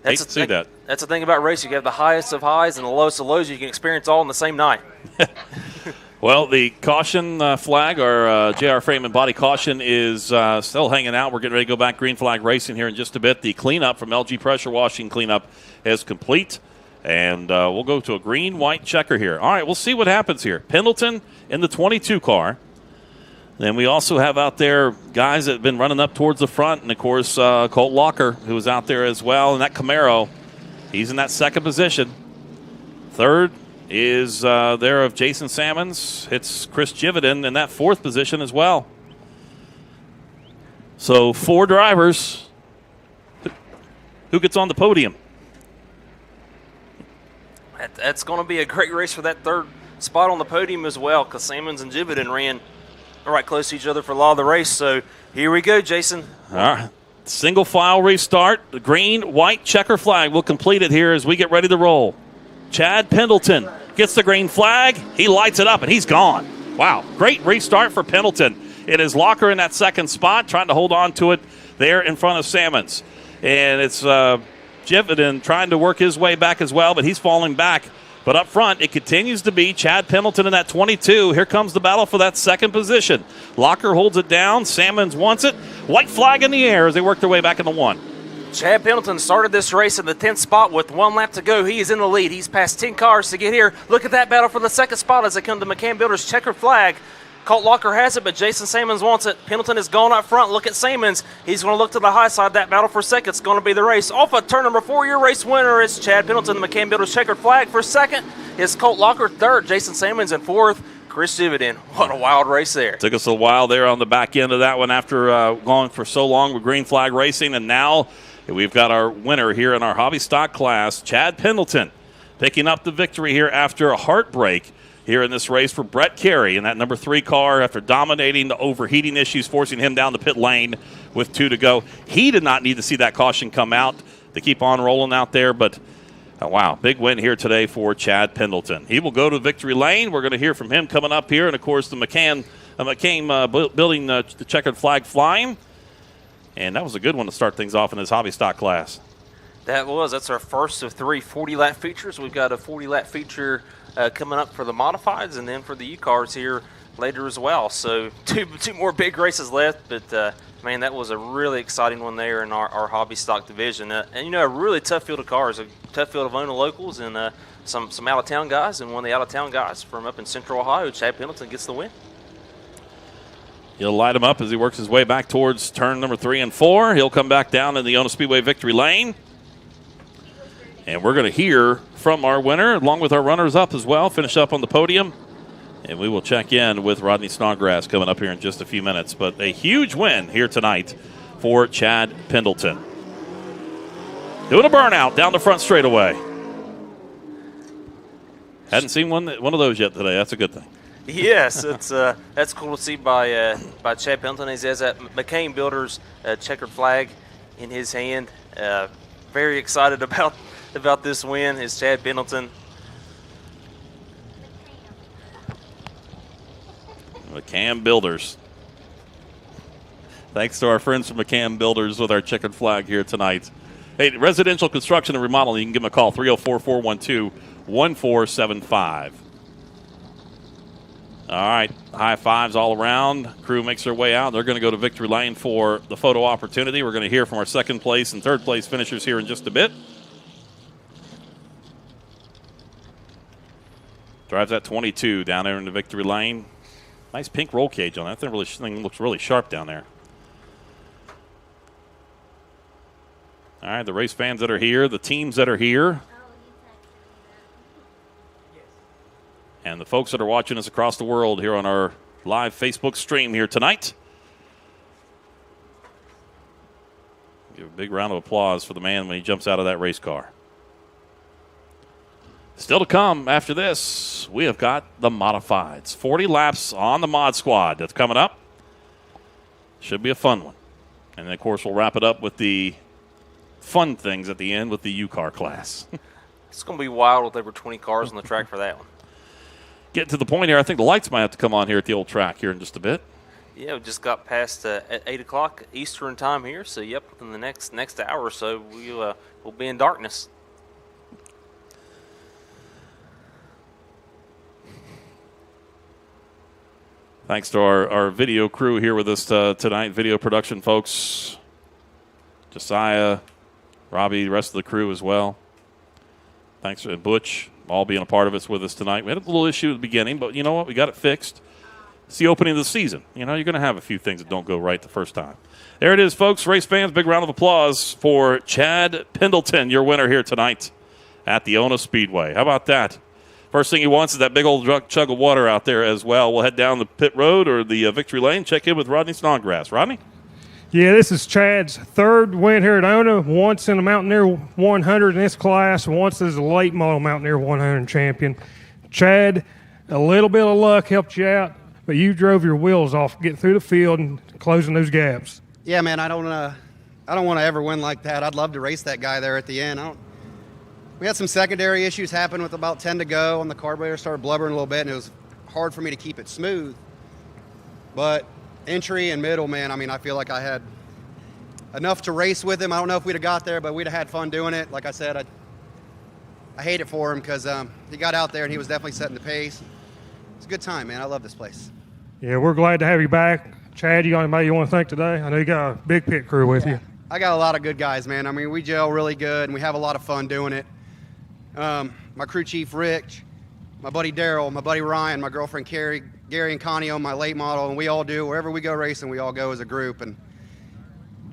Hate to see that. That's the thing about racing. You have the highest of highs and the lowest of lows you can experience all in the same night. Well, the caution flag, or JR Frame and Body caution, is still hanging out. We're getting ready to go back green flag racing here in just a bit. The cleanup from LG Pressure Washing cleanup is complete, and we'll go to a green-white checker here. All right, we'll see what happens here. Pendleton in the 22 car. Then we also have out there guys that have been running up towards the front, and, of course, Colt Locker, who was out there as well. And that Camaro, he's in that second position. Third is there of Jason Salmons. It's Chris Jividan in that fourth position as well. So 4 drivers. Who gets on the podium? That's going to be a great race for that third spot on the podium as well, because Salmons and Jividan ran right close to each other for a lot of the race. So here we go, Jason. All right. Single file restart. The green-white checker flag will complete it here as we get ready to roll. Chad Pendleton gets the green flag. He lights it up, and he's gone. Wow. Great restart for Pendleton. It is Locker in that second spot, trying to hold on to it there in front of Salmons. And it's Jividan trying to work his way back as well, but he's falling back. But up front, it continues to be Chad Pendleton in that 22. Here comes the battle for that second position. Locker holds it down. Salmons wants it. White flag in the air as they work their way back into 1. Chad Pendleton started this race in the 10th spot with 1 lap to go. He is in the lead. He's passed 10 cars to get here. Look at that battle for the second spot as they come to McCann Builders' checkered flag. Colt Locker has it, but Jason Salmons wants it. Pendleton is gone up front. Look at Salmons. He's going to look to the high side. That battle for second is going to be the race. Off of turn number 4, your race winner is Chad Pendleton. The McCann Builders checkered flag for second is Colt Locker. Third, Jason Salmons. And fourth, Chris Jividan. What a wild race there. Took us a while there on the back end of that one after going for so long with green flag racing. And now we've got our winner here in our hobby stock class, Chad Pendleton, picking up the victory here after a heartbreak here in this race for Brett Carey in that number 3 car after dominating the overheating issues, forcing him down the pit lane with 2 to go. He did not need to see that caution come out to keep on rolling out there, but wow, big win here today for Chad Pendleton. He will go to victory lane. We're going to hear from him coming up here, and, of course, the McCann building the checkered flag flying, and that was a good one to start things off in his hobby stock class. That's our first of 3 40-lap features. We've got a 40-lap feature coming up for the modifieds and then for the U-cars here later as well. So two more big races left, but man, that was a really exciting one there in our hobby stock division. And a really tough field of cars, a tough field of owner locals and some out-of-town guys, and one of the out-of-town guys from up in Central Ohio, Chad Pendleton, gets the win. He'll light him up as he works his way back towards turn number 3 and 4. He'll come back down in the Iona Speedway victory lane. And we're going to hear from our winner, along with our runners-up as well, finish up on the podium. And we will check in with Rodney Snodgrass coming up here in just a few minutes. But a huge win here tonight for Chad Pendleton. Doing a burnout down the front straightaway. Hadn't seen one of those yet today. That's a good thing. Yes, that's cool to see by Chad Pendleton. He has that McCain Builders checkered flag in his hand. Very excited about this win is Chad Pendleton. McCann Builders. Thanks to our friends from McCann Builders with our checkered flag here tonight. Hey, residential construction and remodeling, you can give them a call, 304-412-1475. All right, high fives all around. Crew makes their way out. They're going to go to victory lane for the photo opportunity. We're going to hear from our second place and third place finishers here in just a bit. Drives that 22 down there in the victory lane. Nice pink roll cage on that. That thing looks really sharp down there. All right, the race fans that are here, the teams that are here, and the folks that are watching us across the world here on our live Facebook stream here tonight. Give a big round of applause for the man when he jumps out of that race car. Still to come after this, we have got the modifieds. 40 laps on the Mod Squad. That's coming up. Should be a fun one. And then, of course, we'll wrap it up with the fun things at the end with the U-Car class. It's going to be wild with over 20 cars on the track for that one. Getting to the point here, I think the lights might have to come on here at the old track here in just a bit. Yeah, we just got past at 8 o'clock Eastern time here. So, yep, within the next hour or so, we'll be in darkness. Thanks to our video crew here with us tonight, video production folks. Josiah, Robbie, the rest of the crew as well. Thanks to Butch, all being a part of it with us tonight. We had a little issue at the beginning, but you know what? We got it fixed. It's the opening of the season. You know, you're going to have a few things that don't go right the first time. There it is, folks. Race fans, big round of applause for Chad Pendleton, your winner here tonight at the Ona Speedway. How about that? First thing he wants is that big old chug of water out there as well. We'll head down the pit road or the victory lane, check in with Rodney Snodgrass. Rodney? Yeah, this is Chad's third win here at Ona, once in a Mountaineer 100 in this class, once as a late model Mountaineer 100 champion. Chad, a little bit of luck helped you out, but you drove your wheels off getting through the field and closing those gaps. Yeah, man, I don't want to ever win like that. I'd love to race that guy there at the end. We had some secondary issues happen with about 10 to go, and the carburetor started blubbering a little bit, and it was hard for me to keep it smooth. But entry and middle, man, I mean, I feel like I had enough to race with him. I don't know if we'd have got there, but we'd have had fun doing it. Like I said, I hate it for him because he got out there and he was definitely setting the pace. It's a good time, man. I love this place. Yeah, we're glad to have you back. Chad, you got anybody you want to thank today? I know you got a big pit crew with you. I got a lot of good guys, man. I mean, we gel really good, and we have a lot of fun doing it. My crew chief, Rich, my buddy Daryl, my buddy Ryan, my girlfriend Carey, Gary and Connie on my late model, and we all do. Wherever we go racing, we all go as a group, and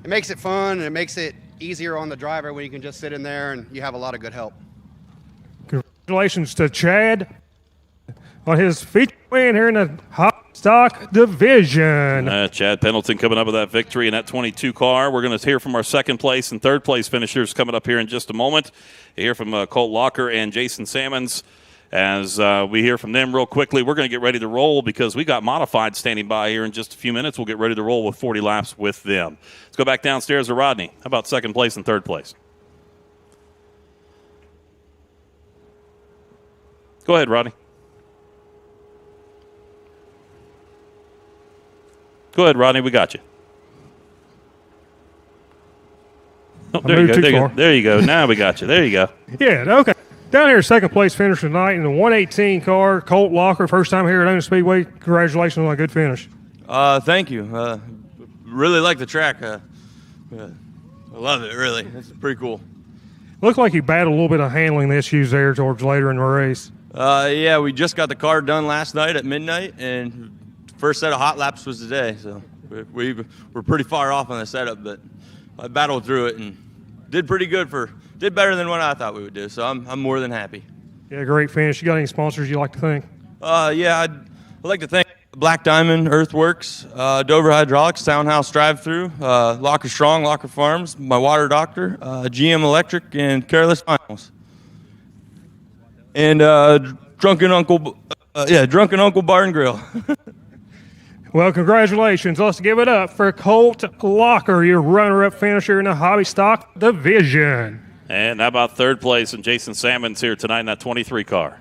it makes it fun, and it makes it easier on the driver when you can just sit in there and you have a lot of good help. Congratulations to Chad on his feature win here in the Hot Stock Division. Chad Pendleton coming up with that victory in that 22 car. We're going to hear from our second place and third place finishers coming up here in just a moment. You hear from Colt Locker and Jason Salmons. As we hear from them real quickly, we're going to get ready to roll because we got modified standing by here in just a few minutes. We'll get ready to roll with 40 laps with them. Let's go back downstairs to Rodney. How about second place and third place? Go ahead, Rodney. Go ahead, Rodney. We got you. Oh, there you go. There you go. Now we got you. There you go. Yeah, okay. Down here, second place finish tonight in the 118 car, Colt Locker, first time here at Ona Speedway. Congratulations on a good finish. Thank you. Really like the track. I love it, really. It's pretty cool. Looked like you battled a little bit of handling issues there towards later in the race. Yeah, we just got the car done last night at midnight, and first set of hot laps was today. So we're pretty far off on the setup, but I battled through it and did pretty good did better than what I thought we would do, so I'm more than happy. Yeah, great finish. You got any sponsors you like to thank? Yeah, I'd like to thank Black Diamond Earthworks, Dover Hydraulics, Townhouse Drive-Thru, Locker Strong, Locker Farms, my water doctor, GM Electric, and Careless Finals. And Drunken Uncle Bar and Grill. Well, congratulations. Let's give it up for Colt Locker, your runner-up finisher in the Hobby Stock Division. And how about third place and Jason Salmons here tonight in that 23 car?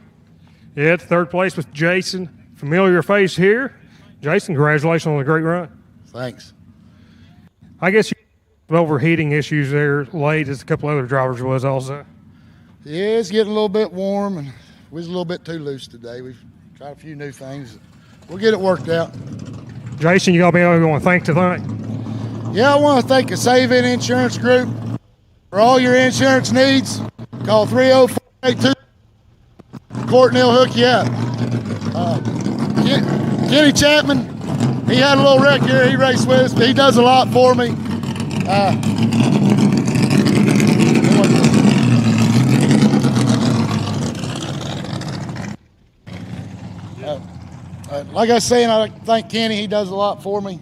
Yeah, third place with Jason. Familiar face here. Jason, congratulations on a great run. Thanks. I guess you had overheating issues there late as a couple other drivers was also. Yeah, it's getting a little bit warm, and we was a little bit too loose today. We've tried a few new things. We'll get it worked out. Jason, you got me want to thank tonight? Yeah, I want to thank the Save-In Insurance Group for all your insurance needs. Call 30482. Courtney will hook you up. Kenny Chapman, he had a little wreck here. He raced with us, but he does a lot for me. like I was saying, I thank Kenny. He does a lot for me.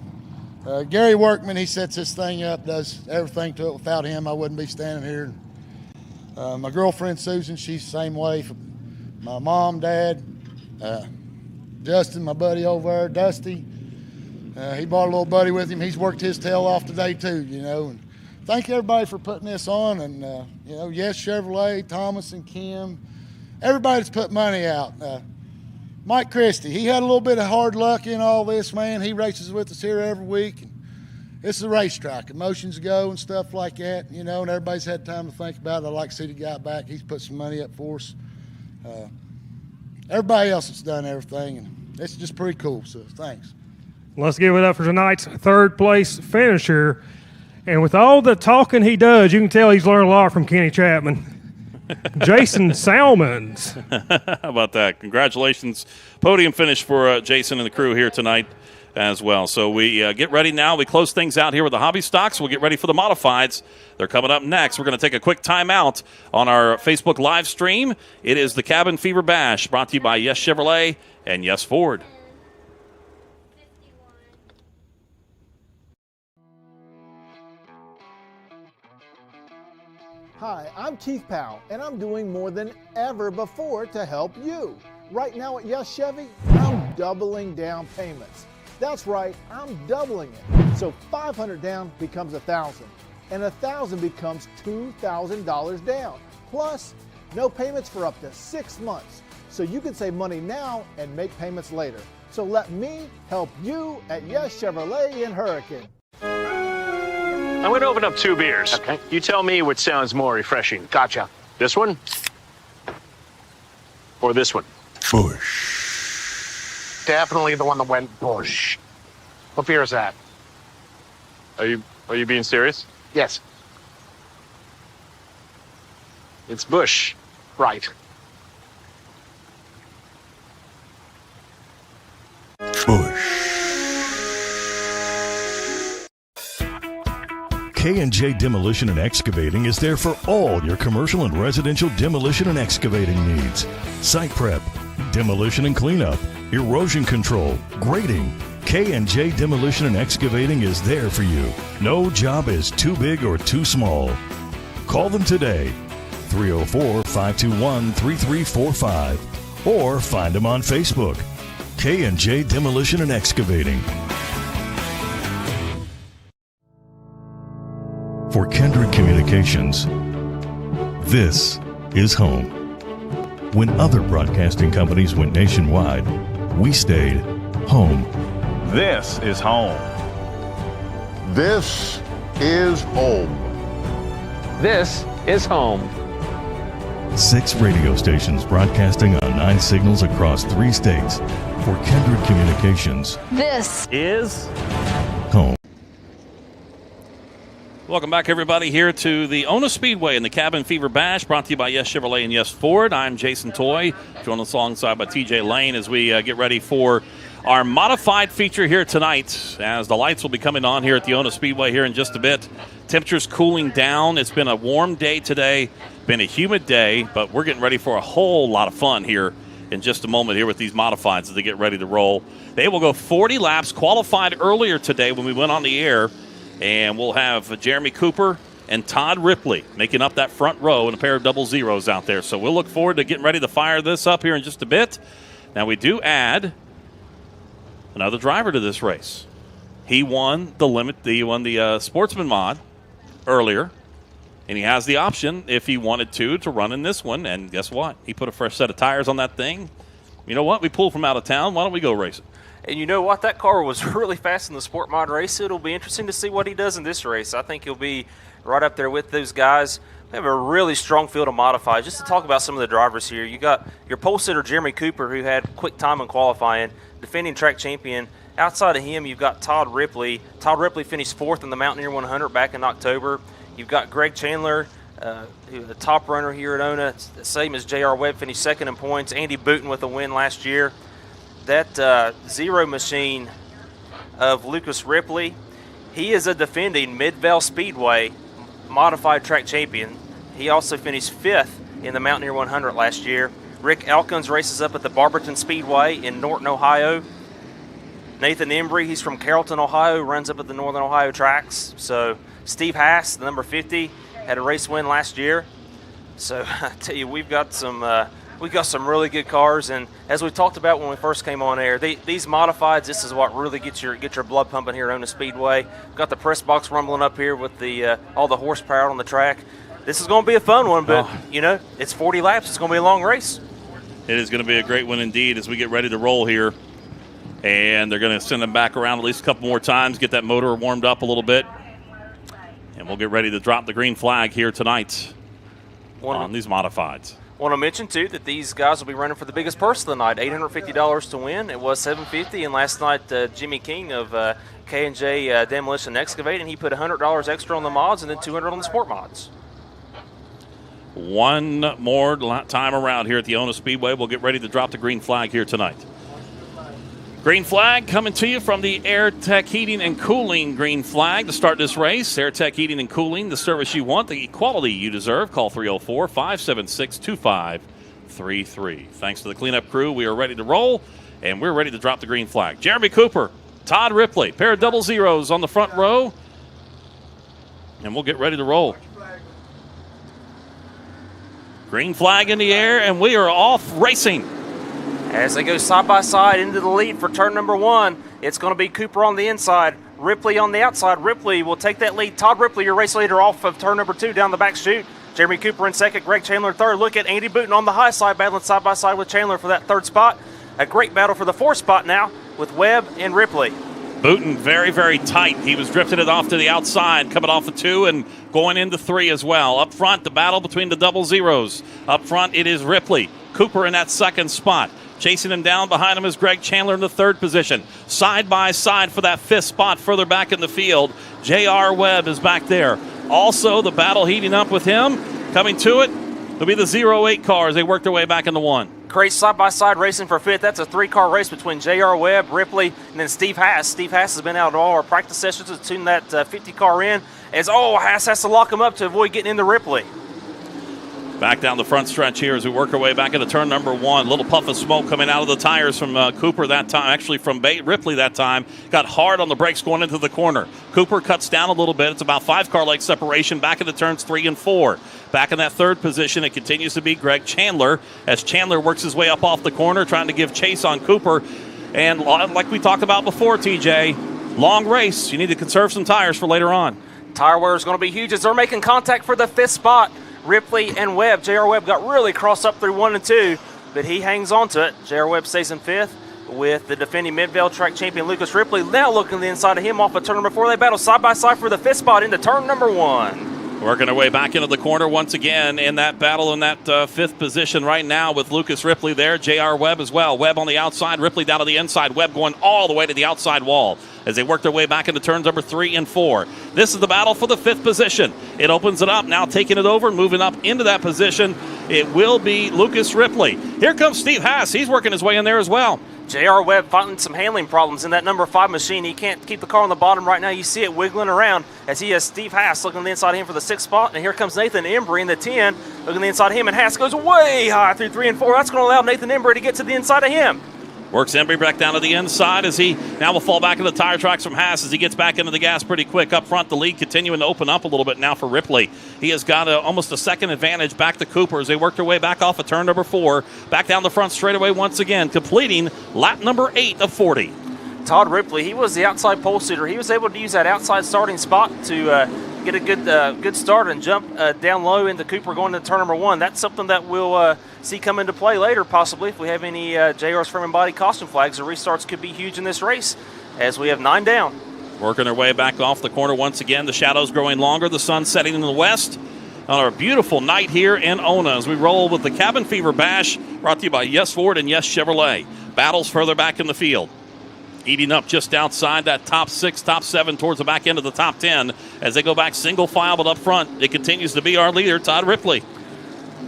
Gary Workman, he sets this thing up, does everything to it. Without him, I wouldn't be standing here. My girlfriend, Susan, she's the same way. My mom, Dad, Justin, my buddy over there, Dusty. He brought a little buddy with him. He's worked his tail off today, too, you know. And thank everybody for putting this on. And, you know, Yes Chevrolet, Thomas and Kim, everybody that's put money out. Mike Christie, he had a little bit of hard luck in all this, man. He races with us here every week. And it's a racetrack. Emotions go and stuff like that, you know, and everybody's had time to think about it. I like to see the guy back. He's put some money up for us. Everybody else has done everything, and it's just pretty cool, so thanks. Let's give it up for tonight's third place finisher. And with all the talking he does, you can tell he's learned a lot from Kenny Chapman. Jason Salmons. How about that? Congratulations. Podium finish for Jason and the crew here tonight as well. So we get ready now. We close things out here with the hobby stocks. We'll get ready for the modifieds. They're coming up next. We're going to take a quick timeout on our Facebook live stream. It is the Cabin Fever Bash brought to you by Yes Chevrolet and Yes Ford. Hi, I'm Keith Powell, and I'm doing more than ever before to help you. Right now at Yes Chevy, I'm doubling down payments. That's right, I'm doubling it. So $500 down becomes $1,000, and $1,000 becomes $2,000 down. Plus, no payments for up to 6 months. So you can save money now and make payments later. So let me help you at Yes Chevrolet in Hurricane. I'm going to open up 2 beers. Okay. You tell me which sounds more refreshing. Gotcha. This one? Or this one? Bush. Definitely the one that went bush. What beer is that? Are you being serious? Yes. It's Bush. Right. K&J Demolition and Excavating is there for all your commercial and residential demolition and excavating needs. Site prep, demolition and cleanup, erosion control, grading. K&J Demolition and Excavating is there for you. No job is too big or too small. Call them today, 304-521-3345, or find them on Facebook. K&J Demolition and Excavating. For Kendrick Communications, this is home. When other broadcasting companies went nationwide, we stayed home. This is home. This is home. This is home. 6 radio stations broadcasting on 9 signals across 3 states. For Kendrick Communications, This is home. Welcome back, everybody, here to the Ona Speedway and the Cabin Fever Bash, brought to you by Yes Chevrolet and Yes Ford. I'm Jason Toy, joined alongside by TJ Lane as we get ready for our modified feature here tonight, as the lights will be coming on here at the Ona Speedway here in just a bit. Temperatures cooling down. It's been a warm day today, been a humid day, but we're getting ready for a whole lot of fun here in just a moment here with these modifieds as they get ready to roll. They will go 40 laps, qualified earlier today when we went on the air. And we'll have Jeremy Cooper and Todd Ripley making up that front row and a pair of double zeros out there. So we'll look forward to getting ready to fire this up here in just a bit. Now, we do add another driver to this race. He won the Sportsman mod earlier, and he has the option, if he wanted to run in this one. And guess what? He put a fresh set of tires on that thing. You know what? We pulled from out of town. Why don't we go race it? And you know what? That car was really fast in the Sport Mod race. It'll be interesting to see what he does in this race. I think he'll be right up there with those guys. We have a really strong field of modifieds. Just to talk about some of the drivers here, you got your pole sitter, Jeremy Cooper, who had quick time in qualifying, defending track champion. Outside of him, you've got Todd Ripley. Todd Ripley finished 4th in the Mountaineer 100 back in October. You've got Greg Chandler, the top runner here at Ona, same as J.R. Webb, finished 2nd in points. Andy Booton with a win last year. That zero machine of Lucas Ripley, he is a defending Midvale Speedway modified track champion. He also finished 5th in the Mountaineer 100 last year. Rick Elkins races up at the Barberton Speedway in Norton, Ohio. Nathan Embry, he's from Carrollton, Ohio, runs up at the Northern Ohio tracks. So Steve Haas, the number 50, had a race win last year. So I tell you, we've got some really good cars, and as we talked about when we first came on air, these modifieds, this is what really gets your blood pumping here on the Speedway. We've got the press box rumbling up here with the all the horsepower on the track. This is going to be a fun one, but it's 40 laps. It's going to be a long race. It is going to be a great one indeed as we get ready to roll here. And they're going to send them back around at least a couple more times, get that motor warmed up a little bit. And we'll get ready to drop the green flag here tonight on these modifieds. Want to mention, too, that these guys will be running for the biggest purse of the night, $850 to win. It was $750, and last night Jimmy King of K&J Demolition and Excavating, he put $100 extra on the mods and then $200 on the sport mods. One more time around here at the Ona Speedway. We'll get ready to drop the green flag here tonight. Green flag coming to you from the Air Tech Heating and Cooling green flag to start this race. Air Tech Heating and Cooling, the service you want, the quality you deserve. Call 304-576-2533. Thanks to the cleanup crew, we are ready to roll, and we're ready to drop the green flag. Jeremy Cooper, Todd Ripley, pair of double zeros on the front row, and we'll get ready to roll. Green flag in the air, and we are off racing. As they go side by side into the lead for turn number 1, it's going to be Cooper on the inside, Ripley on the outside. Ripley will take that lead. Todd Ripley, your race leader, off of turn number 2 down the back chute. Jeremy Cooper in second, Greg Chandler third. Look at Andy Booten on the high side, battling side by side with Chandler for that third spot. A great battle for the 4th spot now with Webb and Ripley. Booten very, very tight. He was drifting it off to the outside, coming off of 2 and going into 3 as well. Up front, the battle between the double zeros. Up front, it is Ripley. Cooper in that second spot. Chasing him down behind him is Greg Chandler in the 3rd position. Side by side for that 5th spot further back in the field. J.R. Webb is back there. Also, the battle heating up with him. Coming to it, it'll be the 08 cars. They work their way back into 1. Great side-by-side racing for 5th. That's a 3-car race between J.R. Webb, Ripley, and then Steve Haas. Steve Haas has been out at all our practice sessions to tune that 50-car in. Haas has to lock him up to avoid getting into Ripley. Back down the front stretch here as we work our way back into turn number 1. A little puff of smoke coming out of the tires from Cooper that time. Actually, from Ripley that time. Got hard on the brakes going into the corner. Cooper cuts down a little bit. It's about 5-car length separation back into turns 3 and 4. Back in that 3rd position, it continues to be Greg Chandler as Chandler works his way up off the corner, trying to give chase on Cooper. And like we talked about before, TJ, long race. You need to conserve some tires for later on. Tire wear is going to be huge as they're making contact for the 5th spot. Ripley and Webb. J.R. Webb got really crossed up through 1 and 2, but he hangs on to it. J.R. Webb stays in 5th with the defending Midvale track champion Lucas Ripley. Now looking the inside of him off of turn number 4. They battle side by side for the 5th spot into turn number 1. Working our way back into the corner once again in that battle in that 5th position right now with Lucas Ripley there. J.R. Webb as well. Webb on the outside, Ripley down to the inside. Webb going all the way to the outside wall as they work their way back into turns number 3 and 4. This is the battle for the 5th position. It opens it up, now taking it over, moving up into that position. It will be Lucas Ripley. Here comes Steve Haas. He's working his way in there as well. J.R. Webb finding some handling problems in that number 5 machine. He can't keep the car on the bottom right now. You see it wiggling around as he has Steve Haas looking on the inside of him for the 6th spot. And here comes Nathan Embry in the 10, looking on the inside of him. And Haas goes way high through 3 and 4. That's going to allow Nathan Embry to get to the inside of him. Works Embry back down to the inside as he now will fall back into the tire tracks from Haas as he gets back into the gas pretty quick. Up front, the lead continuing to open up a little bit now for Ripley. He has got almost a second advantage back to Cooper as they work their way back off of turn number 4. Back down the front straightaway once again, completing lap number 8 of 40. Todd Ripley, he was the outside pole sitter. He was able to use that outside starting spot to get a good start and jump down low into Cooper going to turn number 1. That's something that we'll see come into play later, possibly, if we have any JR's frame and body caution flags. The restarts could be huge in this race as we have 9 down. Working their way back off the corner once again. The shadows growing longer, the sun setting in the west. On our beautiful night here in Ona as we roll with the Cabin Fever Bash, brought to you by Yes Ford and Yes Chevrolet. Battles further back in the field. Eating up just outside that top 6, top 7 towards the back end of the top 10 as they go back single file, but up front it continues to be our leader, Todd Ripley.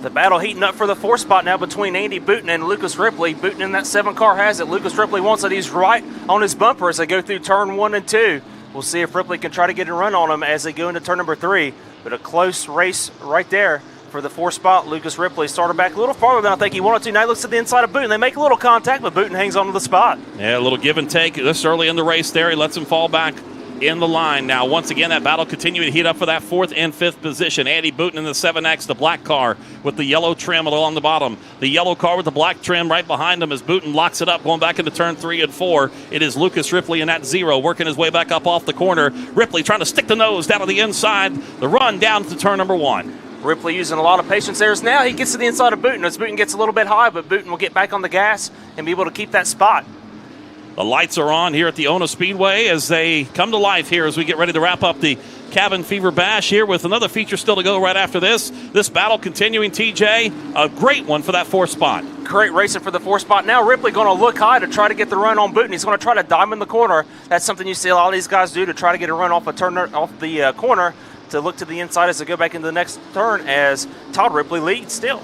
The battle heating up for the 4th spot now between Andy Booten and Lucas Ripley. Booten in that 7 car has it. Lucas Ripley wants it. He's right on his bumper as they go through turn 1 and 2. We'll see if Ripley can try to get a run on him as they go into turn number 3. But a close race right there for the 4th spot. Lucas Ripley started back a little farther than I think he wanted to. Now he looks at the inside of Booten. They make a little contact, but Booten hangs on to the spot. Yeah, a little give and take this early in the race there. He lets him fall back in the line. Now, once again, that battle continuing to heat up for that 4th and 5th position. Andy Booten in the 7X, the black car with the yellow trim along the bottom. The yellow car with the black trim right behind him as Booten locks it up, going back into turn 3 and 4. It is Lucas Ripley in that 0, working his way back up off the corner. Ripley trying to stick the nose down to the inside. The run down to turn number 1. Ripley using a lot of patience there. Now he gets to the inside of Booten as Booten gets a little bit high, but Booten will get back on the gas and be able to keep that spot. The lights are on here at the Ona Speedway as they come to life here as we get ready to wrap up the Cabin Fever Bash here with another feature still to go right after this. This battle continuing, TJ. A great one for that 4th spot. Great racing for the 4th spot. Now Ripley going to look high to try to get the run on Booten. He's going to try to diamond the corner. That's something you see a lot of these guys do, to try to get a run off the corner, to look to the inside as they go back into the next turn, as Todd Ripley leads still.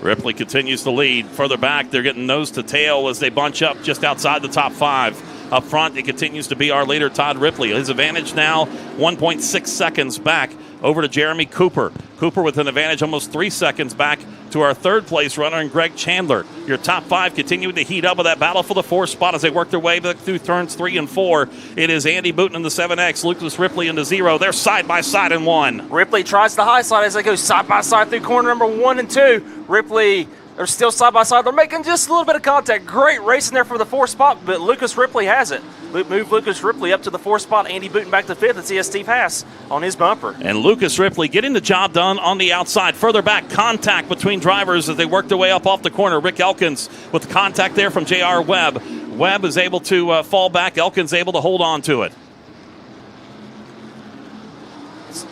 Ripley continues to lead. Further back, they're getting nose to tail as they bunch up just outside the top 5. Up front, it continues to be our leader, Todd Ripley. His advantage now 1.6 seconds back over to Jeremy Cooper. Cooper with an advantage almost 3 seconds back to our 3rd place runner and Greg Chandler. Your top 5 continuing to heat up with that battle for the 4th spot as they work their way back through turns 3 and 4. It is Andy Booten in the 7X, Lucas Ripley in the 0. They're side by side in 1. Ripley tries the high side as they go side by side through corner number 1 and 2. Ripley, they're still side by side. They're making just a little bit of contact. Great racing there for the 4th spot, but Lucas Ripley has it. Move Lucas Ripley up to the 4th spot. Andy Booten back to 5th. And see Steve Haas on his bumper. And Lucas Ripley getting the job done on the outside. Further back, contact between drivers as they work their way up off the corner. Rick Elkins with contact there from J.R. Webb. Webb is able to fall back. Elkins able to hold on to it.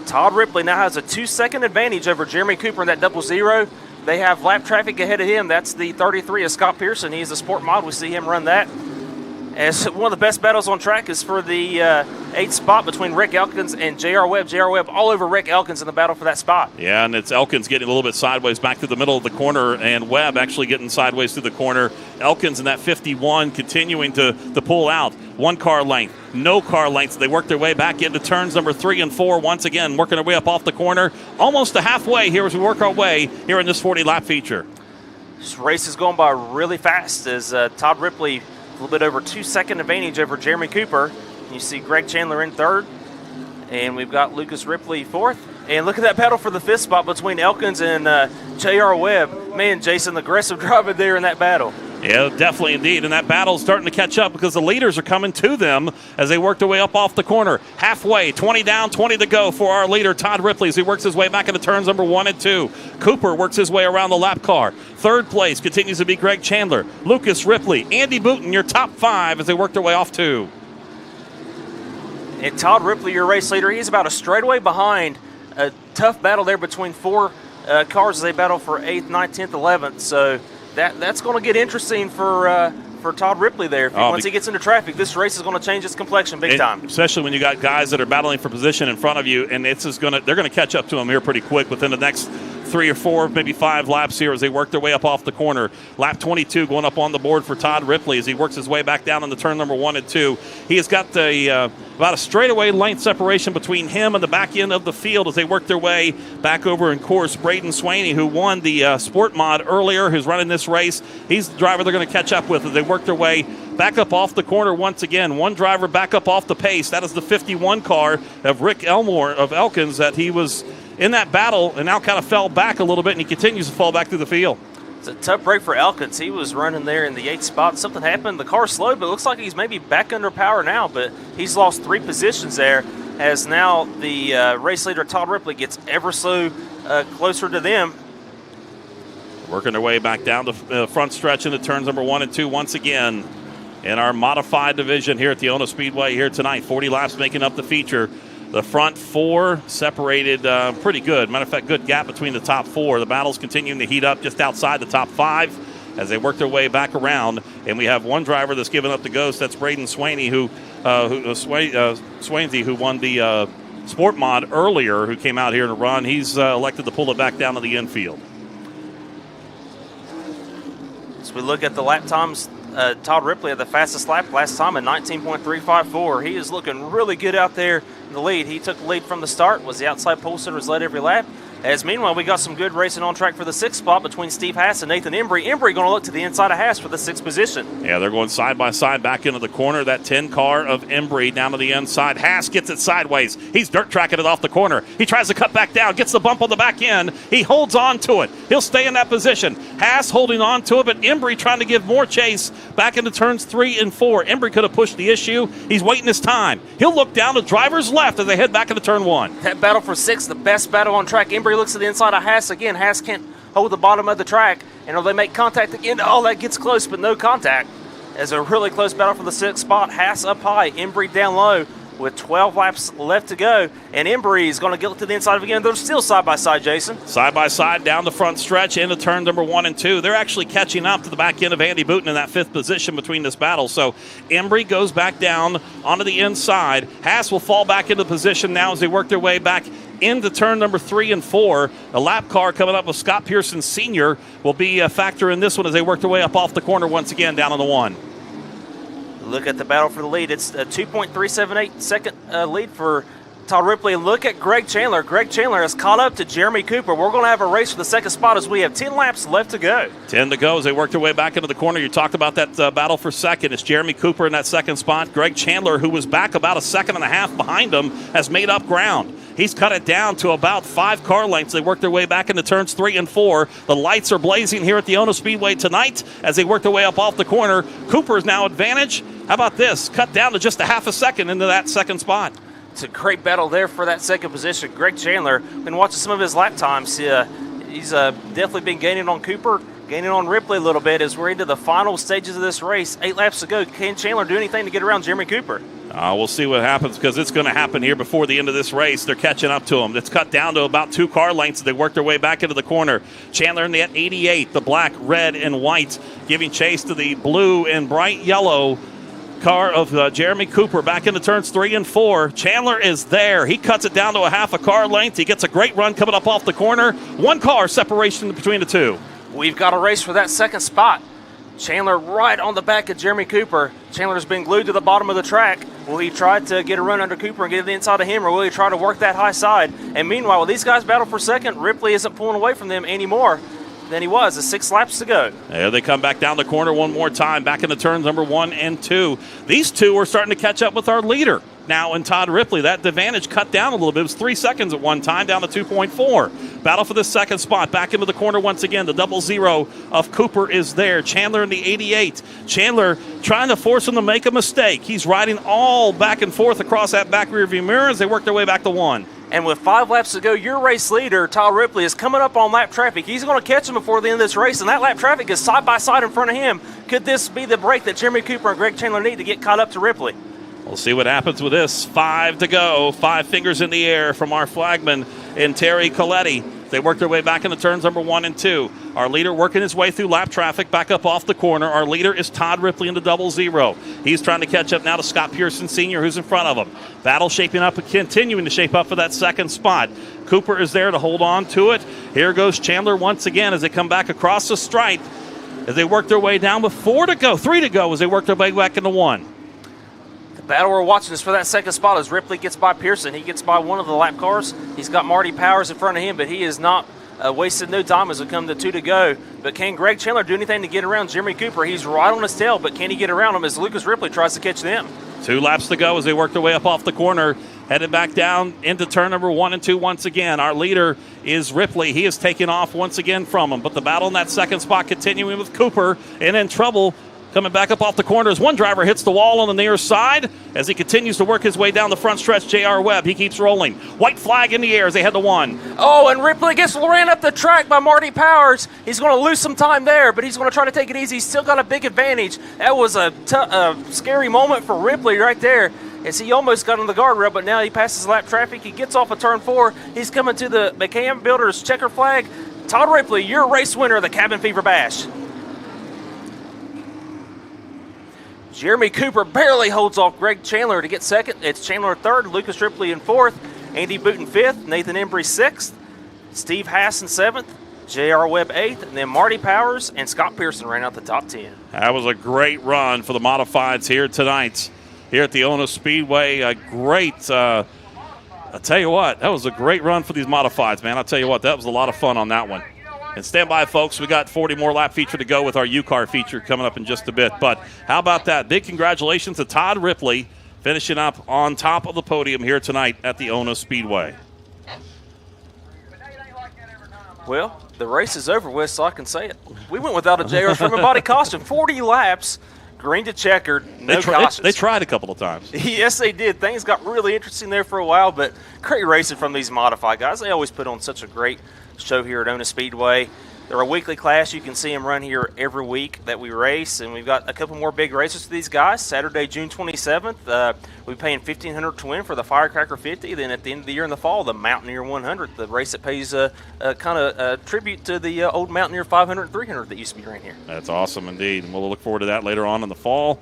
Todd Ripley now has a 2-second advantage over Jeremy Cooper in that 0. They have lap traffic ahead of him. That's the 33 of Scott Pearson. He's a sport mod. We see him run that. As one of the best battles on track is for the 8th spot between Rick Elkins and J.R. Webb. J.R. Webb all over Rick Elkins in the battle for that spot. Yeah, and it's Elkins getting a little bit sideways back through the middle of the corner, and Webb actually getting sideways through the corner. Elkins in that 51 continuing to pull out. 1 car length, no car length. They work their way back into turns number 3 and 4 once again, working their way up off the corner. Almost to halfway here as we work our way here in this 40-lap feature. This race is going by really fast as Todd Ripley a little bit over 2-second advantage over Jeremy Cooper. You see Greg Chandler in 3rd, and we've got Lucas Ripley 4th. And look at that battle for the 5th spot between Elkins and J.R. Webb. Man, Jason, aggressive driving there in that battle. Yeah, definitely indeed. And that battle's starting to catch up because the leaders are coming to them as they work their way up off the corner. Halfway, 20 down, 20 to go for our leader, Todd Ripley, as he works his way back into turns number 1 and 2. Cooper works his way around the lap car. 3rd place continues to be Greg Chandler, Lucas Ripley, Andy Booten, your top 5 as they work their way off 2. And Todd Ripley, your race leader, he's about a straightaway behind. A tough battle there between 4 cars as they battle for 8th, 9th, 10th, 11th. So that's going to get interesting for Todd Ripley there. Once he gets into traffic, this race is going to change its complexion big time. Especially when you got guys that are battling for position in front of you, and they're going to catch up to him here pretty quick within the next 3 or 4, maybe 5 laps here as they work their way up off the corner. Lap 22 going up on the board for Todd Ripley as he works his way back down into turn number 1 and 2. He has got about a straightaway length separation between him and the back end of the field as they work their way back over in course. Braden Swaney, who won the Sport Mod earlier, who's running this race, he's the driver they're going to catch up with as they work their way back up off the corner once again. 1 driver back up off the pace. That is the 51 car of Rick Elmore of Elkins, that he was in that battle and now kind of fell back a little bit, and he continues to fall back through the field. It's a tough break for Elkins. He was running there in the 8th spot. Something happened. The car slowed, but it looks like he's maybe back under power now, but he's lost 3 positions there as now the race leader, Todd Ripley, gets ever so closer to them. Working their way back down the front stretch into turns number 1 and 2 once again in our modified division here at the Ona Speedway here tonight. 40 laps making up the feature. The front 4 separated pretty good. Matter of fact, good gap between the top 4. The battle's continuing to heat up just outside the top 5 as they work their way back around. And we have 1 driver that's giving up the ghost. That's Braden Swaney, who won the Sport Mod earlier, who came out here to run. He's elected to pull it back down to the infield. As we look at the lap times, Todd Ripley had the fastest lap last time at 19.354. He is looking really good out there in the lead. He took the lead from the start, was the outside pole sitter, was led every lap. As meanwhile, we got some good racing on track for the 6th spot between Steve Haas and Nathan Embry. Embry going to look to the inside of Haas for the 6th position. Yeah, they're going side by side back into the corner. That 10 car of Embry down to the inside. Haas gets it sideways. He's dirt tracking it off the corner. He tries to cut back down, gets the bump on the back end. He holds on to it. He'll stay in that position. Haas holding on to it, but Embry trying to give more chase back into turns 3 and 4. Embry could have pushed the issue. He's waiting his time. He'll look down to driver's left as they head back into turn 1. That battle for 6th, the best battle on track. Embry looks to the inside of Haas again. Haas can't hold the bottom of the track, and they make contact again. Oh, that gets close, but no contact. As a really close battle for the 6th spot. Haas up high, Embry down low with 12 laps left to go, and Embry is going to get to the inside of again. They're still side by side, Jason. Side by side down the front stretch into turn number 1 and 2. They're actually catching up to the back end of Andy Booten in that 5th position between this battle. So Embry goes back down onto the inside. Haas will fall back into position now as they work their way back into turn number 3 and 4. A lap car coming up with Scott Pearson Sr. will be a factor in this one as they work their way up off the corner once again down on the 1. Look at the battle for the lead. It's a 2.378 second lead for Todd Ripley. And look at Greg Chandler. Greg Chandler has caught up to Jeremy Cooper. We're going to have a race for the 2nd spot as we have 10 laps left to go. 10 to go as they work their way back into the corner. You talked about that battle for 2nd. It's Jeremy Cooper in that 2nd spot. Greg Chandler, who was back about a second and a half behind him, has made up ground. He's cut it down to about 5 car lengths. They work their way back into turns 3 and 4. The lights are blazing here at the Ono Speedway tonight as they work their way up off the corner. Cooper is now advantage. How about this? Cut down to just a half a second into that 2nd spot. It's a great battle there for that 2nd position. Greg Chandler, been watching some of his lap times. He's definitely been gaining on Cooper, gaining on Ripley a little bit as we're into the final stages of this race. 8 laps to go. Can Chandler do anything to get around Jeremy Cooper? We'll see what happens because it's going to happen here before the end of this race. They're catching up to him. It's cut down to about 2 car lengths as they work their way back into the corner. Chandler in the 88, the black, red, and white, giving chase to the blue and bright yellow car of Jeremy Cooper back into turns 3 and 4. Chandler is there. He cuts it down to a half a car length. He gets a great run coming up off the corner. 1 car separation between the 2. We've got a race for that 2nd spot. Chandler right on the back of Jeremy Cooper. Chandler's been glued to the bottom of the track. Will he try to get a run under Cooper and get to the inside of him, or will he try to work that high side? And meanwhile, while these guys battle for 2nd, Ripley isn't pulling away from them anymore than he was. There's 6 laps to go. There they come back down the corner one more time, back into turns number 1 and 2. These 2 are starting to catch up with our leader now in Todd Ripley. That advantage cut down a little bit. It was 3 seconds at one time, down to 2.4. Battle for the 2nd spot. Back into the corner once again. The 00 of Cooper is there. Chandler in the 88. Chandler trying to force him to make a mistake. He's riding all back and forth across that back rear view mirror as they work their way back to 1. And with 5 laps to go, your race leader, Todd Ripley, is coming up on lap traffic. He's going to catch him before the end of this race, and that lap traffic is side by side in front of him. Could this be the break that Jeremy Cooper and Greg Chandler need to get caught up to Ripley? We'll see what happens with this. 5 to go. 5 fingers in the air from our flagman in Terry Coletti. They work their way back into turns number 1 and 2. Our leader working his way through lap traffic back up off the corner. Our leader is Todd Ripley in the 00. He's trying to catch up now to Scott Pearson Sr., who's in front of him. Battle shaping up and continuing to shape up for that 2nd spot. Cooper is there to hold on to it. Here goes Chandler once again as they come back across the stripe as they work their way down with 4 to go, 3 to go as they work their way back into 1. The battle we're watching is for that 2nd spot as Ripley gets by Pearson. He gets by one of the lap cars. He's got Marty Powers in front of him, but he is not wasted no time as we come to 2 to go. But can Greg Chandler do anything to get around Jeremy Cooper? He's right on his tail, but can he get around him as Lucas Ripley tries to catch them? 2 laps to go as they work their way up off the corner, headed back down into turn number 1 and 2 once again. Our leader is Ripley. He is taking off once again from him, but the battle in that 2nd spot continuing with Cooper and in trouble. Coming back up off the corner as one driver hits the wall on the near side as he continues to work his way down the front stretch. J.R. Webb, he keeps rolling. White flag in the air as they head to 1. Oh, and Ripley gets ran up the track by Marty Powers. He's going to lose some time there, but he's going to try to take it easy. He's still got a big advantage. That was a scary moment for Ripley right there as he almost got on the guardrail, but now he passes lap traffic. He gets off of turn 4. He's coming to the McCann Builders checker flag. Todd Ripley, your race winner of the Cabin Fever Bash. Jeremy Cooper barely holds off Greg Chandler to get 2nd. It's Chandler 3rd, Lucas Ripley in 4th, Andy Booten 5th, Nathan Embry 6th, Steve Haas in 7th, J.R. Webb 8th, and then Marty Powers and Scott Pearson ran out the top 10. That was a great run for the modifieds here tonight here at the Ono Speedway. A great I'll tell you what, that was a great run for these modifieds, man. I'll tell you what, that was a lot of fun on that one. And stand by, folks. We got 40 more lap feature to go with our U-Car feature coming up in just a bit. But how about that? Big congratulations to Todd Ripley finishing up on top of the podium here tonight at the Ona Speedway. Well, the race is over with, so I can say it. We went without a JR Sherman body costume. 40 laps, green to checkered, no cautions. They tried a couple of times. Yes, they did. Things got really interesting there for a while, but great racing from these modified guys. They always put on such a great show here at Ona Speedway. They're a weekly class. You can see them run here every week that we race, and we've got a couple more big races for these guys. Saturday, June 27th, we're paying $1,500 to win for the Firecracker 50. Then at the end of the year in the fall, the Mountaineer 100, the race that pays a kind of tribute to the old Mountaineer 500 and 300 that used to be ran here. That's awesome indeed, and we'll look forward to that later on in the fall.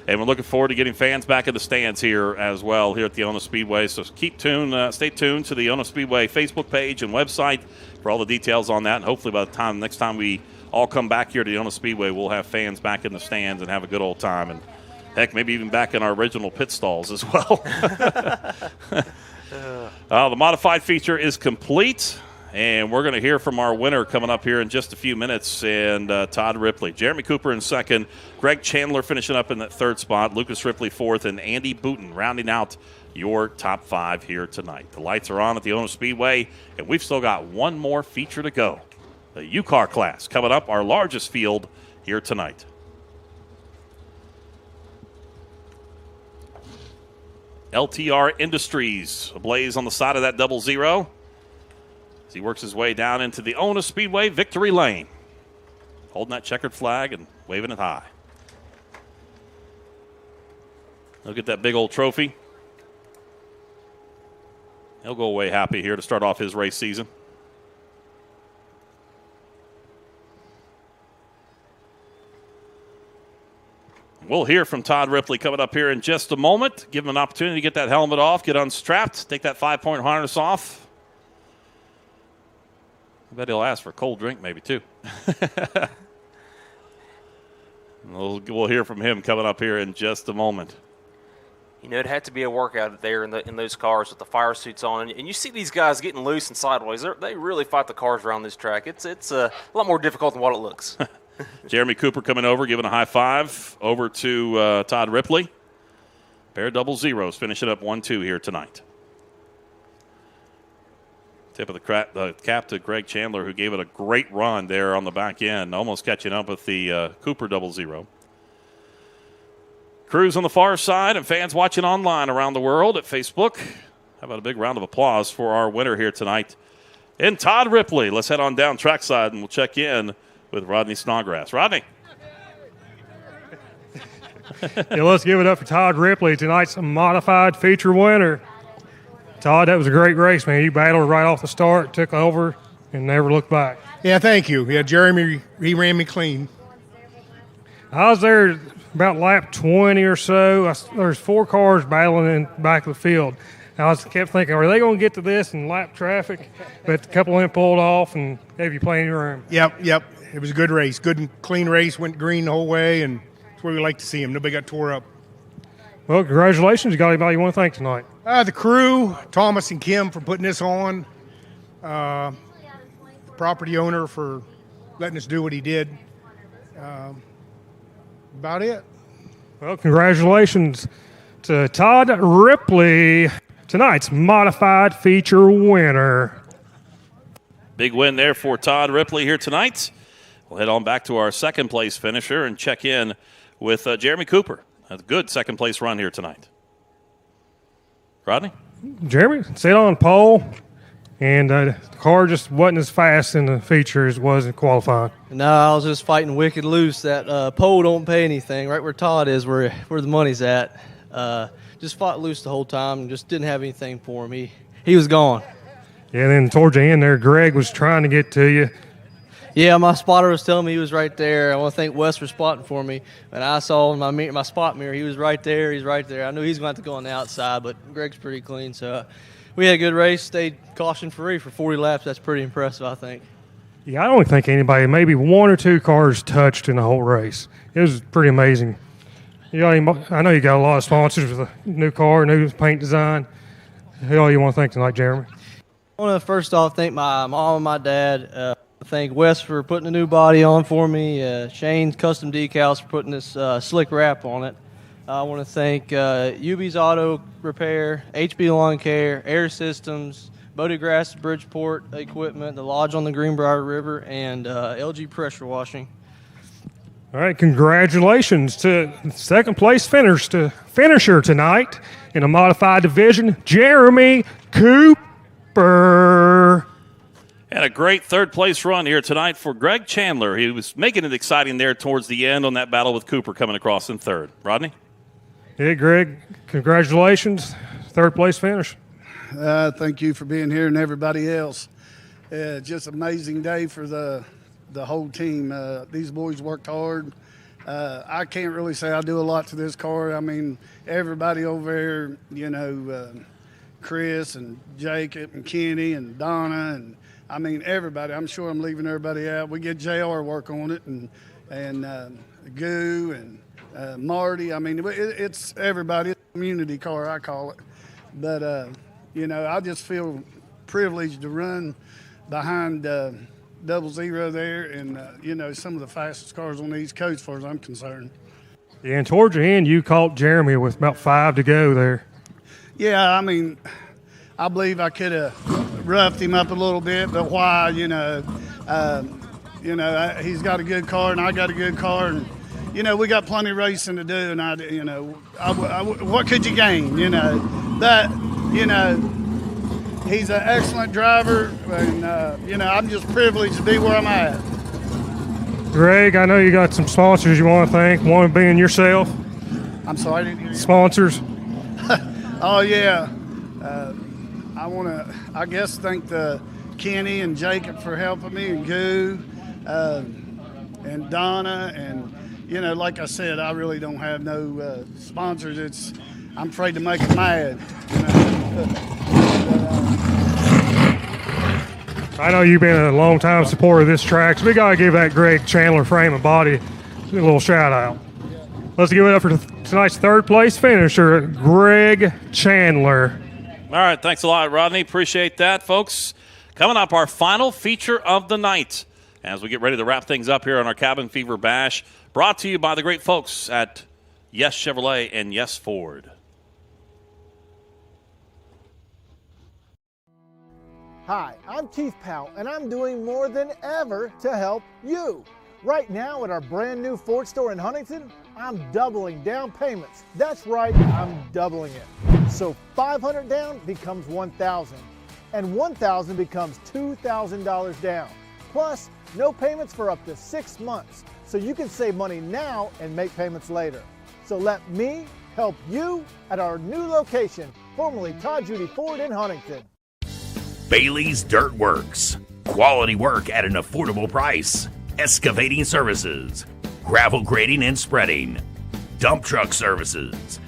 And we're looking forward to getting fans back in the stands here as well here at the Ona Speedway. So stay tuned to the Ona Speedway Facebook page and website for all the details on that. And hopefully by the next time we all come back here to the Ona Speedway, we'll have fans back in the stands and have a good old time. And heck, maybe even back in our original pit stalls as well. The modified feature is complete. And we're going to hear from our winner coming up here in just a few minutes, and Todd Ripley. Jeremy Cooper in second, Greg Chandler finishing up in that third spot, Lucas Ripley fourth, and Andy Booten rounding out your top five here tonight. The lights are on at the Ona Speedway, and we've still got one more feature to go. The U-Car class coming up, our largest field here tonight. LTR Industries ablaze on the side of that 00. As he works his way down into the Ona Speedway victory lane. Holding that checkered flag and waving it high. He'll get that big old trophy. He'll go away happy here to start off his race season. We'll hear from Todd Ripley coming up here in just a moment. Give him an opportunity to get that helmet off, get unstrapped, take that 5-point harness off. I bet he'll ask for a cold drink maybe too. We'll hear from him coming up here in just a moment. You know, it had to be a workout there in those cars with the fire suits on. And you see these guys getting loose and sideways. They really fight the cars around this track. It's a lot more difficult than what it looks. Jeremy Cooper coming over, giving a high five over to Todd Ripley. Pair of 00s finishing up 1-2 here tonight. Tip of the cap to Greg Chandler, who gave it a great run there on the back end, almost catching up with the Cooper 00. Crews on the far side and fans watching online around the world at Facebook. How about a big round of applause for our winner here tonight and Todd Ripley. Let's head on down trackside and we'll check in with Rodney Snodgrass. Rodney. Yeah, let's give it up for Todd Ripley, tonight's modified feature winner. Todd, that was a great race, man. You battled right off the start, took over, and never looked back. Yeah, thank you. Yeah, Jeremy, he ran me clean. I was there about lap 20 or so. There's 4 cars battling in the back of the field. I kept thinking, are they going to get to this in lap traffic? But a couple of them pulled off and gave you plenty of room. Yep. It was a good race. Good and clean race. Went green the whole way, and that's where we like to see him. Nobody got tore up. Well, congratulations. You got anybody you want to thank tonight? The crew, Thomas and Kim for putting this on. The property owner for letting us do what he did. About it. Well, congratulations to Todd Ripley, tonight's modified feature winner. Big win there for Todd Ripley here tonight. We'll head on back to our second place finisher and check in with Jeremy Cooper. A good second place run here tonight. Rodney? Jeremy, sit on pole, and the car just wasn't as fast in the feature as it was in qualifying. No, I was just fighting wicked loose. That pole don't pay anything. Right where Todd is, where the money's at. Just fought loose the whole time and just didn't have anything for him. He was gone. Yeah, then towards the end there, Greg was trying to get to you. Yeah, my spotter was telling me he was right there. I want to thank Wes for spotting for me. And I saw in my spot mirror, he was right there. He's right there. I knew he's going to have to go on the outside, but Greg's pretty clean. So we had a good race, stayed caution-free for 40 laps. That's pretty impressive, I think. Yeah, I don't think anybody, maybe 1 or 2 cars touched in the whole race. It was pretty amazing. I know you got a lot of sponsors with a new car, new paint design. Who all you want to thank tonight, Jeremy? I want to first off thank my mom and my dad. Thank Wes for putting a new body on for me. Shane's Custom Decals for putting this slick wrap on it. I want to thank UB's Auto Repair, HB Lawn Care, Air Systems, Bodie Grass Bridgeport Equipment, the Lodge on the Greenbrier River, and LG Pressure Washing. All right, congratulations to second place finisher tonight in a modified division, Jeremy Cooper. And a great third-place run here tonight for Greg Chandler. He was making it exciting there towards the end on that battle with Cooper coming across in third. Rodney? Hey, Greg, congratulations. Third-place finish. Thank you for being here and everybody else. Just amazing day for the whole team. These boys worked hard. I can't really say I do a lot to this car. I mean, everybody over there, Chris and Jacob and Kenny and Donna and I mean everybody. I'm sure I'm leaving everybody out. We get JR work on it and Goo and Marty. I mean, it's everybody. It's a community car, I call it. But I just feel privileged to run behind 00 there and some of the fastest cars on the East Coast as far as I'm concerned. Yeah, and towards the end, you caught Jeremy with about 5 to go there. Yeah, I mean, I believe I could have roughed him up a little bit, but why? He's got a good car and I got a good car, and we got plenty of racing to do, and what could you gain? But he's an excellent driver, and I'm just privileged to be where I'm at. Greg, I know you got some sponsors you want to thank. One being yourself. I'm sorry, I didn't hear you. Sponsors. Oh yeah, I want to, I guess, thank the Kenny and Jacob for helping me, and Goo, and Donna, and like I said, I really don't have no sponsors. I'm afraid to make them mad. I know you've been a long-time supporter of this track, so we got to give that Greg Chandler frame and body a little shout-out. Let's give it up for tonight's third-place finisher, Greg Chandler. All right, thanks a lot, Rodney. Appreciate that, folks. Coming up, our final feature of the night as we get ready to wrap things up here on our Cabin Fever Bash, brought to you by the great folks at Yes Chevrolet and Yes Ford. Hi, I'm Keith Powell, and I'm doing more than ever to help you. Right now at our brand new Ford store in Huntington, I'm doubling down payments. That's right, I'm doubling it. So $500 down becomes $1,000, and $1,000 becomes $2,000 down. Plus, no payments for up to 6 months, so you can save money now and make payments later. So let me help you at our new location, formerly Todd Judy Ford in Huntington. Bailey's Dirt Works. Quality work at an affordable price. Excavating services. Gravel grading and spreading. Dump truck services.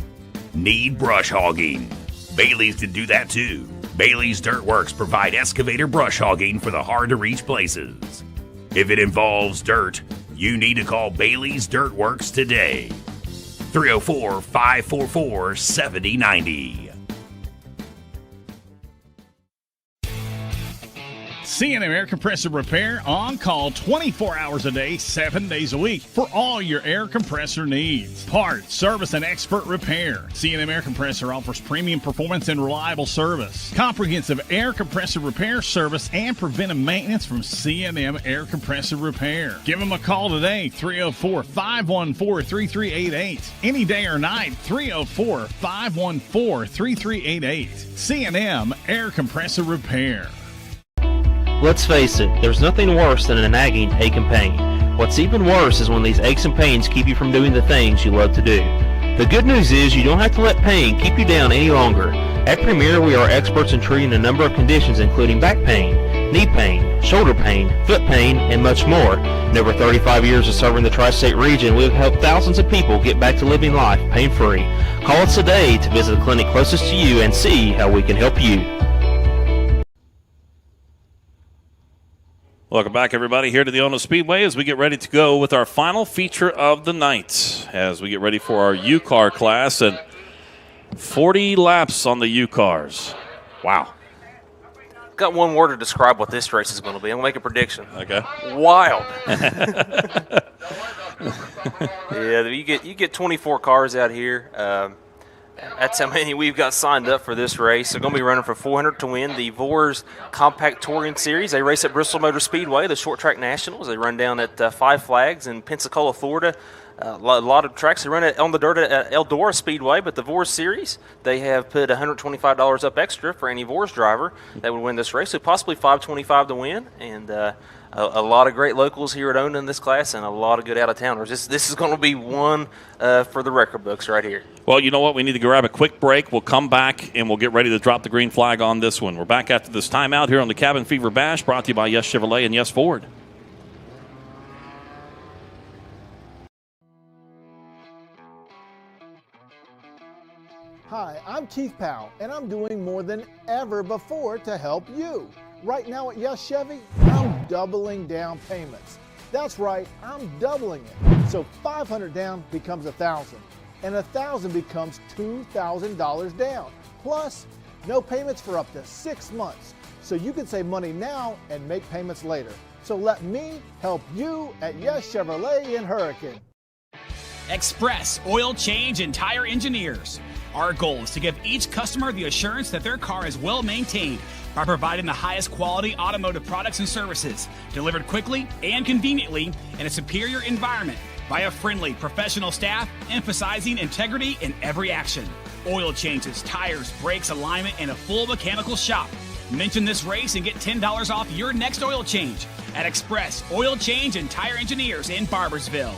Need brush hogging? Bailey's can do that too. Bailey's Dirt Works provide excavator brush hogging for the hard-to-reach places. If it involves dirt, you need to call Bailey's Dirt Works today. 304-544-7090. C&M Air Compressor Repair, on call 24 hours a day, 7 days a week for all your air compressor needs. Parts, service, and expert repair. C&M Air Compressor offers premium performance and reliable service. Comprehensive air compressor repair service and preventive maintenance from C&M Air Compressor Repair. Give them a call today, 304-514-3388. Any day or night, 304-514-3388. C&M Air Compressor Repair. Let's face it, there's nothing worse than a nagging ache and pain. What's even worse is when these aches and pains keep you from doing the things you love to do. The good news is you don't have to let pain keep you down any longer. At Premier, we are experts in treating a number of conditions including back pain, knee pain, shoulder pain, foot pain, and much more. In over 35 years of serving the tri-state region, we have helped thousands of people get back to living life pain-free. Call us today to visit the clinic closest to you and see how we can help you. Welcome back, everybody, here to the Ono Speedway as we get ready to go with our final feature of the night as we get ready for our U-Car class and 40 laps on the U-Cars. Wow. Got one word to describe what this race is going to be. I'm going to make a prediction. Okay. Wild. Yeah, you get 24 cars out here. That's how many we've got signed up for this race. They're going to be running for $400 to win the Vors Compact Touring Series. They race at Bristol Motor Speedway, the Short Track Nationals. They run down at Five Flags in Pensacola, Florida. A lot of tracks. They run it on the dirt at Eldora Speedway, but the Vors Series, they have put $125 up extra for any Vors driver that would win this race, so possibly $525 to win. And a lot of great locals here at Ona in this class, and a lot of good out-of-towners. This is going to be one for the record books right here. Well, you know what? We need to grab a quick break. We'll come back, and we'll get ready to drop the green flag on this one. We're back after this timeout here on the Cabin Fever Bash, brought to you by Yes Chevrolet and Yes Ford. Hi, I'm Keith Powell, and I'm doing more than ever before to help you. Right now at Yes Chevy, I'm doubling down payments. That's right, I'm doubling it. So $500 down becomes $1,000, and $1,000 becomes $2,000 down. Plus, no payments for up to 6 months. So you can save money now and make payments later. So let me help you at Yes Chevrolet in Hurricane. Express Oil Change and Tire Engineers. Our goal is to give each customer the assurance that their car is well maintained by providing the highest quality automotive products and services, delivered quickly and conveniently in a superior environment by a friendly, professional staff emphasizing integrity in every action. Oil changes, tires, brakes, alignment, and a full mechanical shop. Mention this race and get $10 off your next oil change at Express Oil Change and Tire Engineers in Barbersville.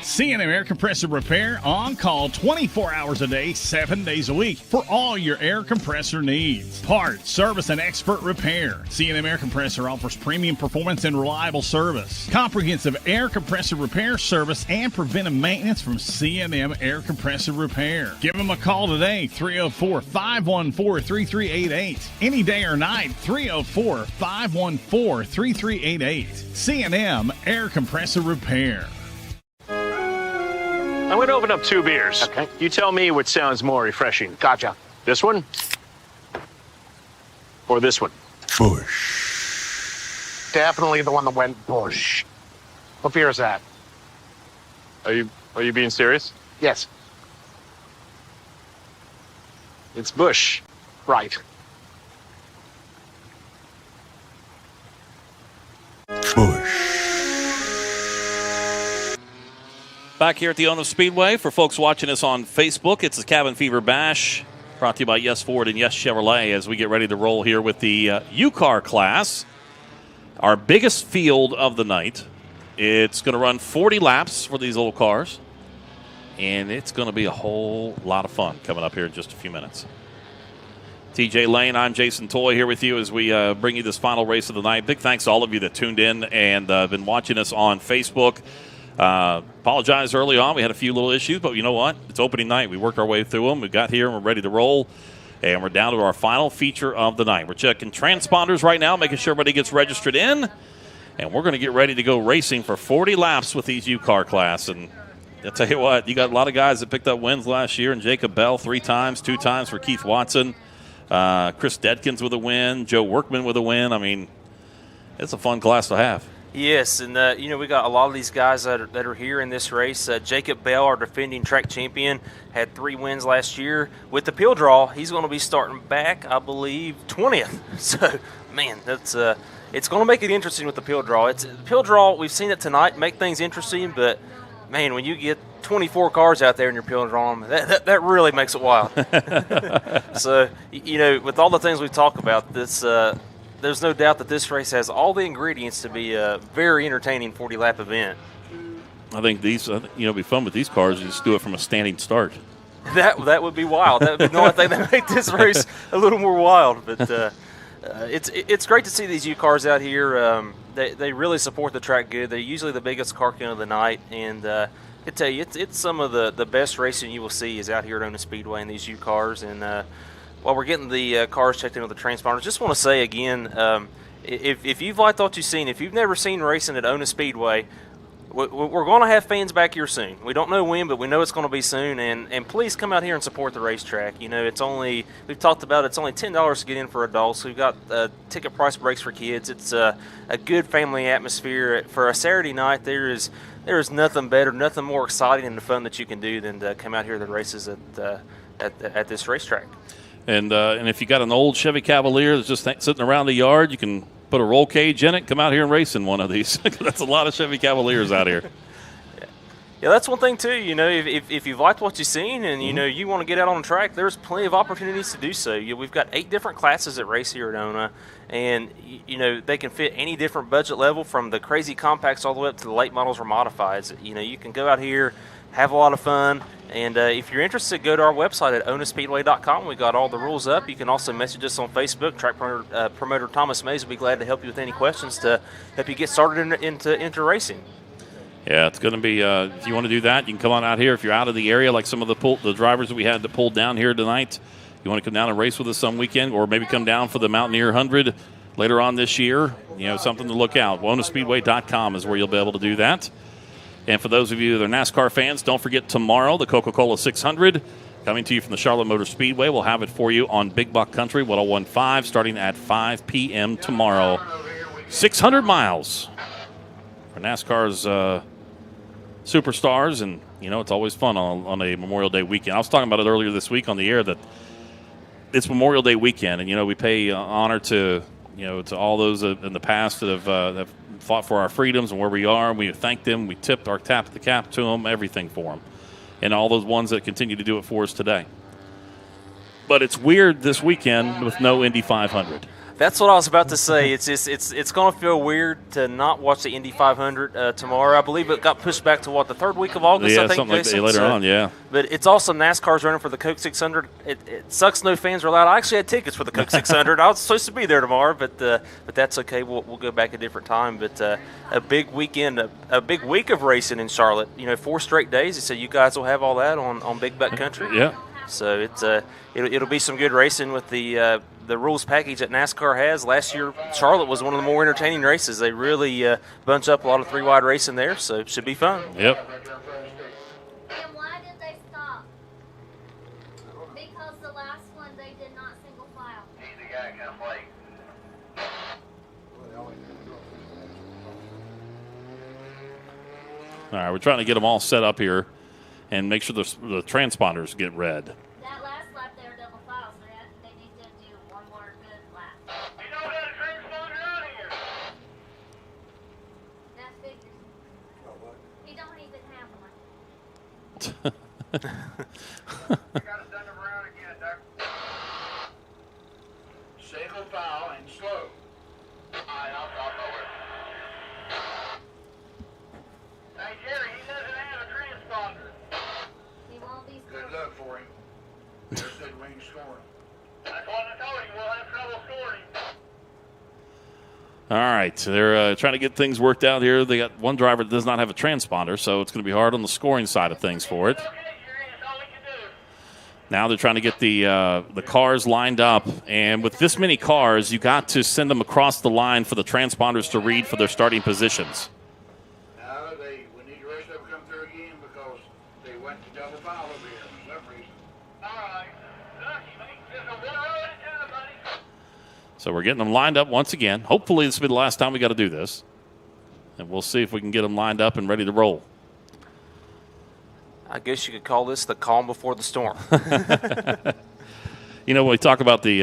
C&M Air Compressor Repair, on call 24 hours a day, 7 days a week for all your air compressor needs. Parts, service, and expert repair. C&M Air Compressor offers premium performance and reliable service. Comprehensive air compressor repair service and preventive maintenance from C&M Air Compressor Repair. Give them a call today, 304-514-3388. Any day or night, 304-514-3388. C&M Air Compressor Repair. I'm going to open up 2 beers. Okay. You tell me which sounds more refreshing. Gotcha. This one? Or this one? Bush. Definitely the one that went bush. What beer is that? Are you being serious? Yes. It's Bush. Right. Back here at the Ona Speedway, for folks watching us on Facebook, it's the Cabin Fever Bash, brought to you by Yes Ford and Yes Chevrolet, as we get ready to roll here with the U-Car class. Our biggest field of the night. It's going to run 40 laps for these little cars, and it's going to be a whole lot of fun coming up here in just a few minutes. TJ Lane, I'm Jason Toy here with you as we bring you this final race of the night. Big thanks to all of you that tuned in and been watching us on Facebook. Apologize early on. We had a few little issues, but you know what? It's opening night. We worked our way through them. We got here and we're ready to roll, and we're down to our final feature of the night. We're checking transponders right now, making sure everybody gets registered in, and we're going to get ready to go racing for 40 laps with these U-Car class. And I'll tell you what, you got a lot of guys that picked up wins last year, and Jacob Bell 3 times, 2 times for Keith Watson, Chris Dedkins with a win, Joe Workman with a win. I mean, it's a fun class to have. Yes, and we got a lot of these guys that are here in this race. Jacob Bell, our defending track champion, had 3 wins last year. With the pill draw, he's going to be starting back, I believe, 20th. So, man, that's it's going to make it interesting with the pill draw. It's the pill draw. We've seen it tonight make things interesting, but man, when you get 24 cars out there in your pill draw, that really makes it wild. So, with all the things we talk about, this. There's no doubt that this race has all the ingredients to be a very entertaining 40-lap event. I think it'd be fun with these cars. You just do it from a standing start. That would be wild. That would be the only thing that make this race a little more wild. But it's great to see these U cars out here. They really support the track good. They're usually the biggest car count of the night, and I can tell you it's some of the best racing you will see is out here at Ona Speedway in these U cars. And while we're getting the cars checked in with the transponders, just want to say again, if you've liked what you've seen, if you've never seen racing at Ona Speedway, we're going to have fans back here soon. We don't know when, but we know it's going to be soon. And please come out here and support the racetrack. You know, we've talked about it's only $10 to get in for adults. We've got ticket price breaks for kids. It's a good family atmosphere. For a Saturday night, there is nothing better, nothing more exciting and fun that you can do than to come out here to the races at this racetrack. And if you got an old Chevy Cavalier that's just sitting around the yard, you can put a roll cage in it, come out here and race in one of these. That's a lot of Chevy Cavaliers out here. Yeah, that's one thing too. You know, if you've liked what you've seen and you know you want to get out on the track, there's plenty of opportunities to do so. We've got 8 different classes that race here at ONA, and you know they can fit any different budget level from the crazy compacts all the way up to the late models or modifieds. You know, you can go out here, have a lot of fun. And if you're interested, go to our website at onaspeedway.com. We got all the rules up. You can also message us on Facebook. Track promoter Thomas Mays will be glad to help you with any questions to help you get started into racing. Yeah, it's going to be, if you want to do that, you can come on out here. If you're out of the area, like some of the drivers that we had to pull down here tonight, you want to come down and race with us some weekend, or maybe come down for the Mountaineer 100 later on this year, you know, something to look out. onaspeedway.com is where you'll be able to do that. And for those of you that are NASCAR fans, don't forget tomorrow, the Coca-Cola 600, coming to you from the Charlotte Motor Speedway. We'll have it for you on Big Buck Country 101.5 starting at 5 p.m. tomorrow. 600 miles for NASCAR's superstars, and, you know, it's always fun on a Memorial Day weekend. I was talking about it earlier this week on the air that it's Memorial Day weekend, and, you know, we pay honor to, you know, to all those in the past that have fought for our freedoms and where we are. We thank them. We tap the cap to them, everything for them. And all those ones that continue to do it for us today. But it's weird this weekend with no Indy 500. That's what I was about to say. It's going to feel weird to not watch the Indy 500 tomorrow. I believe it got pushed back to, the third week of August, Yeah, I think, something Jason? like that later on, yeah. But it's awesome. NASCAR's running for the Coke 600. It sucks no fans are allowed. I actually had tickets for the Coke 600. I was supposed to be there tomorrow, but that's okay. We'll go back a different time. But a big weekend, a big week of racing in Charlotte. You know, 4 straight days. So you guys will have all that on Big Buck Country. Yeah. So it'll be some good racing with the rules package that NASCAR has. Last year, Charlotte was one of the more entertaining races. They really bunch up a lot of 3-wide racing there, so it should be fun. Yep. And why did they stop? Because the last one they did not single file. He's the guy come late. All right, we're trying to get them all set up here and make sure the transponders get read. That last lap they were double file, so they need to do one more good lap. You don't have a transponder out here. That figures. You don't even have one. I got it done around again, Doc. Single file and slow. All right, I'll talk over it. Hey, Jerry, he doesn't have a transponder. He won't be Good luck for him. Just said we ain't scoring. That's what I told you. We'll have trouble scoring. All right, they're trying to get things worked out here. They got one driver that does not have a transponder, so it's going to be hard on the scoring side of things for it. Now they're trying to get the cars lined up, and with this many cars, you got to send them across the line for the transponders to read for their starting positions. No, we need the rest of them come through again because they went to double file over here for some reason. All right. Lucky, mate. Just a one row at a time, buddy. So we're getting them lined up once again. Hopefully this will be the last time we got to do this. And we'll see if we can get them lined up and ready to roll. I guess you could call this the calm before the storm. You know, when we talk about if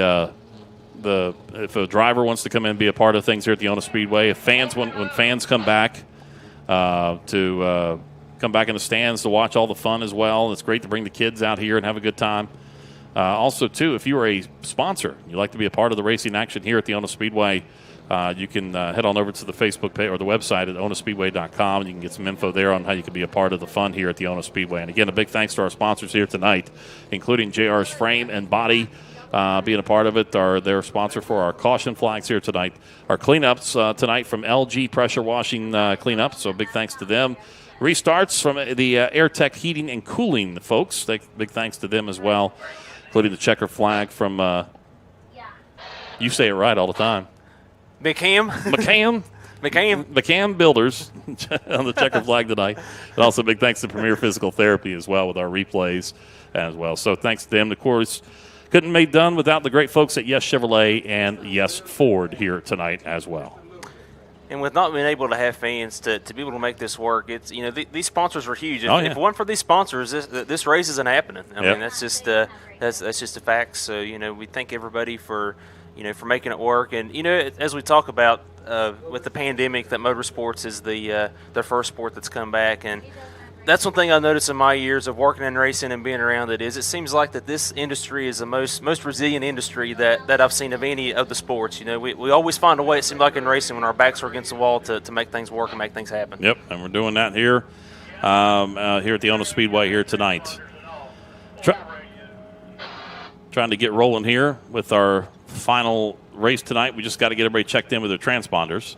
a driver wants to come in and be a part of things here at the ONA Speedway, if fans when fans come back to come back in the stands to watch all the fun as well, it's great to bring the kids out here and have a good time. Also, too, if you are a sponsor, you'd like to be a part of the racing action here at the ONA Speedway, you can head on over to the Facebook page or the website at onaspeedway.com, and you can get some info there on how you can be a part of the fun here at the ONA Speedway. And again, a big thanks to our sponsors here tonight, including JR's Frame and Body being a part of it. Their sponsor for our caution flags here tonight. Our cleanups tonight from LG Pressure Washing Cleanup, so big thanks to them. Restarts from the AirTech Heating and Cooling folks. Big thanks to them as well, including the checker flag from, you say it right all the time. McCam. McCann Builders on the checker flag tonight. And also big thanks to Premier Physical Therapy as well with our replays as well. So thanks to them. Of course, couldn't be done without the great folks at Yes Chevrolet and Yes Ford here tonight as well. And with not being able to have fans to be able to make this work, it's these sponsors are huge. If it weren't for these sponsors, this race isn't happening. I mean, that's just that's just a fact. So we thank everybody for making it work. And as we talk about with the pandemic, that motorsports is the first sport that's come back. And that's one thing I noticed in my years of working in racing and being around it is it seems like that this industry is the most resilient industry that I've seen of any of the sports. We always find a way, it seems like in racing, when our backs are against the wall to make things work and make things happen. Yep, and we're doing that here here at the Ona Speedway here tonight. Trying to get rolling here with our final race tonight. We just got to get everybody checked in with their transponders.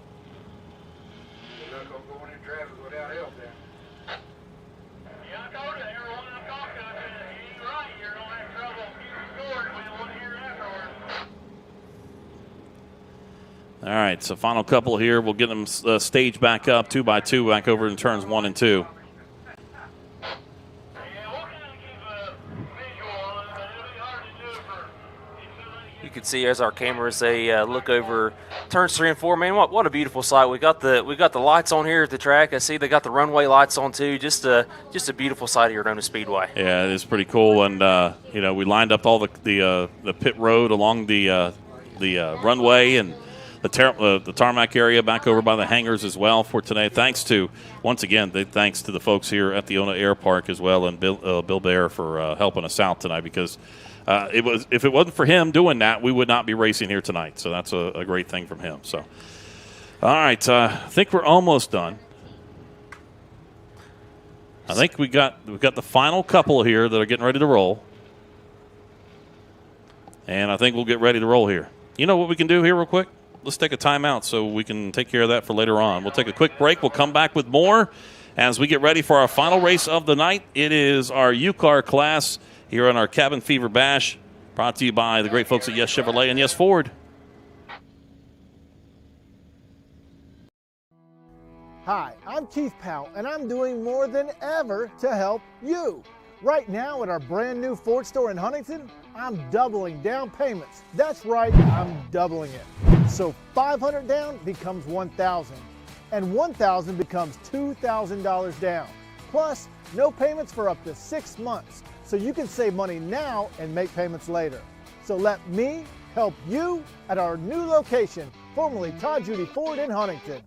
All right, so final couple here. We'll get them staged back up, 2x2, back over in turns 1 and 2. You can see as our cameras they look over turns 3 and 4. Man, what a beautiful sight. We got the lights on here at the track. I see they got the runway lights on too. Just a beautiful sight here at Ona Speedway. Yeah, it is pretty cool. And we lined up all the pit road along the runway and the tarmac area back over by the hangars as well for today. Thanks to the folks here at the Ona Air Park as well, and Bill Baer for helping us out tonight, because if it wasn't for him doing that, we would not be racing here tonight. So that's a great thing from him. So, all right, I think we're almost done. I think we've got the final couple here that are getting ready to roll, and I think we'll get ready to roll here. You know what we can do here real quick? Let's take a timeout so we can take care of that for later on. We'll take a quick break. We'll come back with more as we get ready for our final race of the night. It is our U-Car class here on our Cabin Fever Bash, brought to you by the great folks at Yes Chevrolet and Yes Ford. Hi, I'm Keith Powell, and I'm doing more than ever to help you. Right now at our brand new Ford store in Huntington, I'm doubling down payments. That's right, I'm doubling it. So $500 down becomes $1,000, and $1,000 becomes $2,000 down. Plus, no payments for up to 6 months, so you can save money now and make payments later. So let me help you at our new location, formerly Todd Judy Ford in Huntington.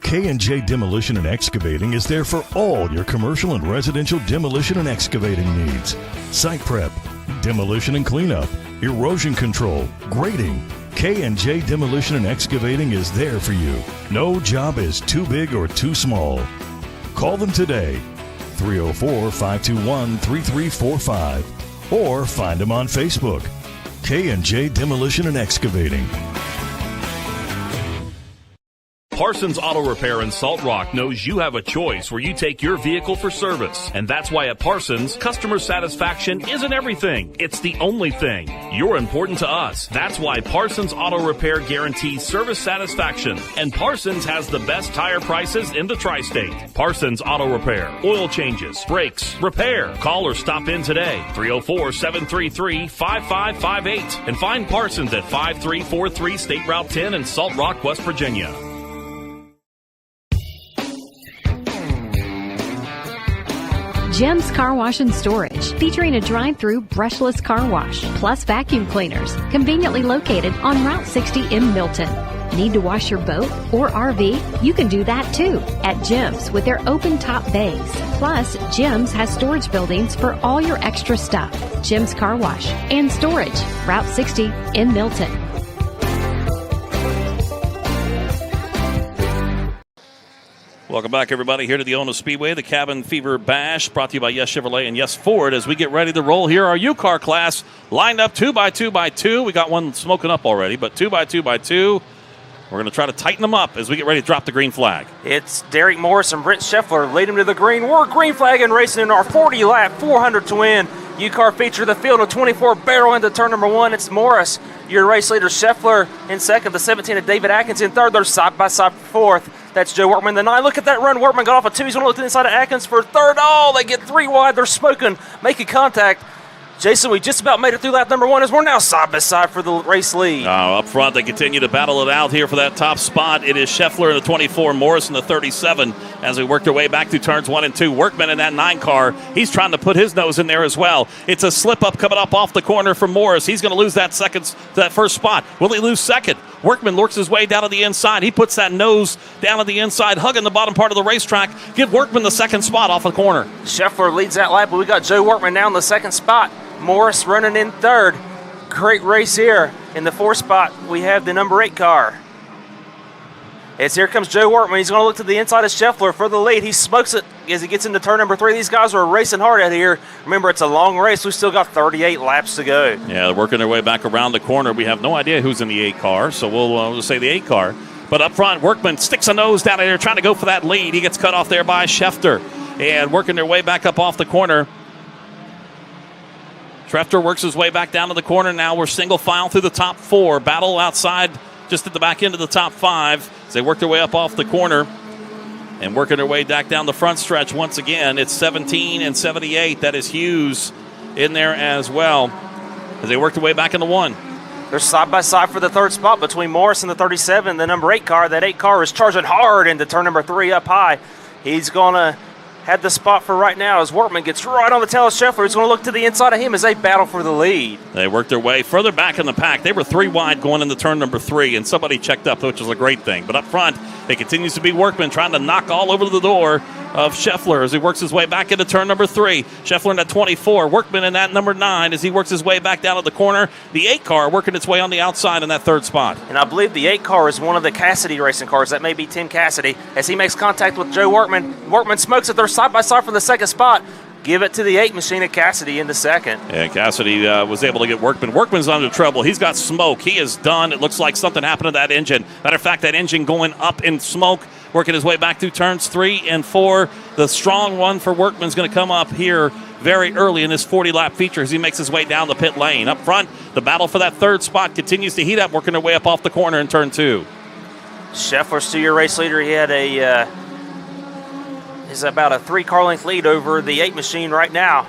K&J Demolition and Excavating is there for all your commercial and residential demolition and excavating needs. Site prep, demolition and cleanup, erosion control, grading. K&J Demolition and Excavating is there for you. No job is too big or too small. Call them today, 304-521-3345, or find them on Facebook. K&J Demolition and Excavating. Parsons Auto Repair in Salt Rock knows you have a choice where you take your vehicle for service. And that's why at Parsons, customer satisfaction isn't everything. It's the only thing. You're important to us. That's why Parsons Auto Repair guarantees service satisfaction. And Parsons has the best tire prices in the tri-state. Parsons Auto Repair. Oil changes, brakes, repair. Call or stop in today. 304-733-5558. And find Parsons at 5343 State Route 10 in Salt Rock, West Virginia. Jim's Car Wash and Storage, featuring a drive-through brushless car wash, plus vacuum cleaners, conveniently located on Route 60 in Milton. Need to wash your boat or RV? You can do that too at Jim's with their open-top bays. Plus, Jim's has storage buildings for all your extra stuff. Jim's Car Wash and Storage, Route 60 in Milton. Welcome back, everybody, here to the Ona Speedway, the Cabin Fever Bash, brought to you by Yes Chevrolet and Yes Ford. As we get ready to roll here, our U-Car class lined up 2x2x2. We got one smoking up already, but 2x2x2. We're going to try to tighten them up as we get ready to drop the green flag. It's Derek Morris and Brent Scheffler lead them to the green. We're green flagging, racing in our 40-lap 400 to win. U-Car feature of the field, a 24 barrel into turn number 1. It's Morris, your race leader. Scheffler in second, the 17 of David Atkins in third. They're side by side for fourth. That's Joe Workman, the 9. Look at that run. Workman got off a 2. He's going to look to the inside of Atkins for third. Oh, they get 3 wide. They're smoking, making contact. Jason, we just about made it through lap number 1 as we're now side by side for the race lead. Up front, they continue to battle it out here for that top spot. It is Scheffler in the 24, Morris in the 37 as we work their way back through turns 1 and 2. Workman in that 9 car, he's trying to put his nose in there as well. It's a slip up coming up off the corner for Morris. He's going to lose that first spot. Will he lose second? Workman works his way down to the inside. He puts that nose down to the inside, hugging the bottom part of the racetrack. Give Workman the second spot off the corner. Scheffler leads that lap, but we got Joe Workman now in the second spot. Morris running in third. Great race here. In the 4th spot, we have the number 8 car. As here comes Joe Workman. He's going to look to the inside of Scheffler for the lead. He smokes it as he gets into turn number 3. These guys are racing hard out here. Remember, it's a long race. We've still got 38 laps to go. Yeah, they're working their way back around the corner. We have no idea who's in the 8 car, so we'll just say the 8 car. But up front, Workman sticks a nose down there trying to go for that lead. He gets cut off there by Schefter. And working their way back up off the corner. Schefter works his way back down to the corner. Now we're single file through the top 4. Battle outside just at the back end of the top 5 as they work their way up off the corner and working their way back down the front stretch once again. It's 17 and 78. That is Hughes in there as well as they work their way back into 1. They're side by side for the 3rd spot between Morris and the 37, the number 8 car. That 8 car is charging hard into turn number 3 up high. He's going to have the spot for right now as Workman gets right on the tail of Scheffler. He's going to look to the inside of him as they battle for the lead. They worked their way further back in the pack. They were 3 wide going into turn number 3, and somebody checked up, which is a great thing. But up front, it continues to be Workman trying to knock all over the door of Scheffler as he works his way back into turn number 3. Scheffler in that 24. Workman in that number 9 as he works his way back down to the corner. The 8 car working its way on the outside in that 3rd spot. And I believe the 8 car is one of the Cassidy racing cars. That may be Tim Cassidy as he makes contact with Joe Workman. Workman smokes it. They're side by side for the 2nd spot. Give it to the 8 machine of Cassidy in the 2nd. Yeah, Cassidy was able to get Workman. Workman's under trouble. He's got smoke. He is done. It looks like something happened to that engine. Matter of fact, that engine going up in smoke, working his way back through turns 3 and 4. The strong one for Workman's going to come up here very early in this 40-lap feature as he makes his way down the pit lane. Up front, the battle for that 3rd spot continues to heat up, working their way up off the corner in turn 2. Scheffler's still your race leader. He had is about a 3-car length lead over the 8 machine right now.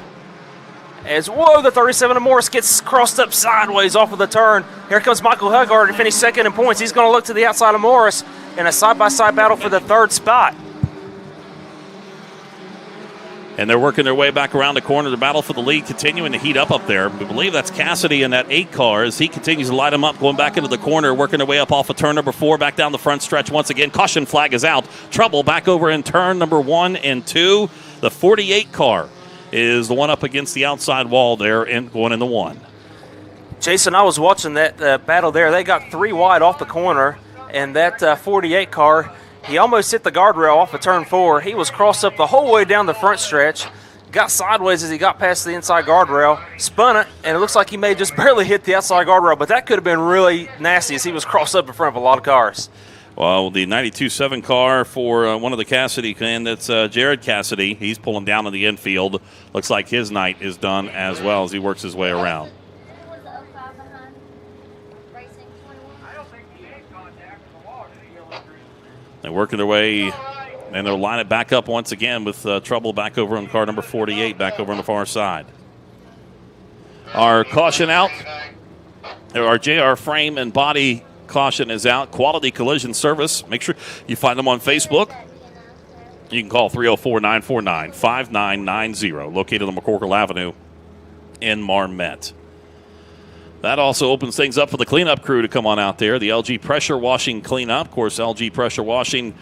As, whoa, the 37 of Morris gets crossed up sideways off of the turn. Here comes Michael Huggard to finish 2nd in points. He's going to look to the outside of Morris in a side-by-side battle for the 3rd spot. And they're working their way back around the corner. The battle for the lead continuing to heat up there. We believe that's Cassidy in that 8 car as he continues to light them up, going back into the corner, working their way up off of turn number 4, back down the front stretch once again. Caution flag is out. Trouble back over in turn number 1 and 2. The 48 car is the one up against the outside wall there and going in the 1. Jason, I was watching that battle there. They got 3 wide off the corner, and that 48 car, he almost hit the guardrail off of turn 4. He was crossed up the whole way down the front stretch, got sideways as he got past the inside guardrail, spun it, and it looks like he may just barely hit the outside guardrail, but that could have been really nasty as he was crossed up in front of a lot of cars. Well, the 92.7 car for one of the Cassidy, and that's Jared Cassidy. He's pulling down in the infield. Looks like his night is done as well as he works his way around. They're working their way, and they'll line it back up once again with trouble back over on car number 48, back over on the far side. Our caution out, our JR frame and body caution is out. Quality Collision Service. Make sure you find them on Facebook. You can call 304-949-5990, located on McCorkle Avenue in Marmet. That also opens things up for the cleanup crew to come on out there. The LG Pressure Washing Cleanup. Of course, LG Pressure Washing,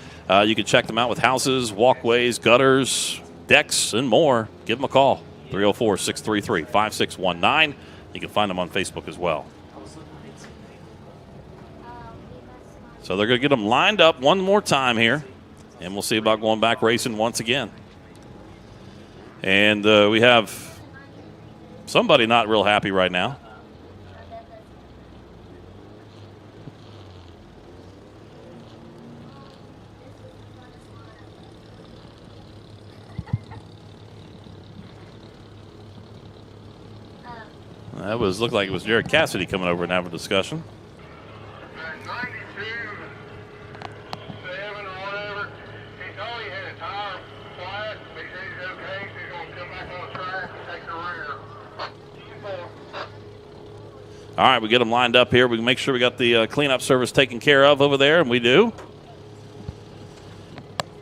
you can check them out with houses, walkways, gutters, decks, and more. Give them a call, 304-633-5619. You can find them on Facebook as well. So they're going to get them lined up one more time here, and we'll see about going back racing once again. And we have somebody not real happy right now. That looked like it was Jared Cassidy coming over and having a discussion. All right, we get them lined up here. We can make sure we got the cleanup service taken care of over there, and we do.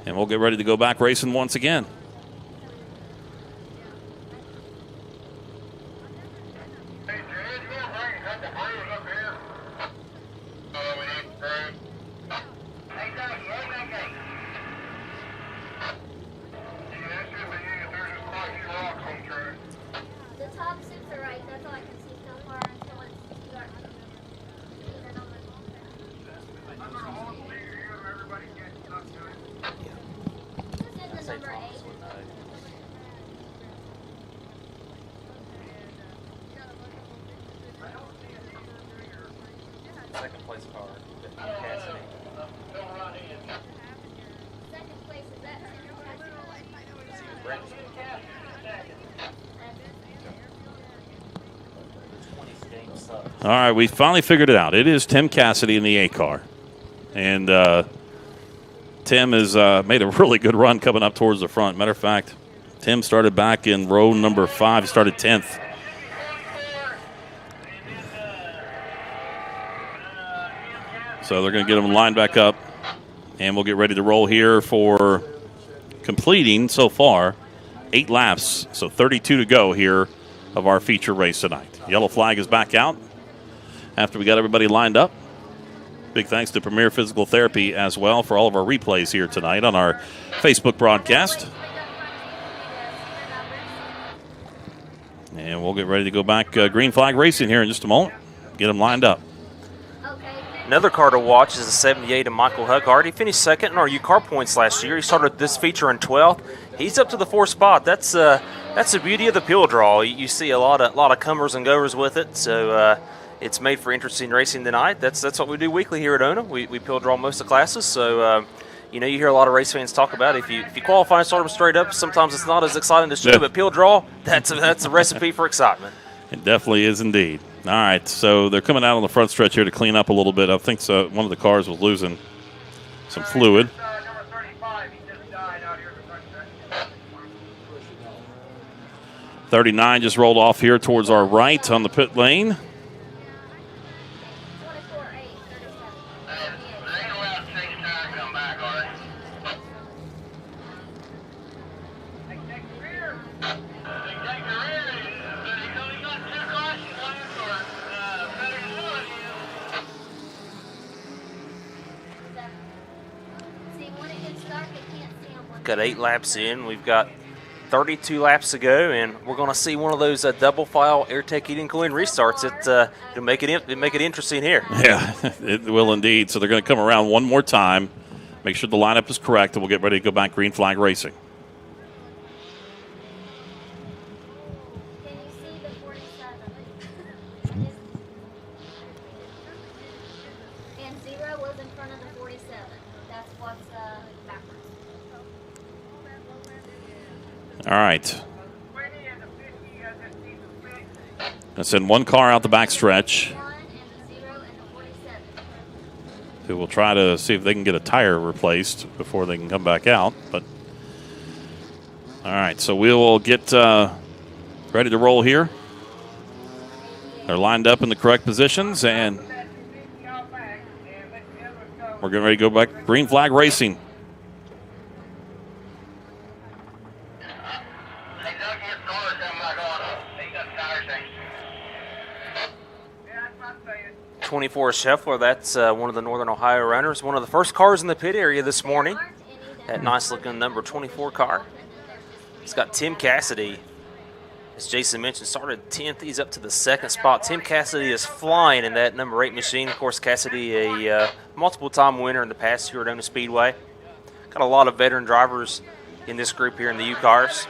And we'll get ready to go back racing once again. All right, we finally figured it out. It is Tim Cassidy in the A car. And Tim has made a really good run coming up towards the front. Matter of fact, Tim started back in row number 5. He started 10th. So they're going to get him lined back up. And we'll get ready to roll here for completing, so far, 8 laps. So 32 to go here of our feature race tonight. Yellow flag is back out after we got everybody lined up. Big thanks to Premier Physical Therapy as well for all of our replays here tonight on our Facebook broadcast. And we'll get ready to go back green flag racing here in just a moment. Get them lined up. Another car to watch is the 78 of Michael Hughart. He finished second in our U-Car points last year. He started this feature in 12th. He's up to the 4th spot. That's the beauty of the peel draw. You see a lot of comers and goers with it. So it's made for interesting racing tonight. That's what we do weekly here at ONA. We peel draw most of the classes. So you hear a lot of race fans talk about if you qualify and start them straight up, sometimes it's not as exciting to show. But peel draw, that's a recipe for excitement. It definitely is indeed. All right, so they're coming out on the front stretch here to clean up a little bit. I think one of the cars was losing some fluid. 39 just rolled off here towards our right on the pit lane. Got 8 laps in. We've got 32 laps to go, and we're going to see one of those double file AirTech heating cooling restarts. It'll make it interesting here. Yeah, it will indeed. So they're going to come around one more time, make sure the lineup is correct, and we'll get ready to go back green flag racing. And 0 was in front of the 47. That's what's backwards. All right. Let's send one car out the back stretch. Who will try to see if they can get a tire replaced before they can come back out. But all right, so we will get ready to roll here. They're lined up in the correct positions, and we're getting ready to go back green flag racing. '24 Scheffler, that's one of the Northern Ohio runners. One of the first cars in the pit area this morning. That nice-looking number 24 car. It's got Tim Cassidy, as Jason mentioned, started 10th. He's up to the 2nd spot. Tim Cassidy is flying in that number 8 machine. Of course, Cassidy, a multiple-time winner in the past here at ONA Speedway. Got a lot of veteran drivers in this group here in the U-Cars.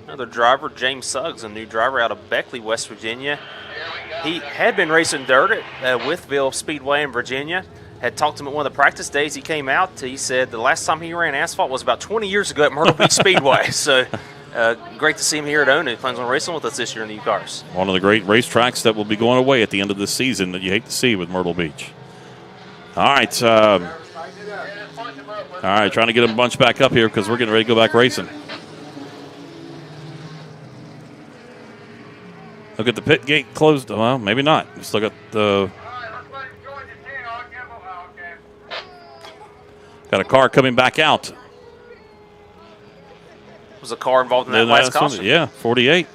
Another driver, James Suggs, a new driver out of Beckley, West Virginia. He had been racing dirt at Withville Speedway in Virginia. had talked to him at one of the practice days. He came out. He said the last time he ran asphalt was about 20 years ago at Myrtle Beach Speedway. So great to see him here at Ona. He plans on racing with us this year in the U-Cars. One of the great racetracks that will be going away at the end of this season that you hate to see with Myrtle Beach. All right. Trying to get them bunched back up here because we're getting ready to go back racing. Look at the pit gate closed. Well, maybe not. We still got the... Got a car coming back out. Was a car involved in that last caution? Yeah, 48.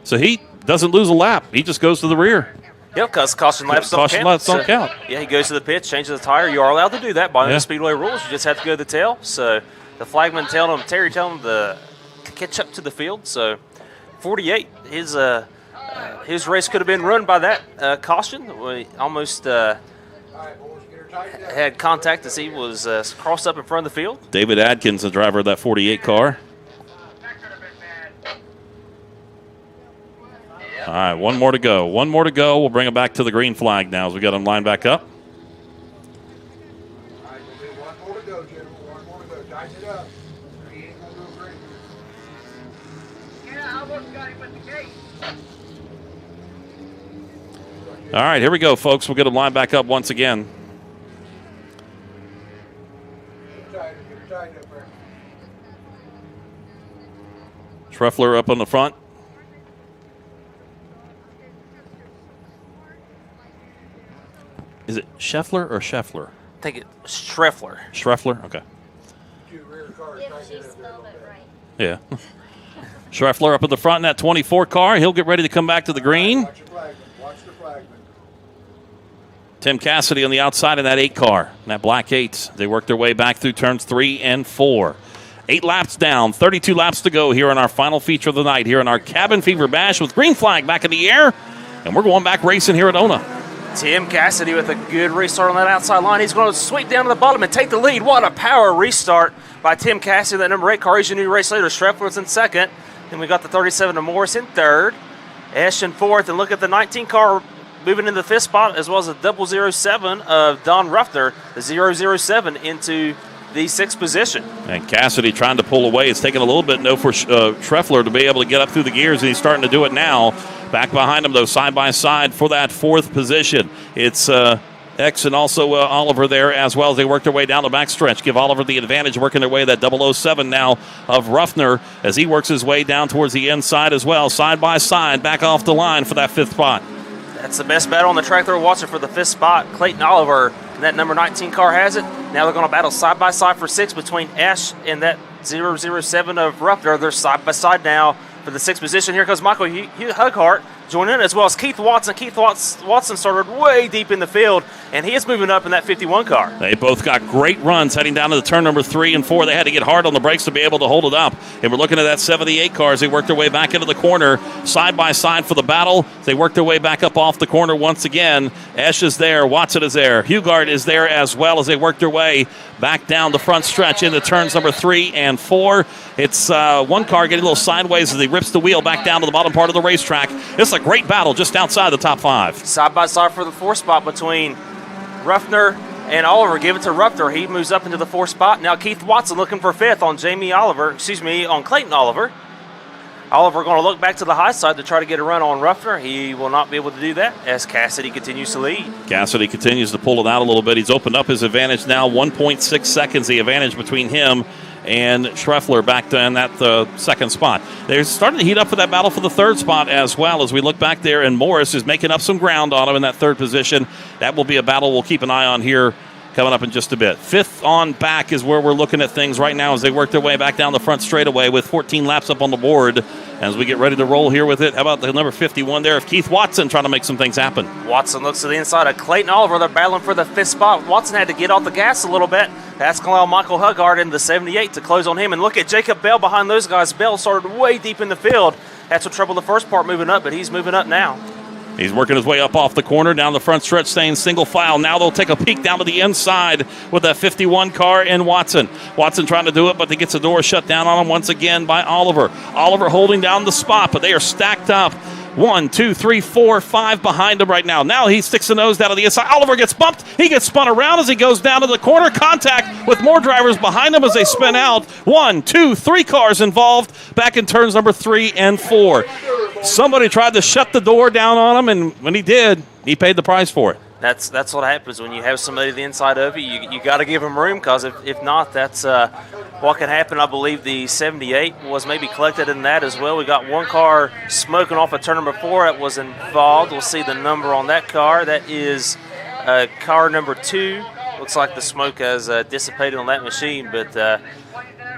So he doesn't lose a lap. He just goes to the rear. Yep, because caution laps don't count. Yeah, he goes to the pits, changes the tire. You are allowed to do that by the Speedway rules. You just have to go to the tail. So the flagman telling him, Terry telling him to catch up to the field. So 48, his race could have been run by that caution. We almost had contact as he was crossed up in front of the field. David Adkins, the driver of that 48 car. All right, one more to go. One more to go. We'll bring it back to the green flag now as we got them lined back up. All right, here we go, folks. We'll get them lined back up once again. Schreffler up on the front. Is it Scheffler or Scheffler? I think it's Schreffler. Schreffler? Okay. Yeah. Schreffler up at the front in that 24 car. He'll get ready to come back to the green. Tim Cassidy on the outside in that 8 car, in that black 8. They work their way back through turns 3 and 4. 8 laps down, 32 laps to go here in our final feature of the night, here in our Cabin Fever Bash with green flag back in the air. And we're going back racing here at Ona. Tim Cassidy with a good restart on that outside line. He's going to sweep down to the bottom and take the lead. What a power restart by Tim Cassidy. That number 8 car. He's your new race leader. Schreffler's in second. Then we got the 37 of Morris in third. Esch in fourth. And look at the 19 car moving into the 5th spot, as well as the 007 of Don Ruffner, the 007 into the 6th position. And Cassidy trying to pull away. It's taking a little bit for Schreffler to be able to get up through the gears, and he's starting to do it now. Back behind him, though, side by side for that 4th position. It's X and also Oliver there as well as they work their way down the backstretch. Give Oliver the advantage, working their way that 007 now of Ruffner as he works his way down towards the inside as well. Side by side, back off the line for that 5th spot. That's the best battle on the track there, watching for the 5th spot. Clayton Oliver and that number 19 car has it. Now they're going to battle side by side for 6 between Ash and that 007 of Ruffner. They're side by side now for the 6th position. Here comes Michael Hughart joining in, as well as Keith Watson. Keith Watson started way deep in the field, and he is moving up in that 51 car. They both got great runs heading down to the turn number 3 and 4. They had to get hard on the brakes to be able to hold it up. And we're looking at that 78 car as they work their way back into the corner, side by side for the battle. They work their way back up off the corner once again. Esch is there. Watson is there. Hughart is there as well as they work their way back down the front stretch into turns number 3 and 4. It's one car getting a little sideways as he rips the wheel back down to the bottom part of the racetrack. It's a great battle just outside the top 5. Side by side for the 4th spot between Ruffner and Oliver. Give it to Ruffner. He moves up into the 4th spot. Now Keith Watson looking for 5th on Clayton Oliver. Oliver going to look back to the high side to try to get a run on Ruffner. He will not be able to do that as Cassidy continues to lead. Cassidy continues to pull it out a little bit. He's opened up his advantage now. 1.6 seconds the advantage between him and Schreffler back in that 2nd spot. They're starting to heat up for that battle for the 3rd spot as well as we look back there, and Morris is making up some ground on him in that 3rd position. That will be a battle we'll keep an eye on here coming up in just a bit. 5th on back is where we're looking at things right now as they work their way back down the front straightaway with 14 laps up on the board as we get ready to roll here with it. How about the number 51 there of Keith Watson trying to make some things happen? Watson looks to the inside of Clayton Oliver. They're battling for the 5th spot. Watson had to get off the gas a little bit. That's going to allow Michael Hughart in the 78 to close on him. And look at Jacob Bell behind those guys. Bell started way deep in the field. That's what troubled the first part moving up, but he's moving up now. He's working his way up off the corner, down the front stretch, staying single file. Now they'll take a peek down to the inside with that 51 car and Watson. Watson trying to do it, but he gets the door shut down on him once again by Oliver. Oliver holding down the spot, but they are stacked up 1, 2, 3, 4, 5 behind him right now. Now he sticks the nose down to the inside. Oliver gets bumped. He gets spun around as he goes down to the corner. Contact with more drivers behind him as they spin out. 1, 2, 3 cars involved back in turns number 3 and 4. Somebody tried to shut the door down on him, and when he did, he paid the price for it. That's what happens when you have somebody to the inside of you. You got to give them room, because if not, that's what can happen. I believe the 78 was maybe collected in that as well. We got one car smoking off of turn number 4 that was involved. We'll see the number on that car. That is car number 2. Looks like the smoke has dissipated on that machine, but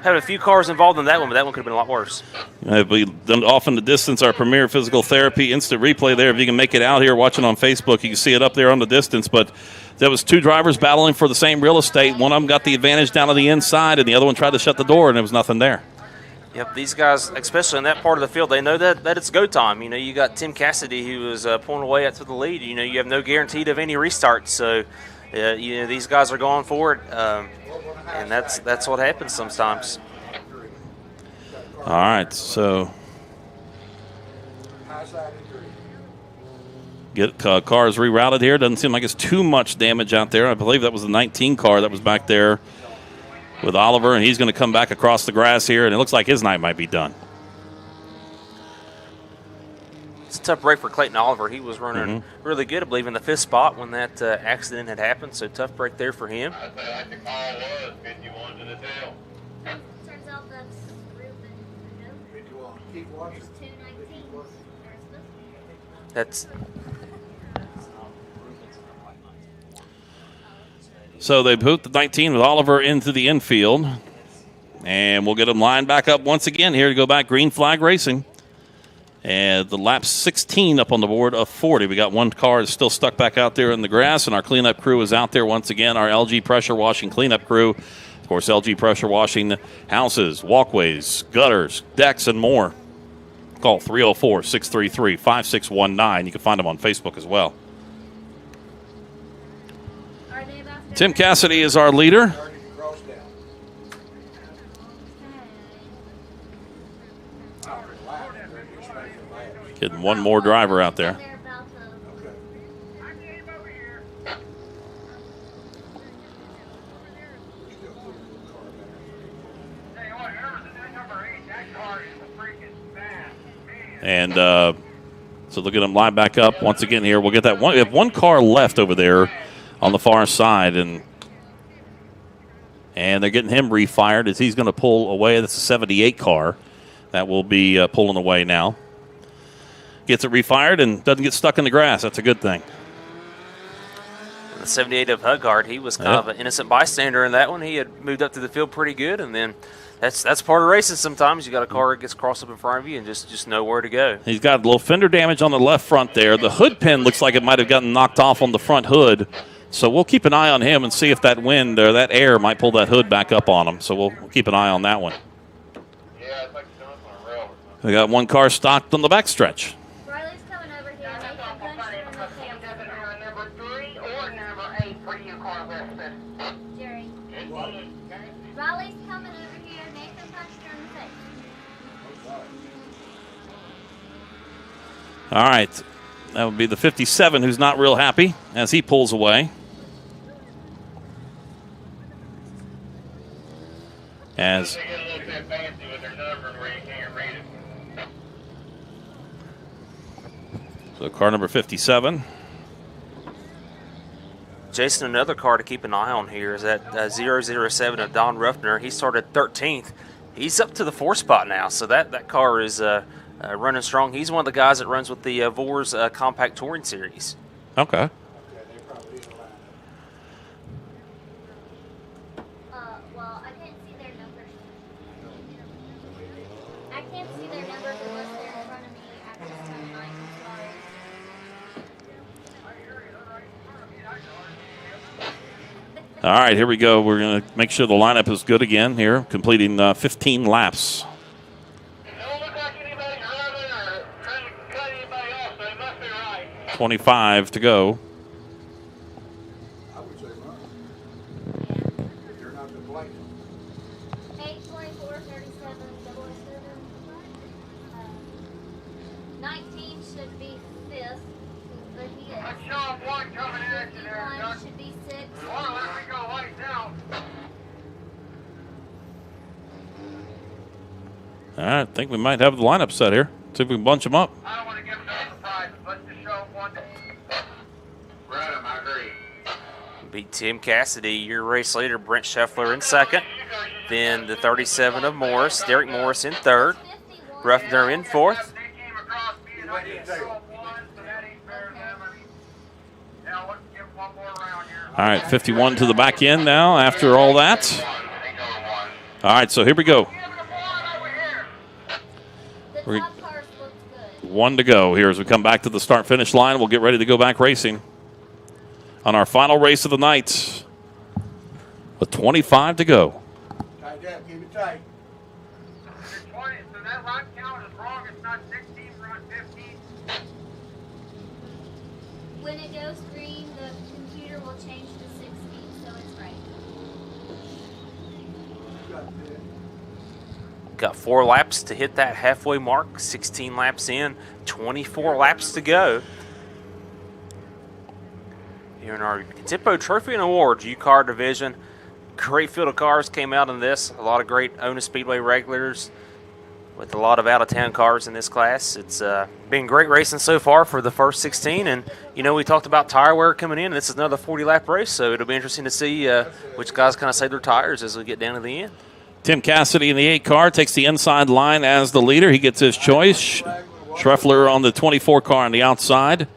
had a few cars involved in that one, but that one could have been a lot worse. We done off in the distance our Premier Physical Therapy instant replay there. If you can make it out here watching on Facebook, you can see it up there on the distance. But there was 2 drivers battling for the same real estate. One of them got the advantage down on the inside, and the other one tried to shut the door, and there was nothing there. Yep, these guys, especially in that part of the field, they know that it's go time. You know, you got Tim Cassidy who was pulling away up to the lead. You know, you have no guarantee of any restarts, so you know, these guys are going forward, and that's what happens sometimes. All right, so get cars rerouted here. Doesn't seem like it's too much damage out there. I believe that was the 19 car that was back there with Oliver, and he's going to come back across the grass here, and it looks like his night might be done. It's a tough break for Clayton Oliver. He was running really good, I believe, in the 5th spot when that accident had happened, so tough break there for him. I think all was 51 to the tail. Turns out that's Ruben. 51. Keep watching. There's 219s. That's So they put the 19 with Oliver into the infield, and we'll get them lined back up once again here to go back green flag racing. And the lap 16 up on the board of 40. We got one car that's still stuck back out there in the grass, and our cleanup crew is out there once again, our LG pressure washing cleanup crew. Of course, LG pressure washing houses, walkways, gutters, decks, and more. Call 304-633-5619. You can find them on Facebook as well. Tim Cassidy is our leader. Getting one more driver out there. And so they'll get them lined back up once again here. We'll get that one. We have one car left over there on the far side, and they're getting him refired as he's going to pull away. That's a 78 car that will be pulling away now. Gets it refired and doesn't get stuck in the grass. That's a good thing. The 78 of Hugard, he was kind of an innocent bystander in that one. He had moved up to the field pretty good, and then that's part of racing sometimes. You got a car that gets crossed up in front of you and just know where to go. He's got a little fender damage on the left front there. The hood pin looks like it might have gotten knocked off on the front hood. So we'll keep an eye on him and see if that wind or that air might pull that hood back up on him. So we'll keep an eye on that one. Yeah, it's like jumping on a rail. We got one car stocked on the backstretch. Riley's coming over here. Number 3 or number 8 for you car listed. Jerry. Riley's coming over here. Nathan punched her in the face. All right. That would be the 57 who's not real happy as he pulls away. As so car number 57. Jason, another car to keep an eye on here is that 007 of Don Ruffner. He started 13th. He's up to the 4th spot now, so that car is running strong. He's one of the guys that runs with the Vors Compact Touring Series. Okay. Well, I can't see their numbers. I can't see their numbers unless they're in front of me at this time. I'm sorry. All right, here we go. We're going to make sure the lineup is good again here, completing 15 laps. 25 to go. 19 should be 5th, but he is. Let's show him one coming at you there, 51 Doug. should be 6th. You want to let me go lights out? All right, I think we might have the lineup set here. See if we can bunch them up. I don't want to give them no surprises. Let's just show them one. Right, I agree. Beat Tim Cassidy, your race leader, Brent Scheffler in second. Then the 37 of Morris, Derek Morris in third. Ruffner in fourth. All right, 51 to the back end now after all that. All right, so here we go. One to go here as we come back to the start-finish line. We'll get ready to go back racing on our final race of the night with 25 to go. Tight up, keep it tight. 20, so that run count is wrong. It's not 16, run 15. When it goes green, the computer will change to 16, so it's right. Got 4 laps to hit that halfway mark. 16 laps in, 24 laps to go. Here in our Tempo Trophy and Awards U-Car division. Great field of cars came out in this. A lot of great Ona Speedway regulars with a lot of out-of-town cars in this class. It's been great racing so far for the first 16. And, you know, we talked about tire wear coming in. This is another 40-lap race, so it'll be interesting to see which guys kind of save their tires as we get down to the end. Tim Cassidy in the 8 car takes the inside line as the leader. He gets his choice. Schreffler on the 24 car on the outside.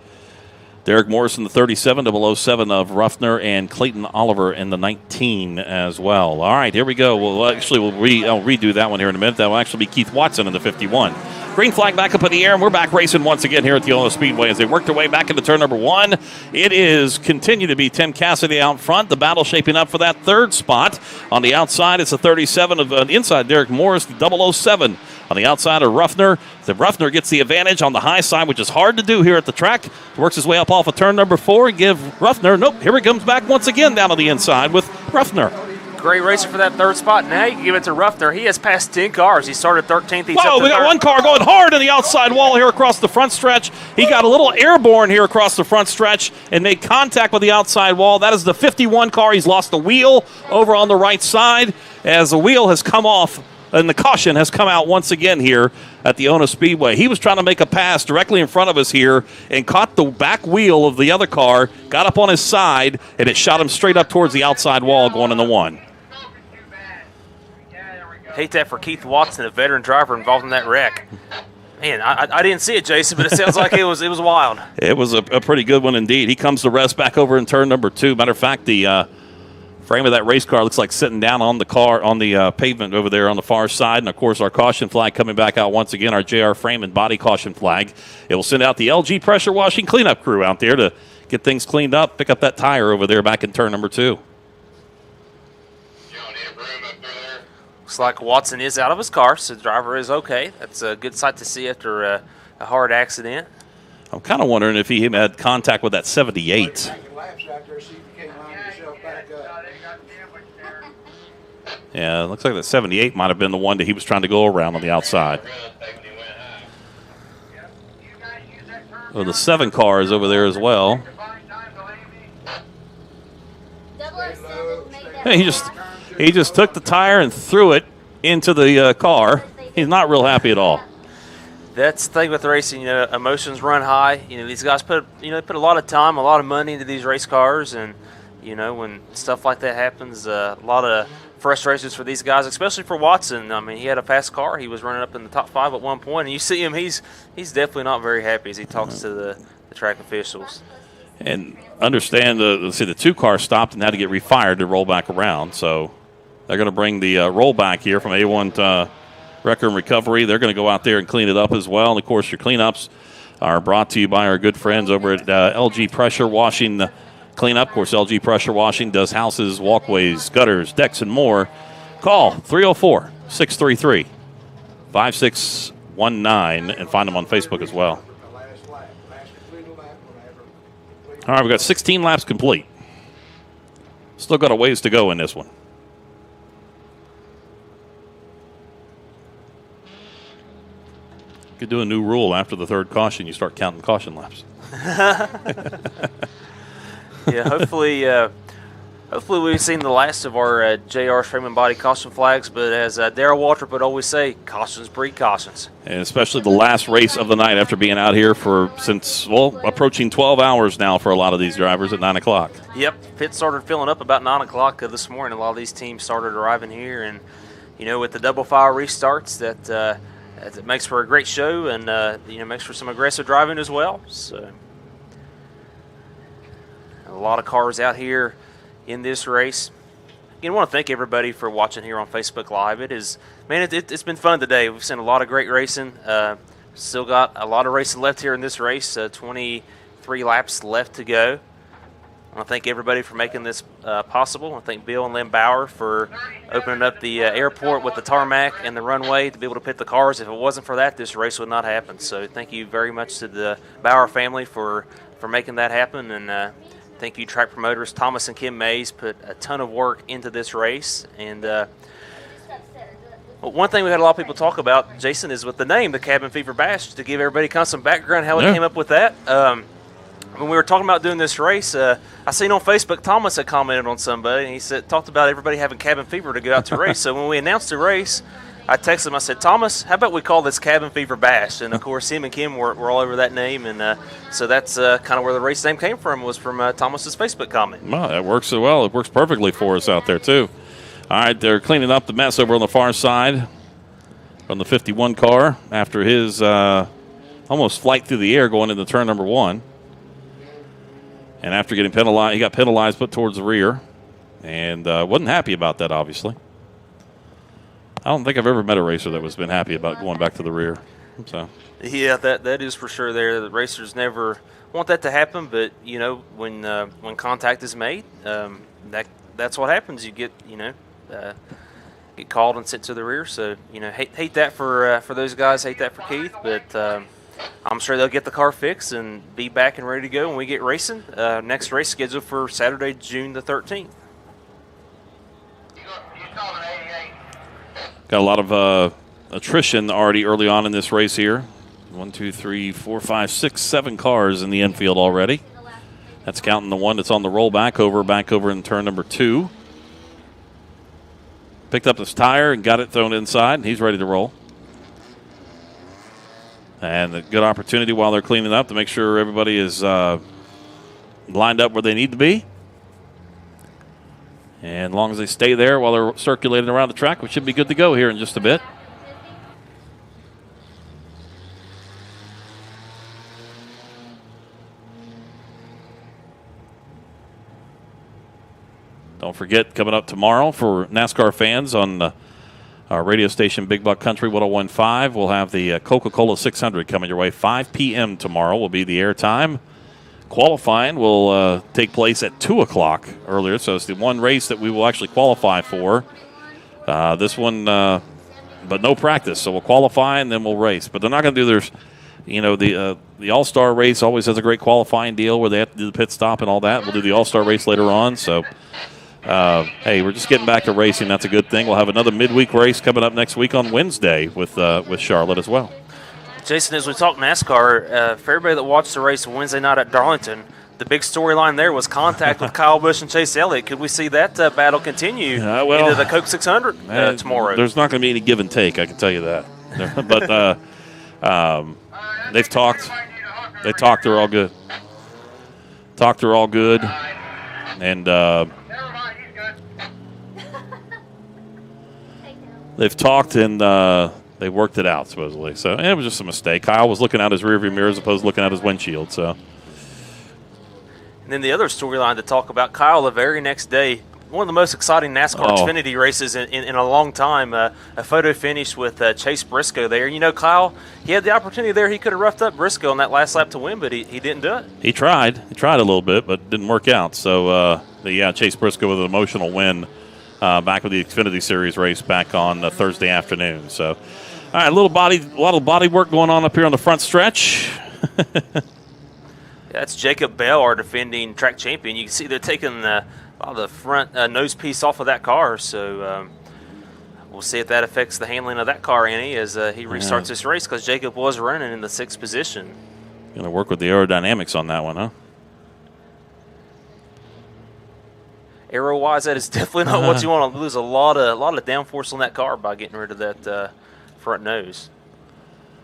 Derek Morrison, the 37, 007 of Ruffner, and Clayton Oliver in the 19 as well. All right, here we go. I'll redo that one here in a minute. That will actually be Keith Watson in the 51. Green flag back up in the air, and we're back racing once again here at the Ona Speedway as they work their way back into turn number 1. It is continue to be Tim Cassidy out front. The battle shaping up for that third spot. On the outside, it's the 37 of inside Derek Morris, the 007. On the outside of Ruffner. The Ruffner gets the advantage on the high side, which is hard to do here at the track. Works his way up off of turn number 4. Give Ruffner, here he comes back once again down on the inside with Ruffner. Great racer for that third spot. Now you can give it to Ruffner. He has passed 10 cars. He started 13th. He's Whoa, we got one car going hard in the outside wall here across the front stretch. He got a little airborne here across the front stretch and made contact with the outside wall. That is the 51 car. He's lost the wheel over on the right side as the wheel has come off and the caution has come out once again here at the Ona Speedway. He was trying to make a pass directly in front of us here and caught the back wheel of the other car, got up on his side, and it shot him straight up towards the outside wall going in the 1. Hate that for Keith Watson, a veteran driver involved in that wreck. Man, I didn't see it, Jason, but it sounds like it was wild. It was a pretty good one indeed. He comes to rest back over in turn number 2. Matter of fact, the frame of that race car looks like sitting down on the car on the pavement over there on the far side. And, of course, our caution flag coming back out once again, our JR frame and body caution flag. It will send out the LG pressure washing cleanup crew out there to get things cleaned up, pick up that tire over there back in turn number 2. Looks like Watson is out of his car, so the driver is okay. That's a good sight to see after a hard accident. I'm kind of wondering if he had contact with that 78. Yeah, it looks like that 78 might have been the one that he was trying to go around on the outside. Well, the 7 car is over there as well. Hey, he just took the tire and threw it into the car. He's not real happy at all. That's the thing with racing, emotions run high. These guys put a lot of time, a lot of money into these race cars, and when stuff like that happens, a lot of frustrations for these guys, especially for Watson. I mean, he had a fast car. He was running up in the top 5 at one point, and you see him, he's definitely not very happy as he talks to the track officials. And understand, the 2 car stopped and had to get refired to roll back around. So they're going to bring the rollback here from A1 Wrecker and Recovery. They're going to go out there and clean it up as well. And, of course, your cleanups are brought to you by our good friends over at LG Pressure Washing Cleanup. Of course, LG Pressure Washing does houses, walkways, gutters, decks, and more. Call 304-633-5619 and find them on Facebook as well. All right, we've got 16 laps complete. Still got a ways to go in this one. Could do a new rule after the third caution. You start counting caution laps. Yeah, hopefully we've seen the last of our JR frame and body caution flags. But as Darrell Waltrip would always say, cautions breed cautions. And especially the last race of the night after being out here since approaching 12 hours now for a lot of these drivers at 9 o'clock. Yep, pit started filling up about 9 o'clock this morning. A lot of these teams started arriving here, and with the double file restarts, that it makes for a great show, and makes for some aggressive driving as well. So a lot of cars out here in this race. Again, I want to thank everybody for watching here on Facebook Live. It's been fun today. We've seen a lot of great racing. Still got a lot of racing left here in this race. 23 laps left to go. I want to thank everybody for making this possible. I want to thank Bill and Lynn Bauer for opening up the airport with the tarmac and the runway to be able to pit the cars. If it wasn't for that, this race would not happen. So thank you very much to the Bauer family for making that happen. And thank you, track promoters. Thomas and Kim Mays put a ton of work into this race. And one thing we had a lot of people talk about, Jason, is with the name, the Cabin Fever Bash, to give everybody kind of some background how it came up with that. When we were talking about doing this race, I seen on Facebook Thomas had commented on somebody, and he talked about everybody having cabin fever to go out to race. So when we announced the race, I texted him. I said, Thomas, how about we call this Cabin Fever Bash? And of course, him and Kim were all over that name, and so that's kind of where the race name came from. Was from Thomas's Facebook comment. Well, that works so well. It works perfectly for us out there too. All right, they're cleaning up the mess over on the far side from the 51 car after his almost flight through the air going into turn number 1. And after getting penalized, he got penalized, put towards the rear, and wasn't happy about that, obviously. I don't think I've ever met a racer that was been happy about going back to the rear. So yeah, that is for sure there. The racers never want that to happen, but, when contact is made, that's what happens. You get, get called and sent to the rear. So, hate that for those guys, hate that for Keith, but I'm sure they'll get the car fixed and be back and ready to go when we get racing. Next race scheduled for Saturday, June the 13th. Got a lot of attrition already early on in this race here. 1, 2, 3, 4, 5, 6, 7 cars in the infield already. That's counting the one that's on the roll back over in turn number 2. Picked up this tire and got it thrown inside, and he's ready to roll. And a good opportunity while they're cleaning up to make sure everybody is lined up where they need to be. And as long as they stay there while they're circulating around the track, we should be good to go here in just a bit. Don't forget, coming up tomorrow for NASCAR fans on our radio station, Big Buck Country 101.5, we'll have the Coca-Cola 600 coming your way. 5 p.m. tomorrow will be the airtime. Qualifying will take place at 2 o'clock earlier, so it's the one race that we will actually qualify for. This one, but no practice, so we'll qualify and then we'll race. But they're not going to do the All-Star race always has a great qualifying deal where they have to do the pit stop and all that. We'll do the All-Star race later on, so hey, we're just getting back to racing. That's a good thing. We'll have another midweek race coming up next week on Wednesday with Charlotte as well. Jason, as we talk NASCAR, for everybody that watched the race Wednesday night at Darlington, the big storyline there was contact with Kyle Busch and Chase Elliott. Could we see that battle continue into the Coke 600 tomorrow? There's not going to be any give and take, I can tell you that. But they've talked. They talked. They're all good. They're all good. And they've talked and they worked it out, supposedly. So it was just a mistake. Kyle was looking out his rearview mirror as opposed to looking out his windshield. So. And then the other storyline to talk about, Kyle, the very next day, one of the most exciting NASCAR Xfinity races in a long time, a photo finish with Chase Briscoe there. Kyle, he had the opportunity there. He could have roughed up Briscoe on that last lap to win, but he didn't do it. He tried. He tried a little bit, but didn't work out. So, Chase Briscoe with an emotional win back with the Xfinity Series race back on Thursday afternoon. So, all right, a lot of body work going on up here on the front stretch. That's Jacob Bell, our defending track champion. You can see they're taking the front nose piece off of that car. So we'll see if that affects the handling of that car, Annie, as he restarts this race, because Jacob was running in the 6th position. Going to work with the aerodynamics on that one, huh? Aero-wise, that is definitely not what you want to lose. A lot of downforce on that car by getting rid of that front nose.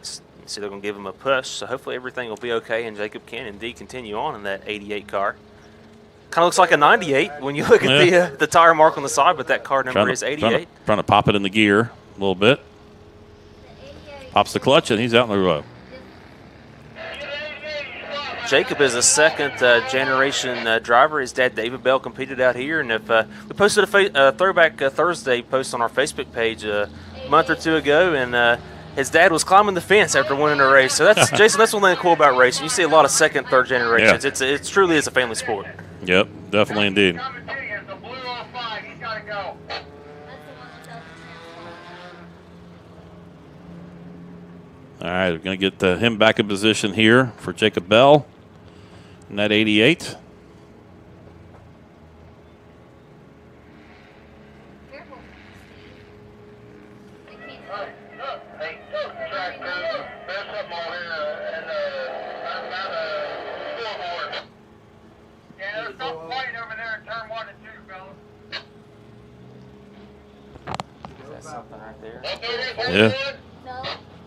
So they're going to give him a push, so hopefully everything will be okay, and Jacob can indeed continue on in that 88 car. Kind of looks like a 98 when you look at the tire mark on the side, but that car number is 88. Trying to pop it in the gear a little bit. Pops the clutch, and he's out in the road. Jacob is a second-generation driver. His dad, David Bell, competed out here, and if we posted a Throwback Thursday post on our Facebook page a month or two ago, and his dad was climbing the fence after winning a race. So that's Jason. That's one thing cool about racing. You see a lot of second, third generations. Yeah. It truly is a family sport. Yep, definitely indeed. All right, we're going to get him back in position here for Jacob Bell in that 88. Something right there. Yeah.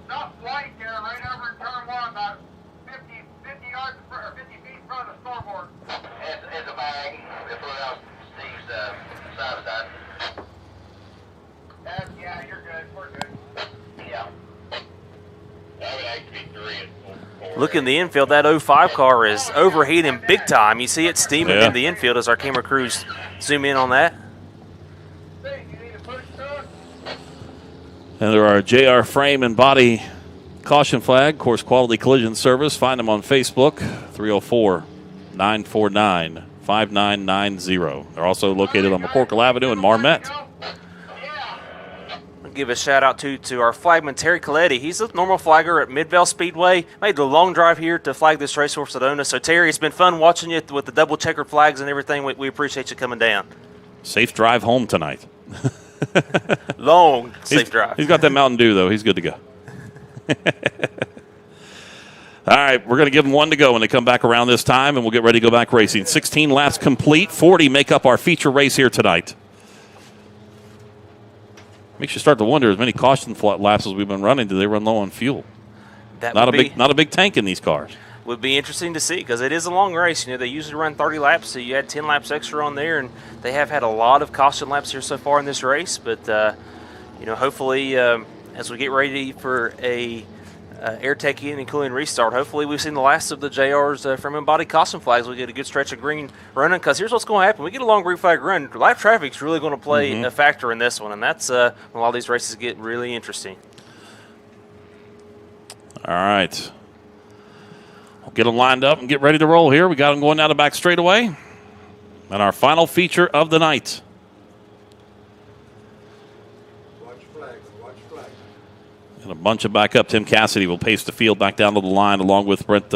Not right there, right over in turn 1, about 50 yards or 50 feet in front of the scoreboard. It's a bag. They put out Steve's side of that. Yeah, you're good. We're good. Yeah. That would actually be 3 and 4. Look in the infield. That 05 car is overheating big time. You see it steaming in the infield as our camera crews zoom in on that. And there are JR Frame and Body Caution Flag, Course Quality Collision Service. Find them on Facebook, 304-949-5990. They're also located on McCorkle Avenue in Marmet. I'll give a shout out to our flagman, Terry Coletti. He's a normal flagger at Midvale Speedway. Made the long drive here to flag this race for Sedona. So, Terry, it's been fun watching you with the double checkered flags and everything. We appreciate you coming down. Safe drive home tonight. Long, safe drive. He's got that Mountain Dew, though. He's good to go. All right, we're going to give them one to go when they come back around this time, and we'll get ready to go back racing. 16 laps complete. 40 make up our feature race here tonight. Makes you start to wonder, as many caution laps as we've been running, do they run low on fuel? Not a big tank in these cars. Would be interesting to see, because it is a long race. You know, they usually run 30 laps, so you had 10 laps extra on there, and they have had a lot of caution laps here so far in this race. But you know, hopefully, as we get ready for a air tech heating and cooling restart, hopefully we've seen the last of the JR's frame and body caution flags. We get a good stretch of green running, because here's what's going to happen: we get a long green flag run. Live traffic's really going to play a factor in this one, and that's when a lot of these races get really interesting. All right. We'll get them lined up and get ready to roll here. We got them going down the back straightaway. And our final feature of the night. Watch flags. And a bunch of back up. Tim Cassidy will pace the field back down to the line along with Brent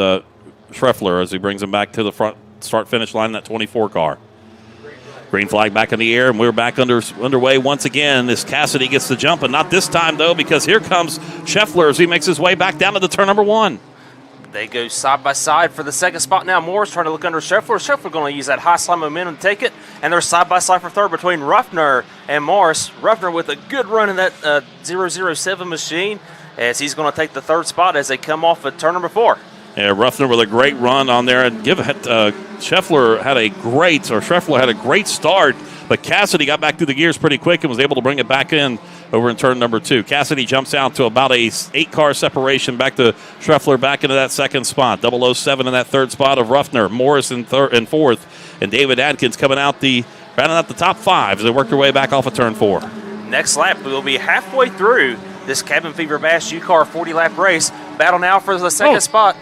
Schreffler as he brings him back to the front start-finish line in that 24 car. Green flag back in the air, and we're back underway once again as Cassidy gets the jump, and not this time, though, because here comes Schreffler as he makes his way back down to the turn number 1. They go side by side for the second spot now. Morris trying to look under Schreffler. Schreffler going to use that high slide momentum to take it. And they're side by side for third between Ruffner and Morris. Ruffner with a good run in that 007 machine, as he's going to take the third spot as they come off at turn number 4. Yeah, Ruffner with a great run on there. And Schreffler had a great start, but Cassidy got back through the gears pretty quick and was able to bring it back in over in turn number 2. Cassidy jumps out to about a 8-car separation back to Schreffler back into that second spot. 007 in that third spot of Ruffner. Morris in fourth. And David Adkins coming out rounding out the top 5 as they work their way back off of turn 4. Next lap, we will be halfway through this Cabin Fever Bash U-Car 40-lap race. Battle now for the second spot.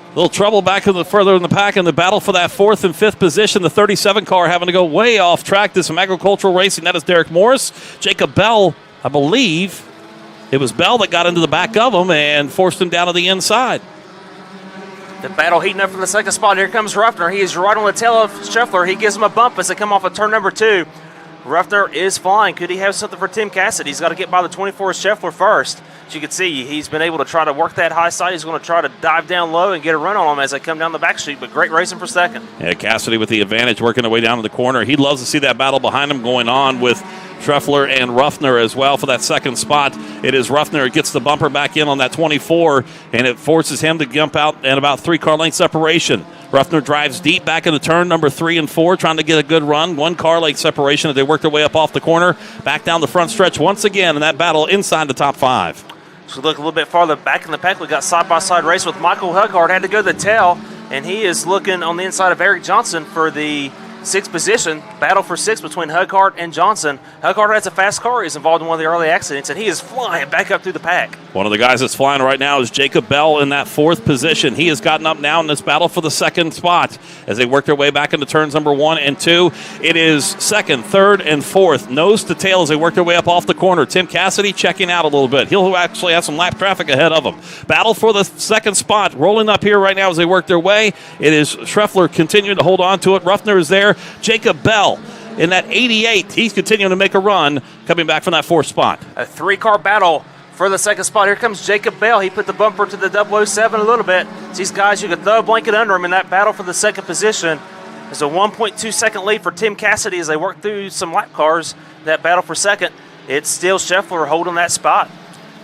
A little trouble back further in the pack in the battle for that 4th and 5th position. The 37 car having to go way off track. This is some agricultural racing. That is Derek Morris. Jacob Bell, I believe it was Bell that got into the back of him and forced him down to the inside. The battle heating up for the second spot. Here comes Ruffner. He is right on the tail of Schreffler. He gives him a bump as they come off of turn number 2. Ruffner is flying. Could he have something for Tim Cassidy? He's got to get by the 24 Scheffler first. As you can see, he's been able to try to work that high side. He's going to try to dive down low and get a run on them as they come down the back street, but great racing for second. Yeah, Cassidy with the advantage, working their way down to the corner. He loves to see that battle behind him going on with Scheffler and Ruffner as well for that second spot. It is Ruffner gets the bumper back in on that 24, and it forces him to jump out at about 3-car length separation. Ruffner drives deep back into turn number 3 and 4, trying to get a good run. 1-car length separation as they work their way up off the corner. Back down the front stretch once again in that battle inside the top 5. So look a little bit farther back in the pack. We got side-by-side race with Michael Hugard. Had to go to the tail, and he is looking on the inside of Eric Johnson for the 6th position. Battle for 6 between Hugard and Johnson. Hugard has a fast car. He's involved in one of the early accidents, and he is flying back up through the pack. One of the guys that's flying right now is Jacob Bell in that 4th position. He has gotten up now in this battle for the 2nd spot as they work their way back into turns number 1 and 2. It is 2nd, 3rd, and 4th, nose to tail as they work their way up off the corner. Tim Cassidy checking out a little bit. He'll actually have some lap traffic ahead of him. Battle for the 2nd spot. Rolling up here right now as they work their way. It is Scheffler continuing to hold on to it. Ruffner is there. Jacob Bell in that 88. He's continuing to make a run, coming back from that 4th spot. A 3-car battle for the 2nd spot. Here comes Jacob Bell. He put the bumper to the 007 a little bit. These guys, you could throw a blanket under him in that battle for the 2nd position. There's a 1.2 second lead for Tim Cassidy as they work through some lap cars. That battle for 2nd. It's still Scheffler holding that spot.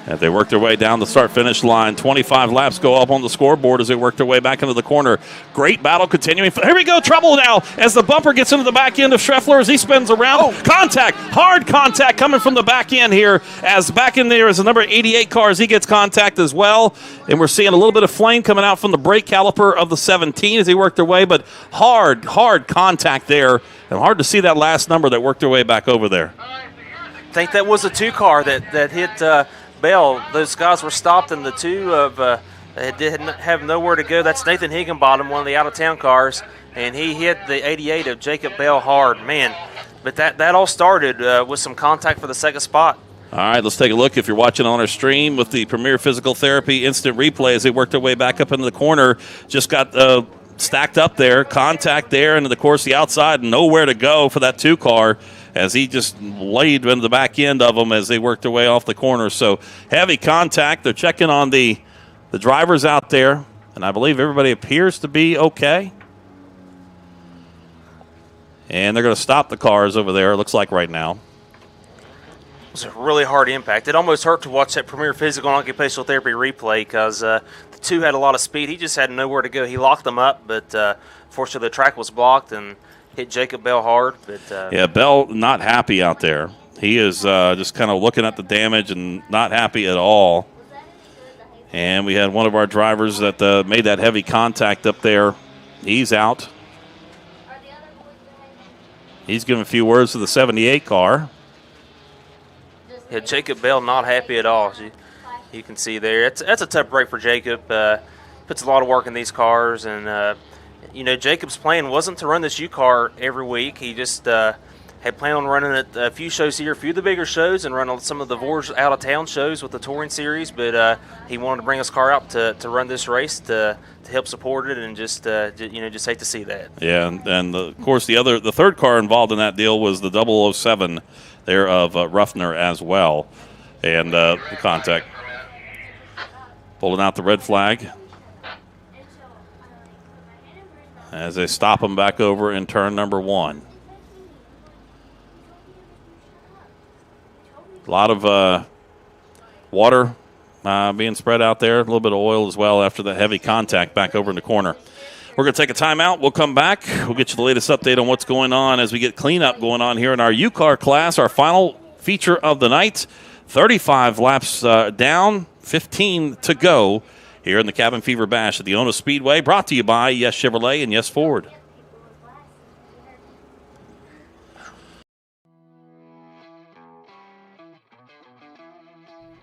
As they work their way down the start-finish line, 25 laps go up on the scoreboard as they work their way back into the corner. Great battle continuing. Here we go, trouble now as the bumper gets into the back end of Scheffler as he spins around. Contact, hard contact coming from the back end here as back in there is the number 88 car as he gets contact as well. And we're seeing a little bit of flame coming out from the brake caliper of the 17 as they work their way, but hard contact there. And hard to see that last number that worked their way back over there. I think that was a 2-car that hit Bell. Those guys were stopped, and the 2 of didn't have nowhere to go. That's Nathan Higginbottom, one of the out-of-town cars, and he hit the 88 of Jacob Bell hard. Man, but that all started with some contact for the 2nd spot. All right, let's take a look if you're watching on our stream with the Premier Physical Therapy instant replay as they work their way back up into the corner. Just got stacked up there, contact there, and of course the outside, nowhere to go for that 2-car. As he just laid into the back end of them as they worked their way off the corner. So heavy contact. They're checking on the drivers out there, and I believe everybody appears to be okay. And they're going to stop the cars over there, it looks like right now. It was a really hard impact. It almost hurt to watch that Premier Physical and Occupational Therapy replay because the 2 had a lot of speed. He just had nowhere to go. He locked them up, but fortunately the track was blocked and hit Jacob Bell hard. But yeah, Bell not happy out there. He is just kind of looking at the damage and not happy at all. And we had one of our drivers that made that heavy contact up there. He's out. He's giving a few words to the 78 car. Yeah, Jacob Bell not happy at all. You can see there. That's a tough break for Jacob. Puts a lot of work in these cars, and Jacob's plan wasn't to run this U car every week. He just had planned on running it a few shows here, a few of the bigger shows, and run some of the Vors out-of-town shows with the touring series. But he wanted to bring his car out to run this race to help support it, and just hate to see that. Yeah, and of course the 3rd car involved in that deal was the 007 there of Ruffner as well, and the contact pulling out the red flag as they stop him back over in turn number 1. A lot of water being spread out there, a little bit of oil as well after the heavy contact back over in the corner. We're going to take a timeout. We'll come back. We'll get you the latest update on what's going on as we get cleanup going on here in our U-Car class, our final feature of the night. 35 laps down, 15 to go here in the Cabin Fever Bash at the Ona Speedway, brought to you by Yes Chevrolet and Yes Ford.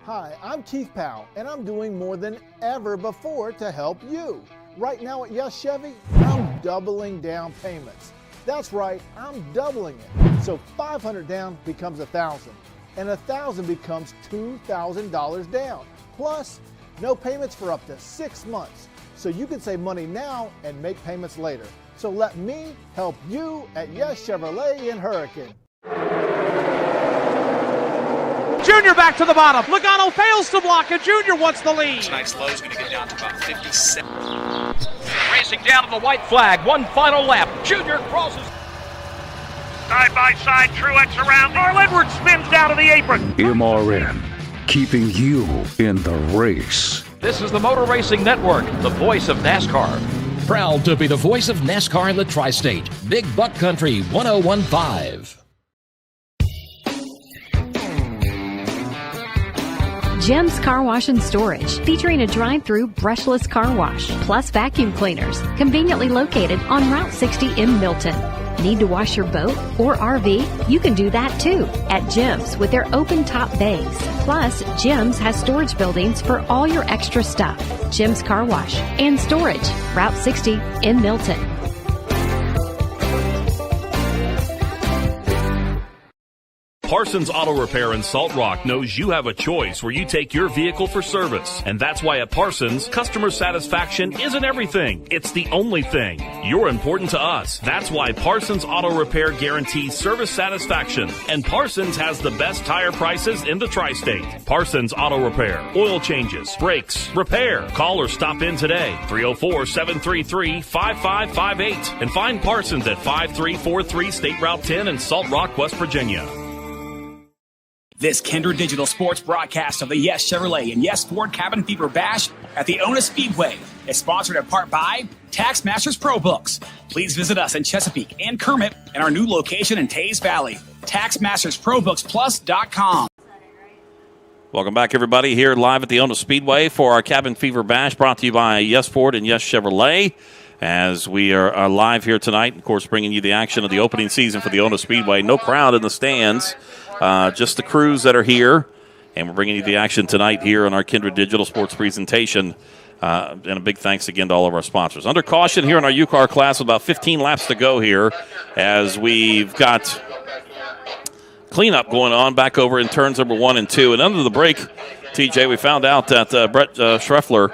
Hi, I'm Keith Powell, and I'm doing more than ever before to help you. Right now at Yes Chevy, I'm doubling down payments. That's right, I'm doubling it. So $500 down becomes $1,000, and $1,000 becomes $2,000 down. Plus, no payments for up to 6 months. So you can save money now and make payments later. So let me help you at Yes Chevrolet in Hurricane. Junior back to the bottom. Logano fails to block, and Junior wants the lead. Tonight's low is going to get down to about 57. Racing down to the white flag. One final lap. Junior crosses. Side by side, Truex around. Carl Edwards spins down to the apron. MRN, keeping you in the race. This is the Motor Racing Network, the voice of NASCAR. Proud to be the voice of NASCAR in the Tri-State. Big Buck Country 1015. Jim's Car Wash and Storage, featuring a drive-through brushless car wash, plus vacuum cleaners, conveniently located on Route 60 in Milton. Need to wash your boat or RV? You can do that too at Jim's with their open top bays. Plus, Jim's has storage buildings for all your extra stuff. Jim's Car Wash and Storage, Route 60 in Milton. Parsons Auto Repair in Salt Rock knows you have a choice where you take your vehicle for service. And that's why at Parsons, customer satisfaction isn't everything. It's the only thing. You're important to us. That's why Parsons Auto Repair guarantees service satisfaction. And Parsons has the best tire prices in the Tri-State. Parsons Auto Repair. Oil changes, brakes, repair. Call or stop in today. 304-733-5558. And find Parsons at 5343 State Route 10 in Salt Rock, West Virginia. This Kindred Digital Sports broadcast of the Yes Chevrolet and Yes Ford Cabin Fever Bash at the Ona Speedway is sponsored in part by Tax Masters Pro Books. Please visit us in Chesapeake and Kermit and our new location in Tays Valley. TaxMastersProBooksPlus.com. Welcome back, everybody, here live at the Ona Speedway for our Cabin Fever Bash, brought to you by Yes Ford and Yes Chevrolet. As we are live here tonight, of course, bringing you the action of the opening season for the Ona Speedway. No crowd in the stands. Just the crews that are here, and we're bringing you the action tonight here on our Kindred Digital Sports presentation. And a big thanks again to all of our sponsors. Under caution here in our UCAR class, about 15 laps to go here, as we've got cleanup going on back over in turns number 1 and 2. And under the break, TJ, we found out that Brett Schreffler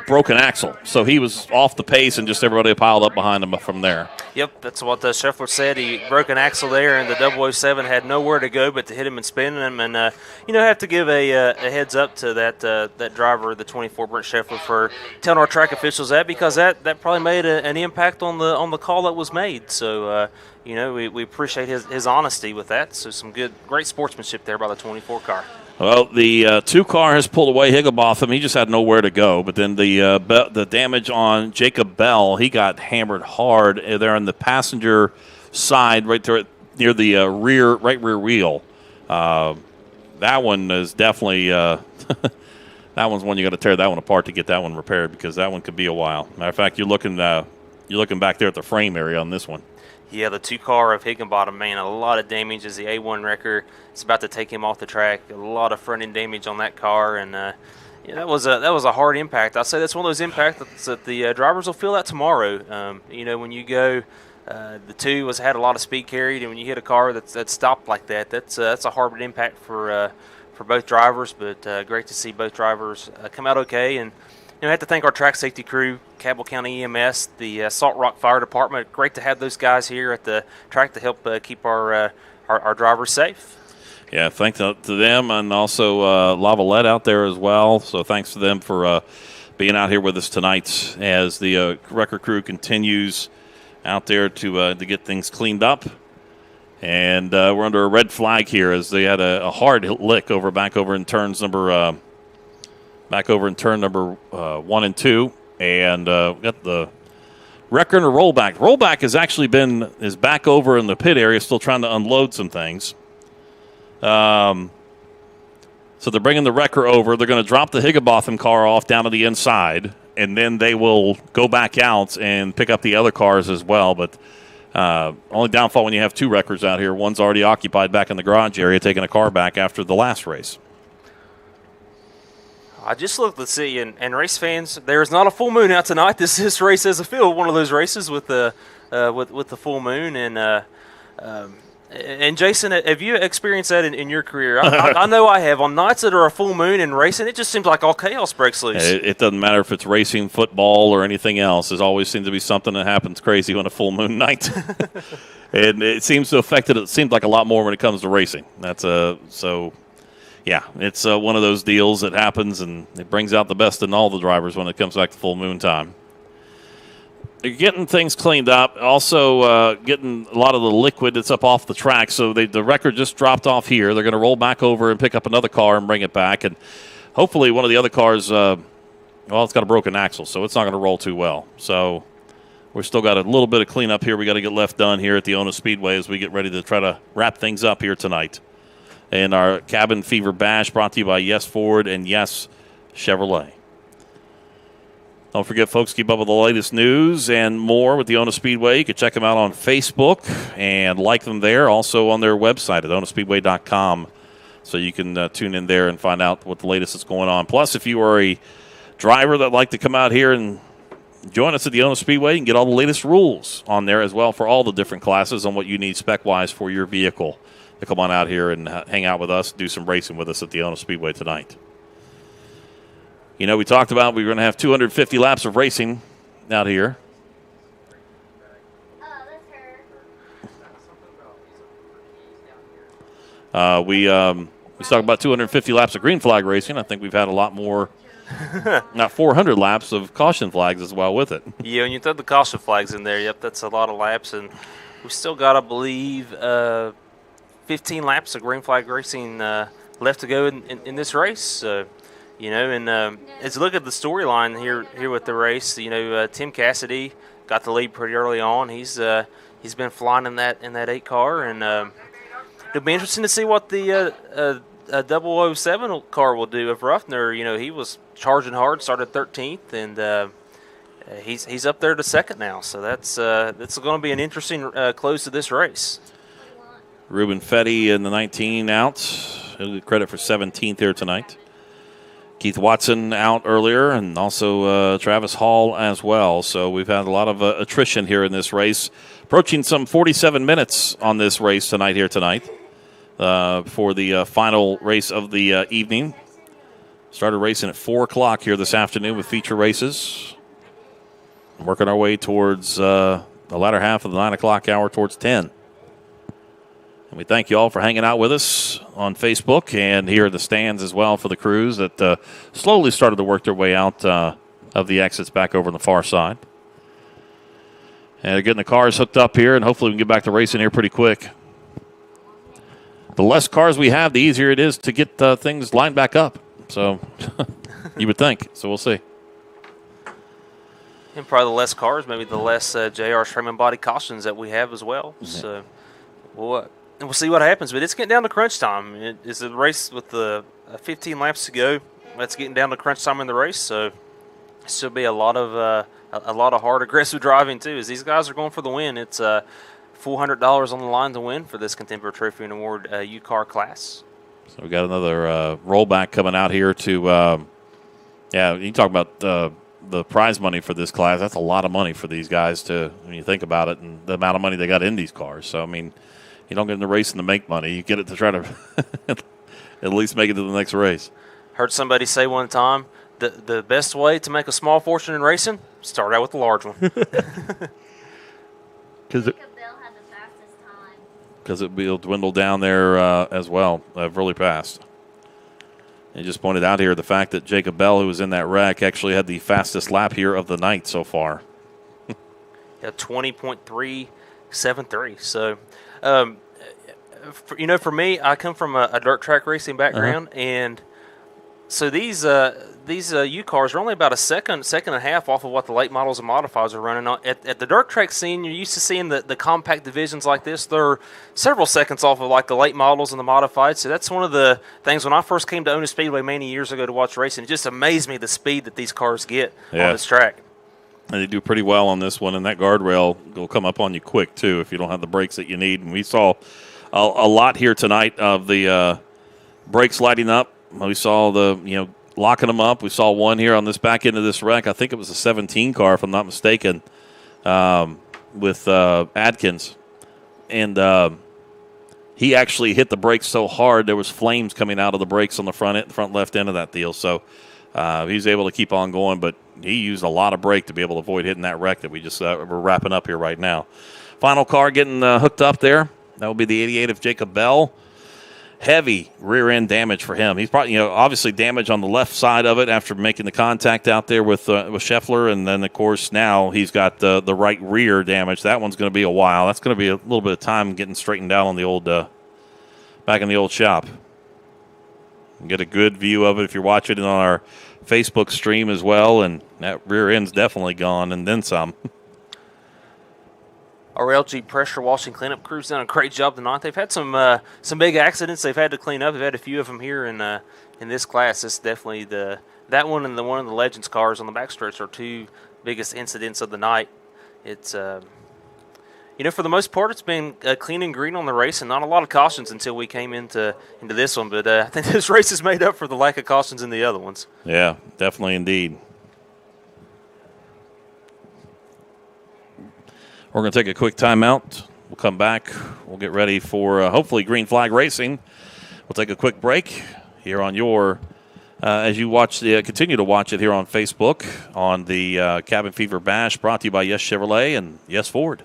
broke an axle, so he was off the pace, and just everybody piled up behind him from there. Yep, that's what Scheffler said. He broke an axle there, and the 007 had nowhere to go but to hit him and spin him. And have to give a heads up to that driver, the 24 Brent Scheffler, for telling our track officials that, because that probably made an impact on the call that was made. So we appreciate his honesty with that. So some great sportsmanship there by the 24 car. Well, the 2 car has pulled away Higginbotham. He just had nowhere to go. But then the damage on Jacob Bell, he got hammered hard there on the passenger side, right there near the rear wheel. That one is definitely that one's one you got to tear that one apart to get that one repaired, because that one could be a while. Matter of fact, you're looking back there at the frame area on this one. Yeah, the 2 car of Higginbottom, man, a lot of damage as the A1 wrecker. It's about to take him off the track. A lot of front end damage on that car, and that was a hard impact. I'd say that's one of those impacts that the drivers will feel that tomorrow. When you go, the 2 had a lot of speed carried, and when you hit a car that's stopped like that, that's a hard impact for both drivers. But great to see both drivers come out okay. And I have to thank our track safety crew, Cabell County EMS, the Salt Rock Fire Department. Great to have those guys here at the track to help keep our drivers safe. Yeah, thanks to them, and also Lavalette out there as well. So thanks to them for being out here with us tonight as the record crew continues out there to get things cleaned up. And we're under a red flag here as they had a hard lick back over in turn number 1 and 2, and got the wrecker and a rollback. Rollback is back over in the pit area, still trying to unload some things. So they're bringing the wrecker over. They're going to drop the Higginbotham car off down to the inside, and then they will go back out and pick up the other cars as well. But only downfall when you have 2 wreckers out here. One's already occupied back in the garage area, taking a car back after the last race. I just looked to see, and race fans, there's not a full moon out tonight. This race is one of those races with the full moon, and And Jason, have you experienced that in your career? I know I have. On nights that are a full moon and racing, it just seems like all chaos breaks loose. It doesn't matter if it's racing, football, or anything else. There always seems to be something that happens crazy on a full moon night. And it seems to affect it. It seems like a lot more when it comes to racing. It's one of those deals that happens, and it brings out the best in all the drivers when it comes back to full moon time. They're getting things cleaned up. Also getting a lot of the liquid that's up off the track. So the record just dropped off here. They're going to roll back over and pick up another car and bring it back. And hopefully one of the other cars, it's got a broken axle, so it's not going to roll too well. So we've still got a little bit of cleanup here we got to get left done here at the Ona Speedway as we get ready to try to wrap things up here tonight. And our Cabin Fever Bash brought to you by Yes Ford and Yes Chevrolet. Don't forget, folks, keep up with the latest news and more with the Ona Speedway. You can check them out on Facebook and like them there. Also on their website at onaspeedway.com. So you can tune in there and find out what the latest is going on. Plus, if you are a driver that would like to come out here and join us at the Ona Speedway, you can get all the latest rules on there as well for all the different classes on what you need spec-wise for your vehicle. To come on out here and hang out with us, do some racing with us at the Ona Speedway tonight. You know, we talked about we were going to have 250 laps of racing out here. We talked about 250 laps of green flag racing. I think we've had a lot more, not 400 laps of caution flags as well with it. Yeah, when you throw the caution flags in there, yep, that's a lot of laps. And we've still got, I believe, 15 laps of green flag racing left to go in this race. As you look at the storyline here with the race, Tim Cassidy got the lead pretty early on. He's been flying in that 8 car, and it'll be interesting to see what the 007 car will do. If Ruffner, he was charging hard, started 13th, and he's up there to second now. So that's going to be an interesting close to this race. Ruben Fetty in the 19 out. He'll get credit for 17th here tonight. Keith Watson out earlier, and also Travis Hall as well. So we've had a lot of attrition here in this race. Approaching some 47 minutes on this race tonight for the final race of the evening. Started racing at 4 o'clock here this afternoon with feature races. Working our way towards the latter half of the 9 o'clock hour towards 10. And we thank you all for hanging out with us on Facebook and here in the stands as well for the crews that slowly started to work their way out of the exits back over on the far side. And getting the cars hooked up here, and hopefully we can get back to racing here pretty quick. The less cars we have, the easier it is to get things lined back up. So you would think. So we'll see. And probably the less cars, maybe the less JR frame and body cautions that we have as well. Mm-hmm. So we'll see what happens, but it's getting down to crunch time. It's a race with 15 laps to go. That's getting down to crunch time in the race, so still be a lot of hard, aggressive driving too. As these guys are going for the win, it's $400 on the line to win for this Contemporary Trophy and Award U-Car class. So we got another rollback coming out here to. You talk about the prize money for this class. That's a lot of money for these guys when you think about it, and the amount of money they got in these cars. So I mean. You don't get in the racing to make money. You get it to try to at least make it to the next race. Heard somebody say one time, the best way to make a small fortune in racing, start out with a large one. Because it'll dwindle down there as well really fast. And just pointed out here the fact that Jacob Bell, who was in that wreck, actually had the fastest lap here of the night so far. 20.373. So... for me, I come from a dirt track racing background, and so these U-Cars are only about a second and a half off of what the late models and modifieds are running on. At the dirt track scene, you're used to seeing the compact divisions like this. They're several seconds off of like the late models and the modifieds. So that's one of the things when I first came to Ona Speedway many years ago to watch racing. It just amazed me the speed that these cars get on this track. And they do pretty well on this one, and that guardrail will come up on you quick, too, if you don't have the brakes that you need. And we saw a lot here tonight of the brakes lighting up. We saw locking them up. We saw one here on this back end of this wreck. I think it was a 17 car, if I'm not mistaken, with Adkins. And he actually hit the brakes so hard there was flames coming out of the brakes on the front left end of that deal. So he's able to keep on going, but he used a lot of brake to be able to avoid hitting that wreck that we just we're wrapping up here right now. Final car getting hooked up there. That will be the 88 of Jacob Bell. Heavy rear end damage for him. He's probably, obviously damage on the left side of it after making the contact out there with Scheffler, and then of course now he's got the right rear damage. That one's going to be a while. That's going to be a little bit of time getting straightened out on the old back in the old shop. Get a good view of it if you're watching it on our Facebook stream as well, and that rear end's definitely gone and then some. Our LG pressure washing cleanup crew's done a great job tonight. They've had some big accidents they've had to clean up. They've had a few of them here in this class. It's definitely that one and the one of the Legends cars on the backstretch are two biggest incidents of the night. It's for the most part, it's been clean and green on the race, and not a lot of cautions until we came into this one. But I think this race is made up for the lack of cautions in the other ones. Yeah, definitely indeed. We're going to take a quick timeout. We'll come back. We'll get ready for hopefully green flag racing. We'll take a quick break here on your, as you continue to watch it here on Facebook on the Cabin Fever Bash, brought to you by Yes Chevrolet and Yes Ford.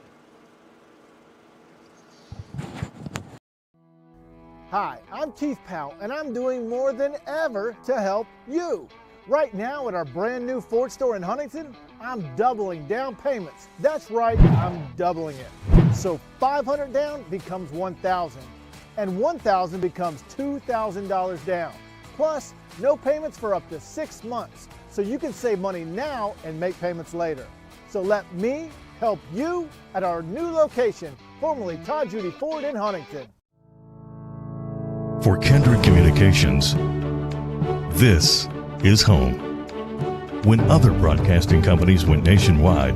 Hi, I'm Keith Powell, and I'm doing more than ever to help you. Right now at our brand new Ford store in Huntington, I'm doubling down payments. That's right, I'm doubling it. So $500 down becomes $1,000, and $1,000 becomes $2,000 down. Plus, no payments for up to 6 months, so you can save money now and make payments later. So let me help you at our new location, formerly Todd Judy Ford in Huntington. For Kendrick Communications, this is home. When other broadcasting companies went nationwide,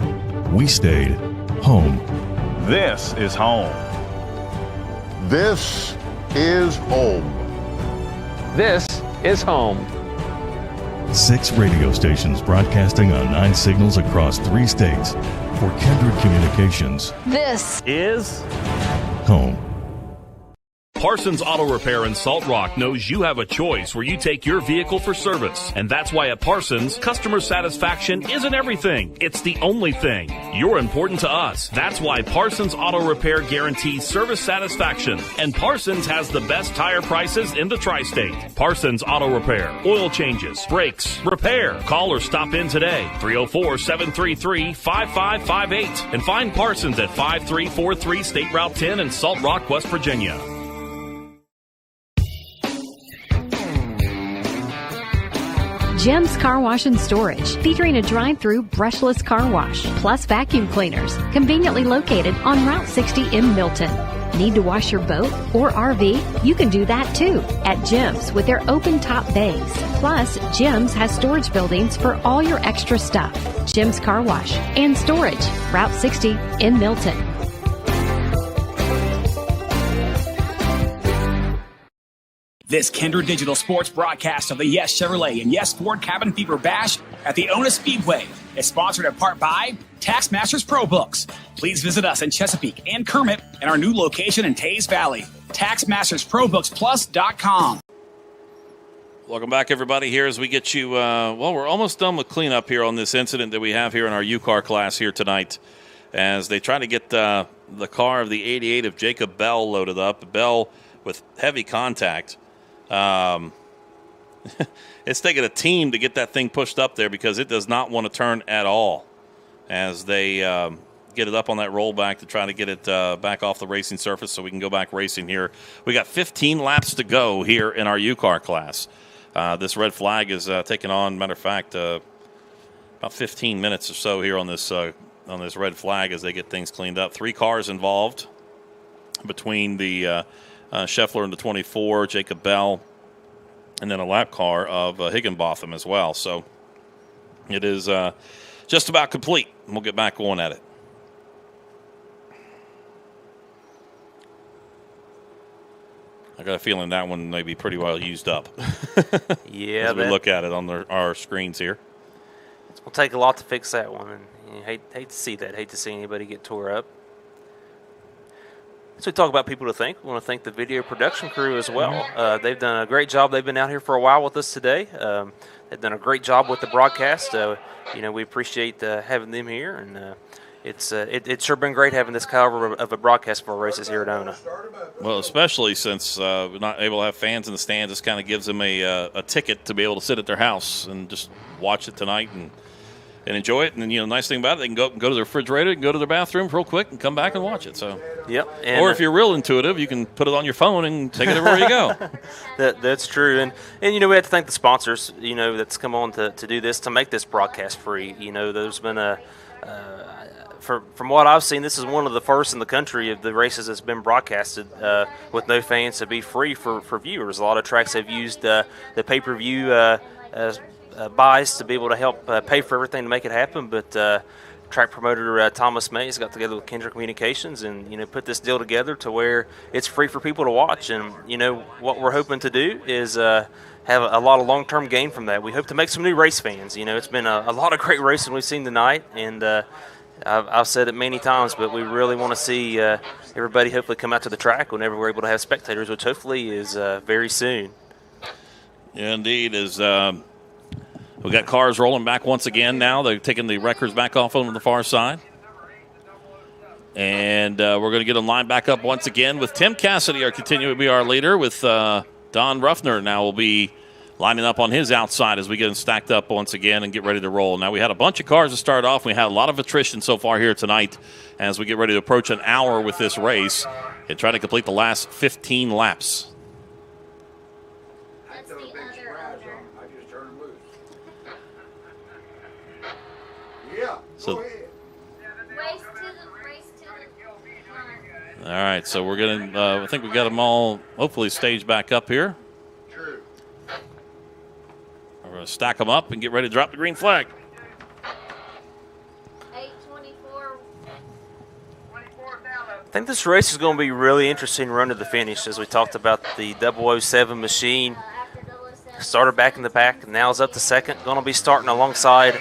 we stayed home. This is home. This is home. This is home. 6 radio stations broadcasting on 9 signals across 3 states. For Kendrick Communications, This is home. Parsons Auto Repair in Salt Rock knows you have a choice where you take your vehicle for service. And that's why at Parsons, customer satisfaction isn't everything. It's the only thing. You're important to us. That's why Parsons Auto Repair guarantees service satisfaction. And Parsons has the best tire prices in the tri-state. Parsons Auto Repair. Oil changes, brakes, repair. Call or stop in today. 304-733-5558. And find Parsons at 5343 State Route 10 in Salt Rock, West Virginia. Jim's Car Wash and Storage, featuring a drive-through brushless car wash, plus vacuum cleaners, conveniently located on Route 60 in Milton. Need to wash your boat or RV? You can do that too at Jim's with their open-top bays. Plus, Jim's has storage buildings for all your extra stuff. Jim's Car Wash and Storage, Route 60 in Milton. This Kindred Digital Sports broadcast of the Yes Chevrolet and Yes Ford Cabin Fever Bash at the Ona Speedway is sponsored in part by Taskmasters Pro Books. Please visit us in Chesapeake and Kermit and our new location in Tays Valley. TaxmastersProBooksPlus.com. Welcome back, everybody, here as we get you, we're almost done with cleanup here on this incident that we have here in our U-Car class here tonight as they try to get the car of the 88 of Jacob Bell loaded up. Bell with heavy contact. It's taking a team to get that thing pushed up there because it does not want to turn at all as they get it up on that rollback to try to get it back off the racing surface so we can go back racing here. We got 15 laps to go here in our U-Car class. This red flag is taking on, matter of fact, about 15 minutes or so here on this red flag as they get things cleaned up. 3 cars involved between the Scheffler in the 24, Jacob Bell, and then a lap car of Higginbotham as well. So it is just about complete. We'll get back going at it. I got a feeling that one may be pretty well used up. Yeah, as we look at it on our screens here. It's going to take a lot to fix that one, and you hate to see that. Hate to see anybody get tore up. So we talk about people to thank. We want to thank the video production crew as well. They've done a great job. They've been out here for a while with us today. They've done a great job with the broadcast. We appreciate having them here, and it's sure been great having this caliber of a broadcast for our races here at ONA. Well, especially since we're not able to have fans in the stands, this kind of gives them a ticket to be able to sit at their house and just watch it tonight and enjoy it. And then, the nice thing about it, they can go to the refrigerator, and go to their bathroom real quick, and come back and watch it. So, yep. Or if you're real intuitive, you can put it on your phone and take it everywhere you go. That's true. And we have to thank the sponsors, that's come on to do this, to make this broadcast free. There's been from what I've seen, this is one of the first in the country of the races that's been broadcasted with no fans to be free for viewers. A lot of tracks have used the pay-per-view buys to be able to help pay for everything to make it happen, but track promoter Thomas Mays got together with Kendra Communications and put this deal together to where it's free for people to watch. And what we're hoping to do is have a lot of long-term gain from that. We hope to make some new race fans. It's been a lot of great racing we've seen tonight, and I've said it many times, but we really want to see everybody hopefully come out to the track whenever we're able to have spectators, which hopefully is very soon. Yeah, indeed. We've got cars rolling back once again now. They're taking the wreckers back off on the far side. And we're going to get them lined back up once again with Tim Cassidy continuing to be our leader, with Don Ruffner now will be lining up on his outside as we get them stacked up once again and get ready to roll. Now, we had a bunch of cars to start off. We had a lot of attrition so far here tonight as we get ready to approach an hour with this race and try to complete the last 15 laps. So, all right, so we're going to, I think we got them all hopefully staged back up here. We're going to stack them up and get ready to drop the green flag. 8:24. I think this race is going to be really interesting run to the finish, as we talked about the 007 machine. Started back in the back, now is up to second. Going to be starting alongside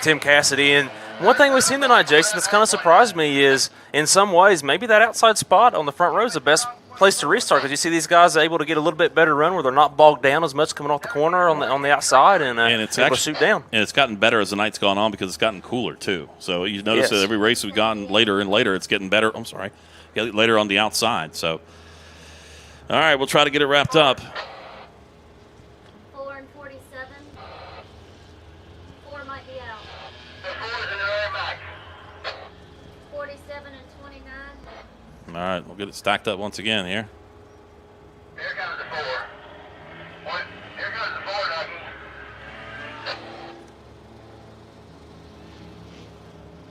Tim Cassidy. And one thing we've seen tonight, Jason, that's kind of surprised me is, in some ways, maybe that outside spot on the front row is the best place to restart, because you see these guys able to get a little bit better run where they're not bogged down as much coming off the corner on the outside and it's able to shoot down. And it's gotten better as the night's gone on because it's gotten cooler too. So you notice that every race we've gotten later and later, it's getting better. I'm sorry, later on the outside. So, all right, we'll try to get it wrapped up. 4 and 47. 4 might be out. 47 and 29. All right, we'll get it stacked up once again here. Here comes the 4. Here comes the 4, Ducky.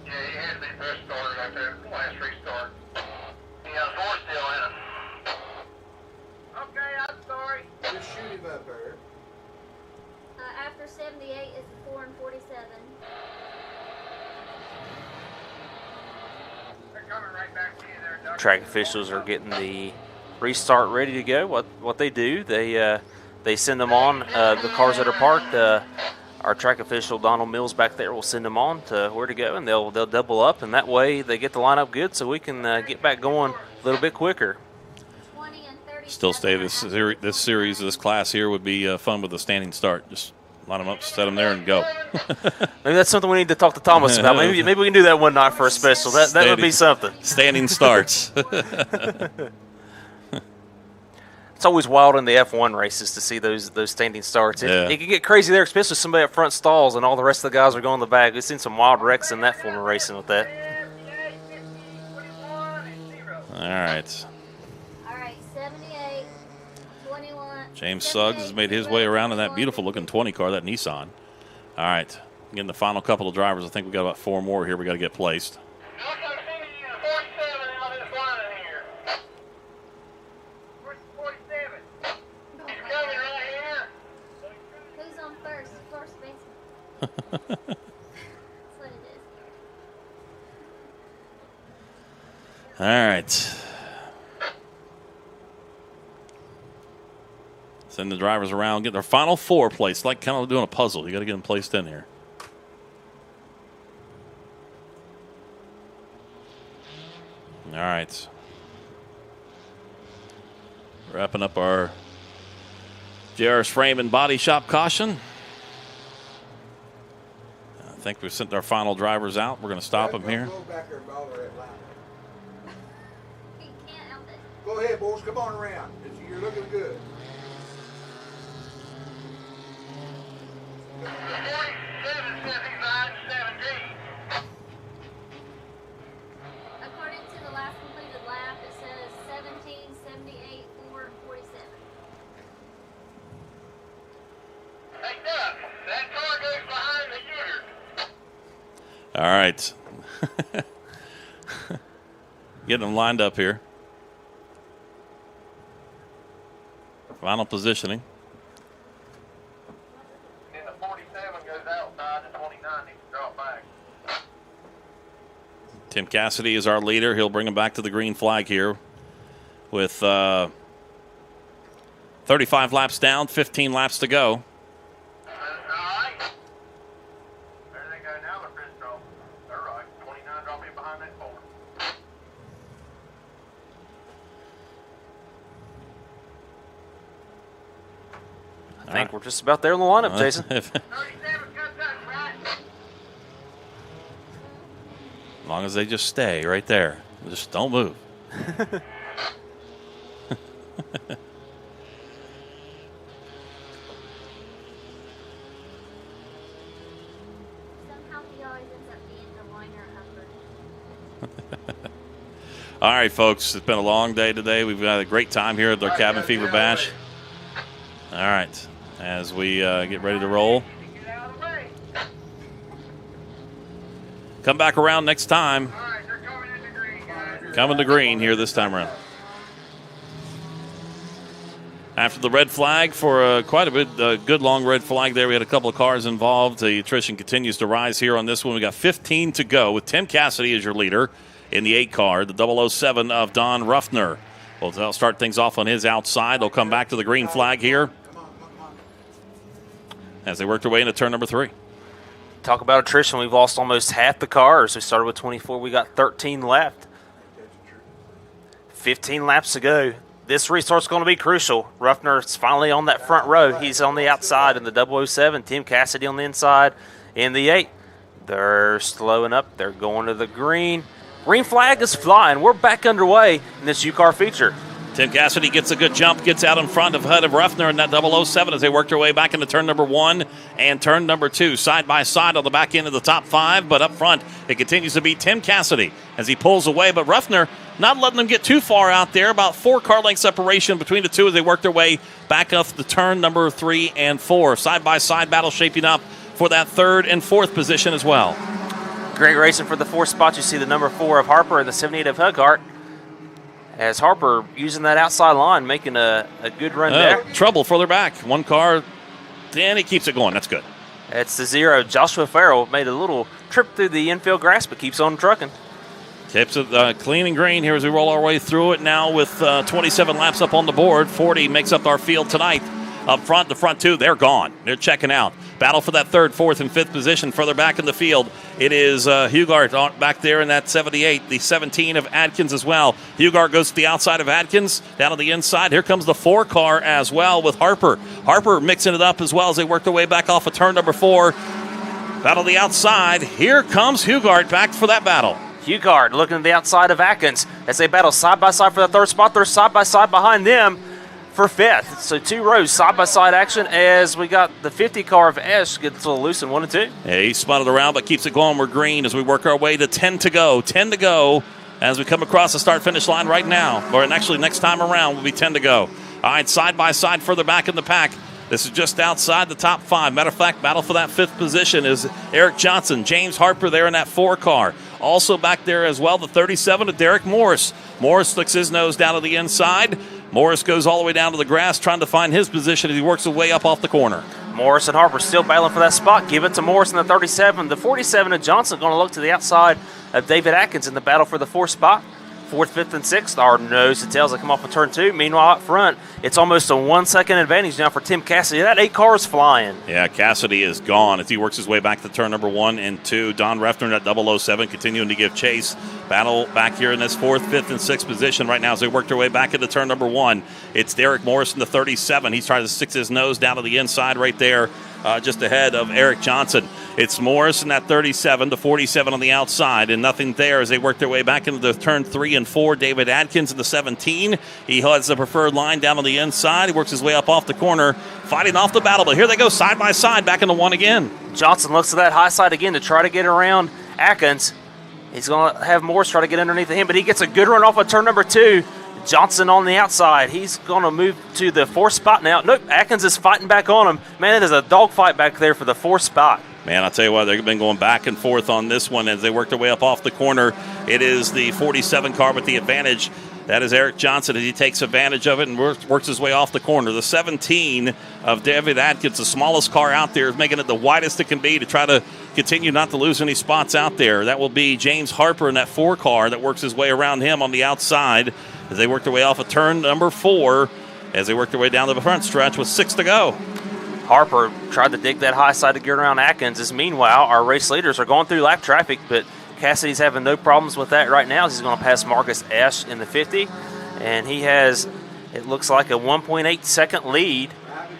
Yeah, he had to be first started right there. Last restart. He got 4 still in him. Okay, I'm sorry. Just shoot him up there. After 78 is 4 and 47. They're coming right back to you there, Ducky. Track officials are getting the restart ready to go. What they do, they send them on the cars that are parked. Our track official Donald Mills back there will send them on to where to go, and they'll double up, and that way they get the lineup good, so we can get back going a little bit quicker. Still stay this series, this class here would be fun with a standing start. Just line them up, set them there, and go. Maybe that's something we need to talk to Thomas about. Maybe we can do that one night for a special. That would be something. Standing starts. It's always wild in the F1 races to see those standing starts. It can get crazy there, especially somebody up front stalls and all the rest of the guys are going in the back. We've seen some wild wrecks in that form of racing with that. All right. 78, 21. James Suggs has made his way around in that beautiful-looking 20 car, that Nissan. All right. Getting the final couple of drivers. I think we've got about 4 more here we got to get placed. Who's on first? First base. That's what it is. All right. Send the drivers around, get their final 4 placed, like kind of doing a puzzle. You got to get them placed in here. All right. Wrapping up our JR's Frame and Body Shop caution. I think we've sent our final drivers out. We're going to stop them here. Go ahead, boys. Come on around. You're looking good. According to the last completed lap, it says 17:78, 4:47. Hey, Doug, that car goes behind the gear. All right. Getting them lined up here. Final positioning. And the 47 goes outside, the 29 needs to drop back. Tim Cassidy is our leader. He'll bring him back to the green flag here with 35 laps down, 15 laps to go. I think we're just about there in the lineup, Jason. As long as they just stay right there. Just don't move. All right, folks. It's been a long day today. We've had a great time here at the Cabin Fever Bash. All right. As we get ready to roll. Come back around next time. Coming to green here this time around. After the red flag for quite a bit, good long red flag there. We had a couple of cars involved. The attrition continues to rise here on this one. We got 15 to go with Tim Cassidy as your leader in the 8 car, the 007 of Don Ruffner. Well, they'll start things off on his outside. They'll come back to the green flag here as they work their way into turn number 3. Talk about attrition. We've lost almost half the cars. We started with 24. We got 13 left. 15 laps to go. This restart's going to be crucial. Ruffner's finally on that front row. He's on the outside in the 007. Tim Cassidy on the inside in the 8. They're slowing up. They're going to the green. Green flag is flying. We're back underway in this U-Car feature. Tim Cassidy gets a good jump, gets out in front of HUD of Ruffner in that 007 as they work their way back into turn number 1 and turn number 2. Side by side on the back end of the top 5, but up front it continues to be Tim Cassidy as he pulls away. But Ruffner not letting them get too far out there. About 4 car length separation between the two as they work their way back up the turn number 3 and 4. Side by side battle shaping up for that 3rd and 4th position as well. Great racing for the 4th spot. You see the number 4 of Harper and the 78 of Hughart. As Harper using that outside line, making a good run there. Trouble further back. 1 car, and he keeps it going. That's good. It's the 0. Joshua Farrell made a little trip through the infield grass, but keeps on trucking. Keeps it clean and green here as we roll our way through it now with 27 laps up on the board. 40 makes up our field tonight. Up front, the front 2, they're gone. They're checking out. Battle for that 3rd, 4th, and 5th position. Further back in the field, it is Hughart back there in that 78, the 17 of Adkins as well. Hughart goes to the outside of Adkins, down to the inside. Here comes the 4 car as well with Harper. Harper mixing it up as well as they work their way back off of turn number 4. Battle the outside. Here comes Hughart back for that battle. Hughart looking to the outside of Atkins as they battle side by side for the 3rd spot. They're side by side behind them for 5th. So 2 rows side-by-side action as we got the 50 car of Esch gets a little loose in 1 and 2. Yeah, he spun it around but keeps it going. We're green as we work our way to 10 to go. 10 to go as we come across the start-finish line right now. Or actually next time around will be 10 to go. All right, side-by-side further back in the pack. This is just outside the top 5. Matter of fact, battle for that 5th position is Eric Johnson. James Harper there in that 4 car. Also back there as well, the 37 of Derek Morris. Morris sticks his nose down to the inside. Morris goes all the way down to the grass trying to find his position as he works his way up off the corner. Morris and Harper still battling for that spot. Give it to Morris in the 37. The 47 of Johnson going to look to the outside of David Atkins in the battle for the 4th spot. Fourth, fifth, and sixth are nose to tails that come off of turn 2. Meanwhile, up front, it's almost a 1 second advantage now for Tim Cassidy. That 8 car is flying. Yeah, Cassidy is gone as he works his way back to turn number 1 and 2. Don Refner at 007 continuing to give chase. Battle back here in this 4th, 5th, and 6th position right now as they work their way back into turn number 1. It's Derek Morris in the 37. He's trying to stick his nose down to the inside right there. Just ahead of Eric Johnson. It's Morris in that 37, the 47 on the outside, and nothing there as they work their way back into the turn 3 and 4. David Adkins in the 17. He has the preferred line down on the inside. He works his way up off the corner, fighting off the battle, but here they go side by side back into 1 again. Johnson looks to that high side again to try to get around Atkins. He's going to have Morris try to get underneath of him, but he gets a good run off of turn number 2. Johnson on the outside. He's going to move to the 4th spot now. Nope, Atkins is fighting back on him. Man, it is a dogfight back there for the 4th spot. Man, I'll tell you what, they've been going back and forth on this one as they work their way up off the corner. It is the 47 car with the advantage. That is Eric Johnson as he takes advantage of it and works his way off the corner. The 17 of David Atkins, the smallest car out there, is making it the widest it can be to try to continue not to lose any spots out there. That will be James Harper in that 4 car that works his way around him on the outside as they work their way off of turn number 4 as they work their way down to the front stretch with 6 to go. Harper tried to dig that high side to get around Atkins. As meanwhile, our race leaders are going through lap traffic, but Cassidy's having no problems with that right now. He's going to pass Marcus Ash in the 50, and he has, it looks like, a 1.8 second lead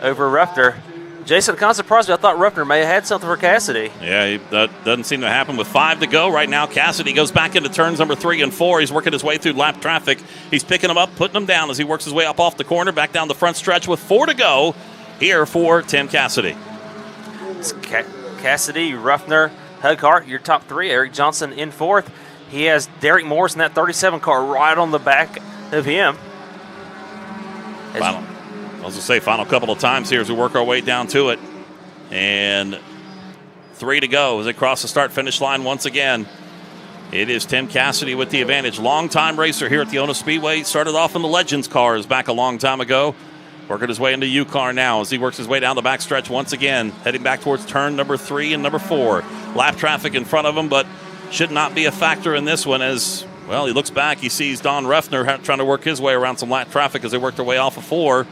over Ruffner. Jason, kind of surprised me. I thought Ruffner may have had something for Cassidy. Yeah, that doesn't seem to happen with 5 to go right now. Cassidy goes back into turns number 3 and 4. He's working his way through lap traffic. He's picking them up, putting them down as he works his way up off the corner, back down the front stretch with 4 to go here for Tim Cassidy. It's Cassidy, Ruffner, Hughart, your top 3. Eric Johnson in 4th. He has Derek Morris in that 37 car right on the back of him. Final. I was going to say, final couple of times here as we work our way down to it. And 3 to go as they cross the start-finish line once again. It is Tim Cassidy with the advantage. Long-time racer here at the Ono Speedway. Started off in the Legends cars back a long time ago. Working his way into U-Car now as he works his way down the backstretch once again. Heading back towards turn number 3 and number 4. Lap traffic in front of him, but should not be a factor in this one as, well, he looks back. He sees Don Refner trying to work his way around some lap traffic as they work their way off of 4.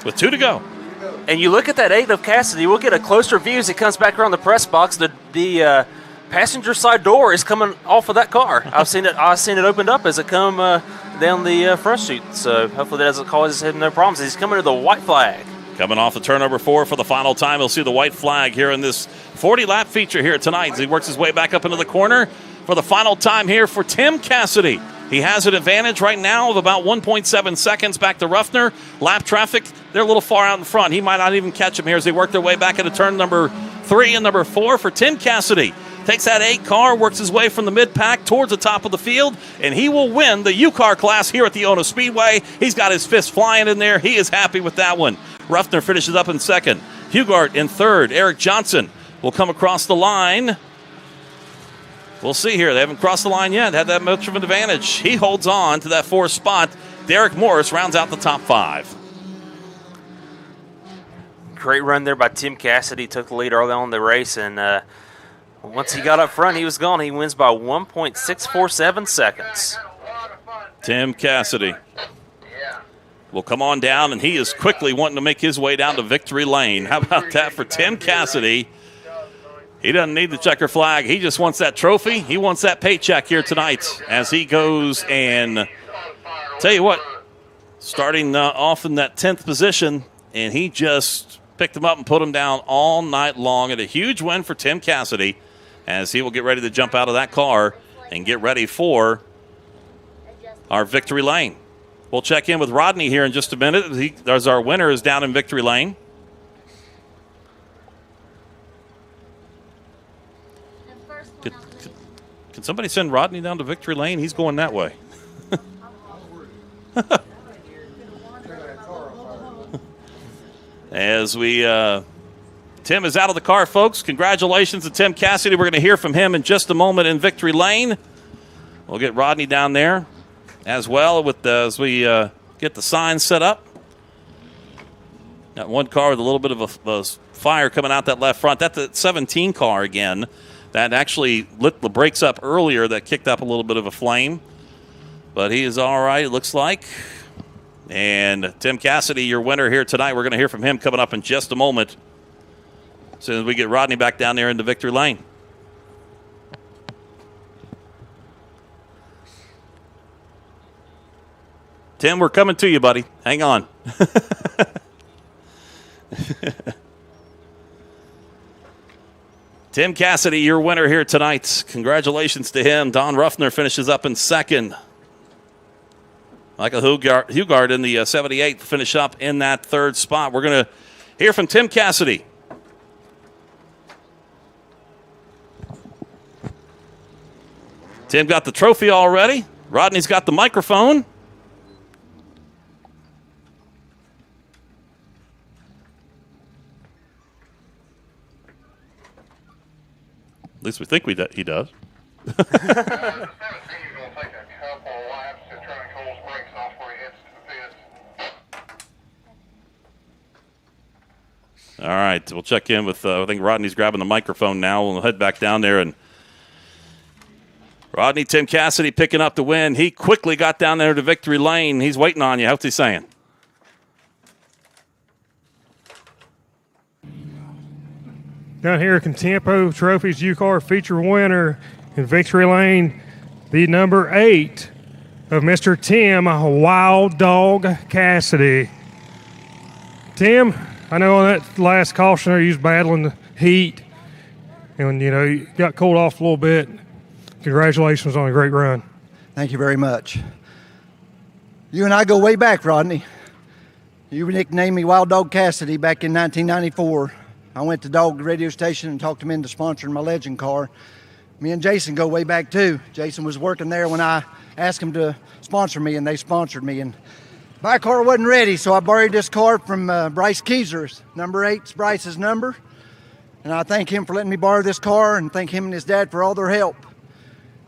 With 2 to go. And you look at that 8 of Cassidy, we'll get a closer view as he comes back around the press box. The passenger side door is coming off of that car. I've seen it opened up as it come down the front chute. So hopefully that doesn't cause him no problems. He's coming to the white flag. Coming off the turn number 4 for the final time. He'll see the white flag here in this 40-lap feature here tonight as he works his way back up into the corner for the final time here for Tim Cassidy. He has an advantage right now of about 1.7 seconds back to Ruffner. Lap traffic, they're a little far out in front. He might not even catch him here as they work their way back into turn number 3 and number 4 for Tim Cassidy. Takes that 8 car, works his way from the mid-pack towards the top of the field, and he will win the U-Car class here at the Ono Speedway. He's got his fist flying in there. He is happy with that one. Ruffner finishes up in 2nd. Hughart in 3rd. Eric Johnson will come across the line. We'll see here. They haven't crossed the line yet. Had that much of an advantage. He holds on to that 4th spot. Derek Morris rounds out the top 5. Great run there by Tim Cassidy. Took the lead early on in the race, and once he got up front, he was gone. He wins by 1.647 seconds. Tim Cassidy will come on down, and he is quickly wanting to make his way down to victory lane. How about that for Tim Cassidy? He doesn't need the checker flag. He just wants that trophy. He wants that paycheck here tonight as he goes and, tell you what, starting off in that 10th position, and he just picked him up and put him down all night long. And a huge win for Tim Cassidy as he will get ready to jump out of that car and get ready for our victory lane. We'll check in with Rodney here in just a minute. There's our winner is down in victory lane. Can somebody send Rodney down to victory lane? He's going that way. As we, Tim is out of the car, folks. Congratulations to Tim Cassidy. We're going to hear from him in just a moment in victory lane. We'll get Rodney down there as well as we get the signs set up. Got one car with a little bit of a fire coming out that left front. That's the 17 car again. That actually lit the brakes up earlier. That kicked up a little bit of a flame. but he is all right, it looks like. And Tim Cassidy, your winner here tonight. We're going to hear from him coming up in just a moment as soon as we get Rodney back down there into victory lane. Tim, we're coming to you, buddy. Hang on. Tim Cassidy, your winner here tonight. Congratulations to him. Don Ruffner finishes up in second. Michael Hugard in the 78th finish up in that third spot. We're going to hear from Tim Cassidy. Tim got the trophy already. Rodney's got the microphone. At least we think he does. All right, we'll check in with, I think Rodney's grabbing the microphone now. We'll head back down there. And Rodney, Tim Cassidy picking up the win. He quickly got down there to victory lane. He's waiting on you. What's he saying? Down here, Contempo Trophies U-Car feature winner in victory lane, the number 8 of Mr. Tim Wild Dog Cassidy. Tim, I know on that last caution there you was battling the heat and, you got cooled off a little bit. Congratulations on a great run. Thank you very much. You and I go way back, Rodney. You nicknamed me Wild Dog Cassidy back in 1994. I went to Dog radio station and talked him into sponsoring my Legend car. Me and Jason go way back too. Jason was working there when I asked him to sponsor me, and they sponsored me. And my car wasn't ready, so I borrowed this car from Bryce Keyser. Number 8's Bryce's number. And I thank him for letting me borrow this car, and thank him and his dad for all their help.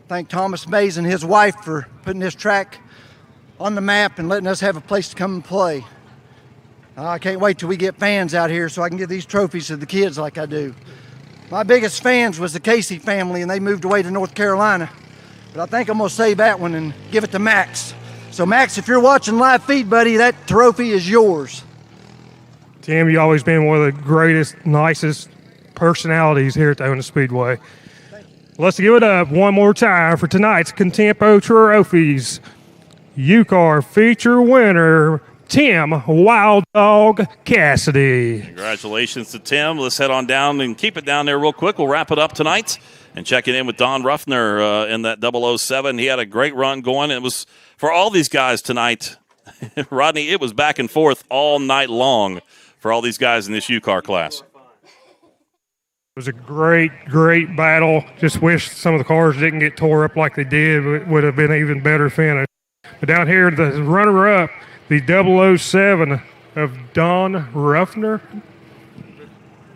Thank Thomas Mays and his wife for putting this track on the map and letting us have a place to come and play. I can't wait till we get fans out here so I can give these trophies to the kids like I do. My biggest fans was the Casey family, and they moved away to North Carolina. But I think I'm going to save that one and give it to Max. So, Max, if you're watching live feed, buddy, that trophy is yours. Tim, you've always been one of the greatest, nicest personalities here at the Owens Speedway. Let's give it up one more time for tonight's Contempo Trophies U-Car feature winner, Tim Wild Dog Cassidy. Congratulations to Tim. Let's head on down and keep it down there real quick. We'll wrap it up tonight and checking in with Don Ruffner in that 007. He had a great run going. It was for all these guys tonight. Rodney, it was back and forth all night long for all these guys in this U-Car class. It was a great, great battle. Just wish some of the cars didn't get tore up like they did. It would have been an even better finish. But down here, the runner-up, the 007 of Don Ruffner.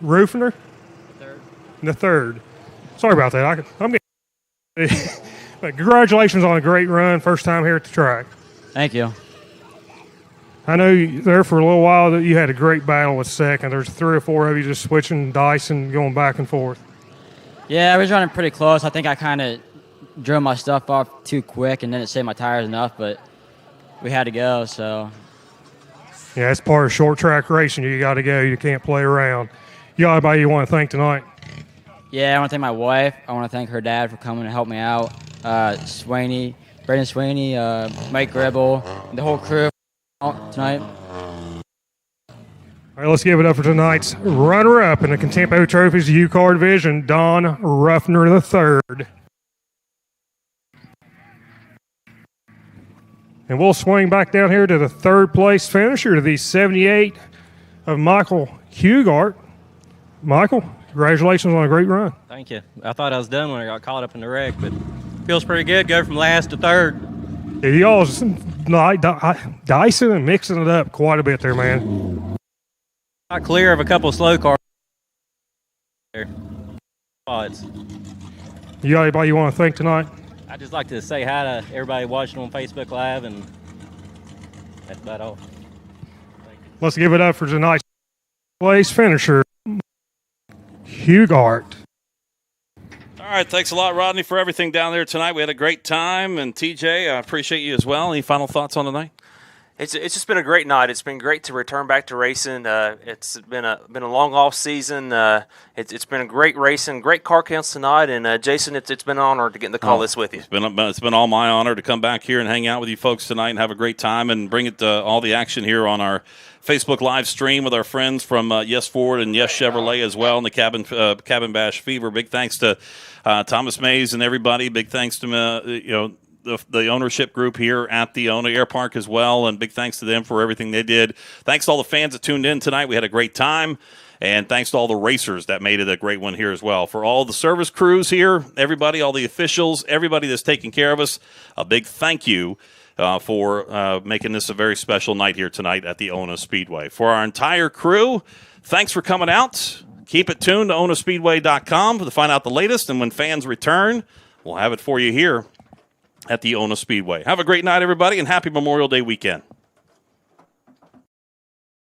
The third. Sorry about that. I'm getting. But congratulations on a great run. First time here at the track. Thank you. I know there for a little while that you had a great battle with second. There's 3 or 4 of you just switching dice and going back and forth. Yeah, I was running pretty close. I think I kind of drove my stuff off too quick and didn't save my tires enough, but we had to go, so. Yeah, it's part of short track racing. You got to go. You can't play around. You got anybody you want to thank tonight? Yeah, I want to thank my wife. I want to thank her dad for coming to help me out. Brendan Sweeney, Mike Gribble, the whole crew tonight. All right, let's give it up for tonight's runner-up in the Contempo Trophies U-Car division, Don Ruffner III. And we'll swing back down here to the third place finisher, the 78 of Michael Hugart. Michael, congratulations on a great run. Thank you. I thought I was done when I got caught up in the wreck, but feels pretty good. Go from last to third. Yeah, y'all's dicing and mixing it up quite a bit there, man. Not clear of a couple of slow cars there. Spots. You got anybody you want to thank tonight? I'd just like to say hi to everybody watching on Facebook Live, and that's about all. Let's give it up for tonight's place finisher, Hugart. All right, thanks a lot, Rodney, for everything down there tonight. We had a great time, and TJ, I appreciate you as well. Any final thoughts on the night? It's just been a great night. It's been great to return back to racing. It's been a long off season. It's been a great racing, great car counts tonight. And Jason, it's been an honor to get in the call this with you. It's been all my honor to come back here and hang out with you folks tonight and have a great time and bring it all the action here on our Facebook live stream with our friends from Yes Ford and Yes Chevrolet as well, and the Cabin Bash Fever. Big thanks to Thomas Mays and everybody. Big thanks to the ownership group here at the Air Park as well, and big thanks to them for everything they did. Thanks to all the fans that tuned in tonight. We had a great time, and thanks to all the racers that made it a great one here as well. For all the service crews here, everybody, all the officials, everybody that's taking care of us, a big thank you for making this a very special night here tonight at the ONA Speedway. For our entire crew, thanks for coming out. Keep it tuned to onaspeedway.com to find out the latest, and when fans return, we'll have it for you here at the ONA Speedway. Have a great night, everybody, and happy Memorial Day weekend.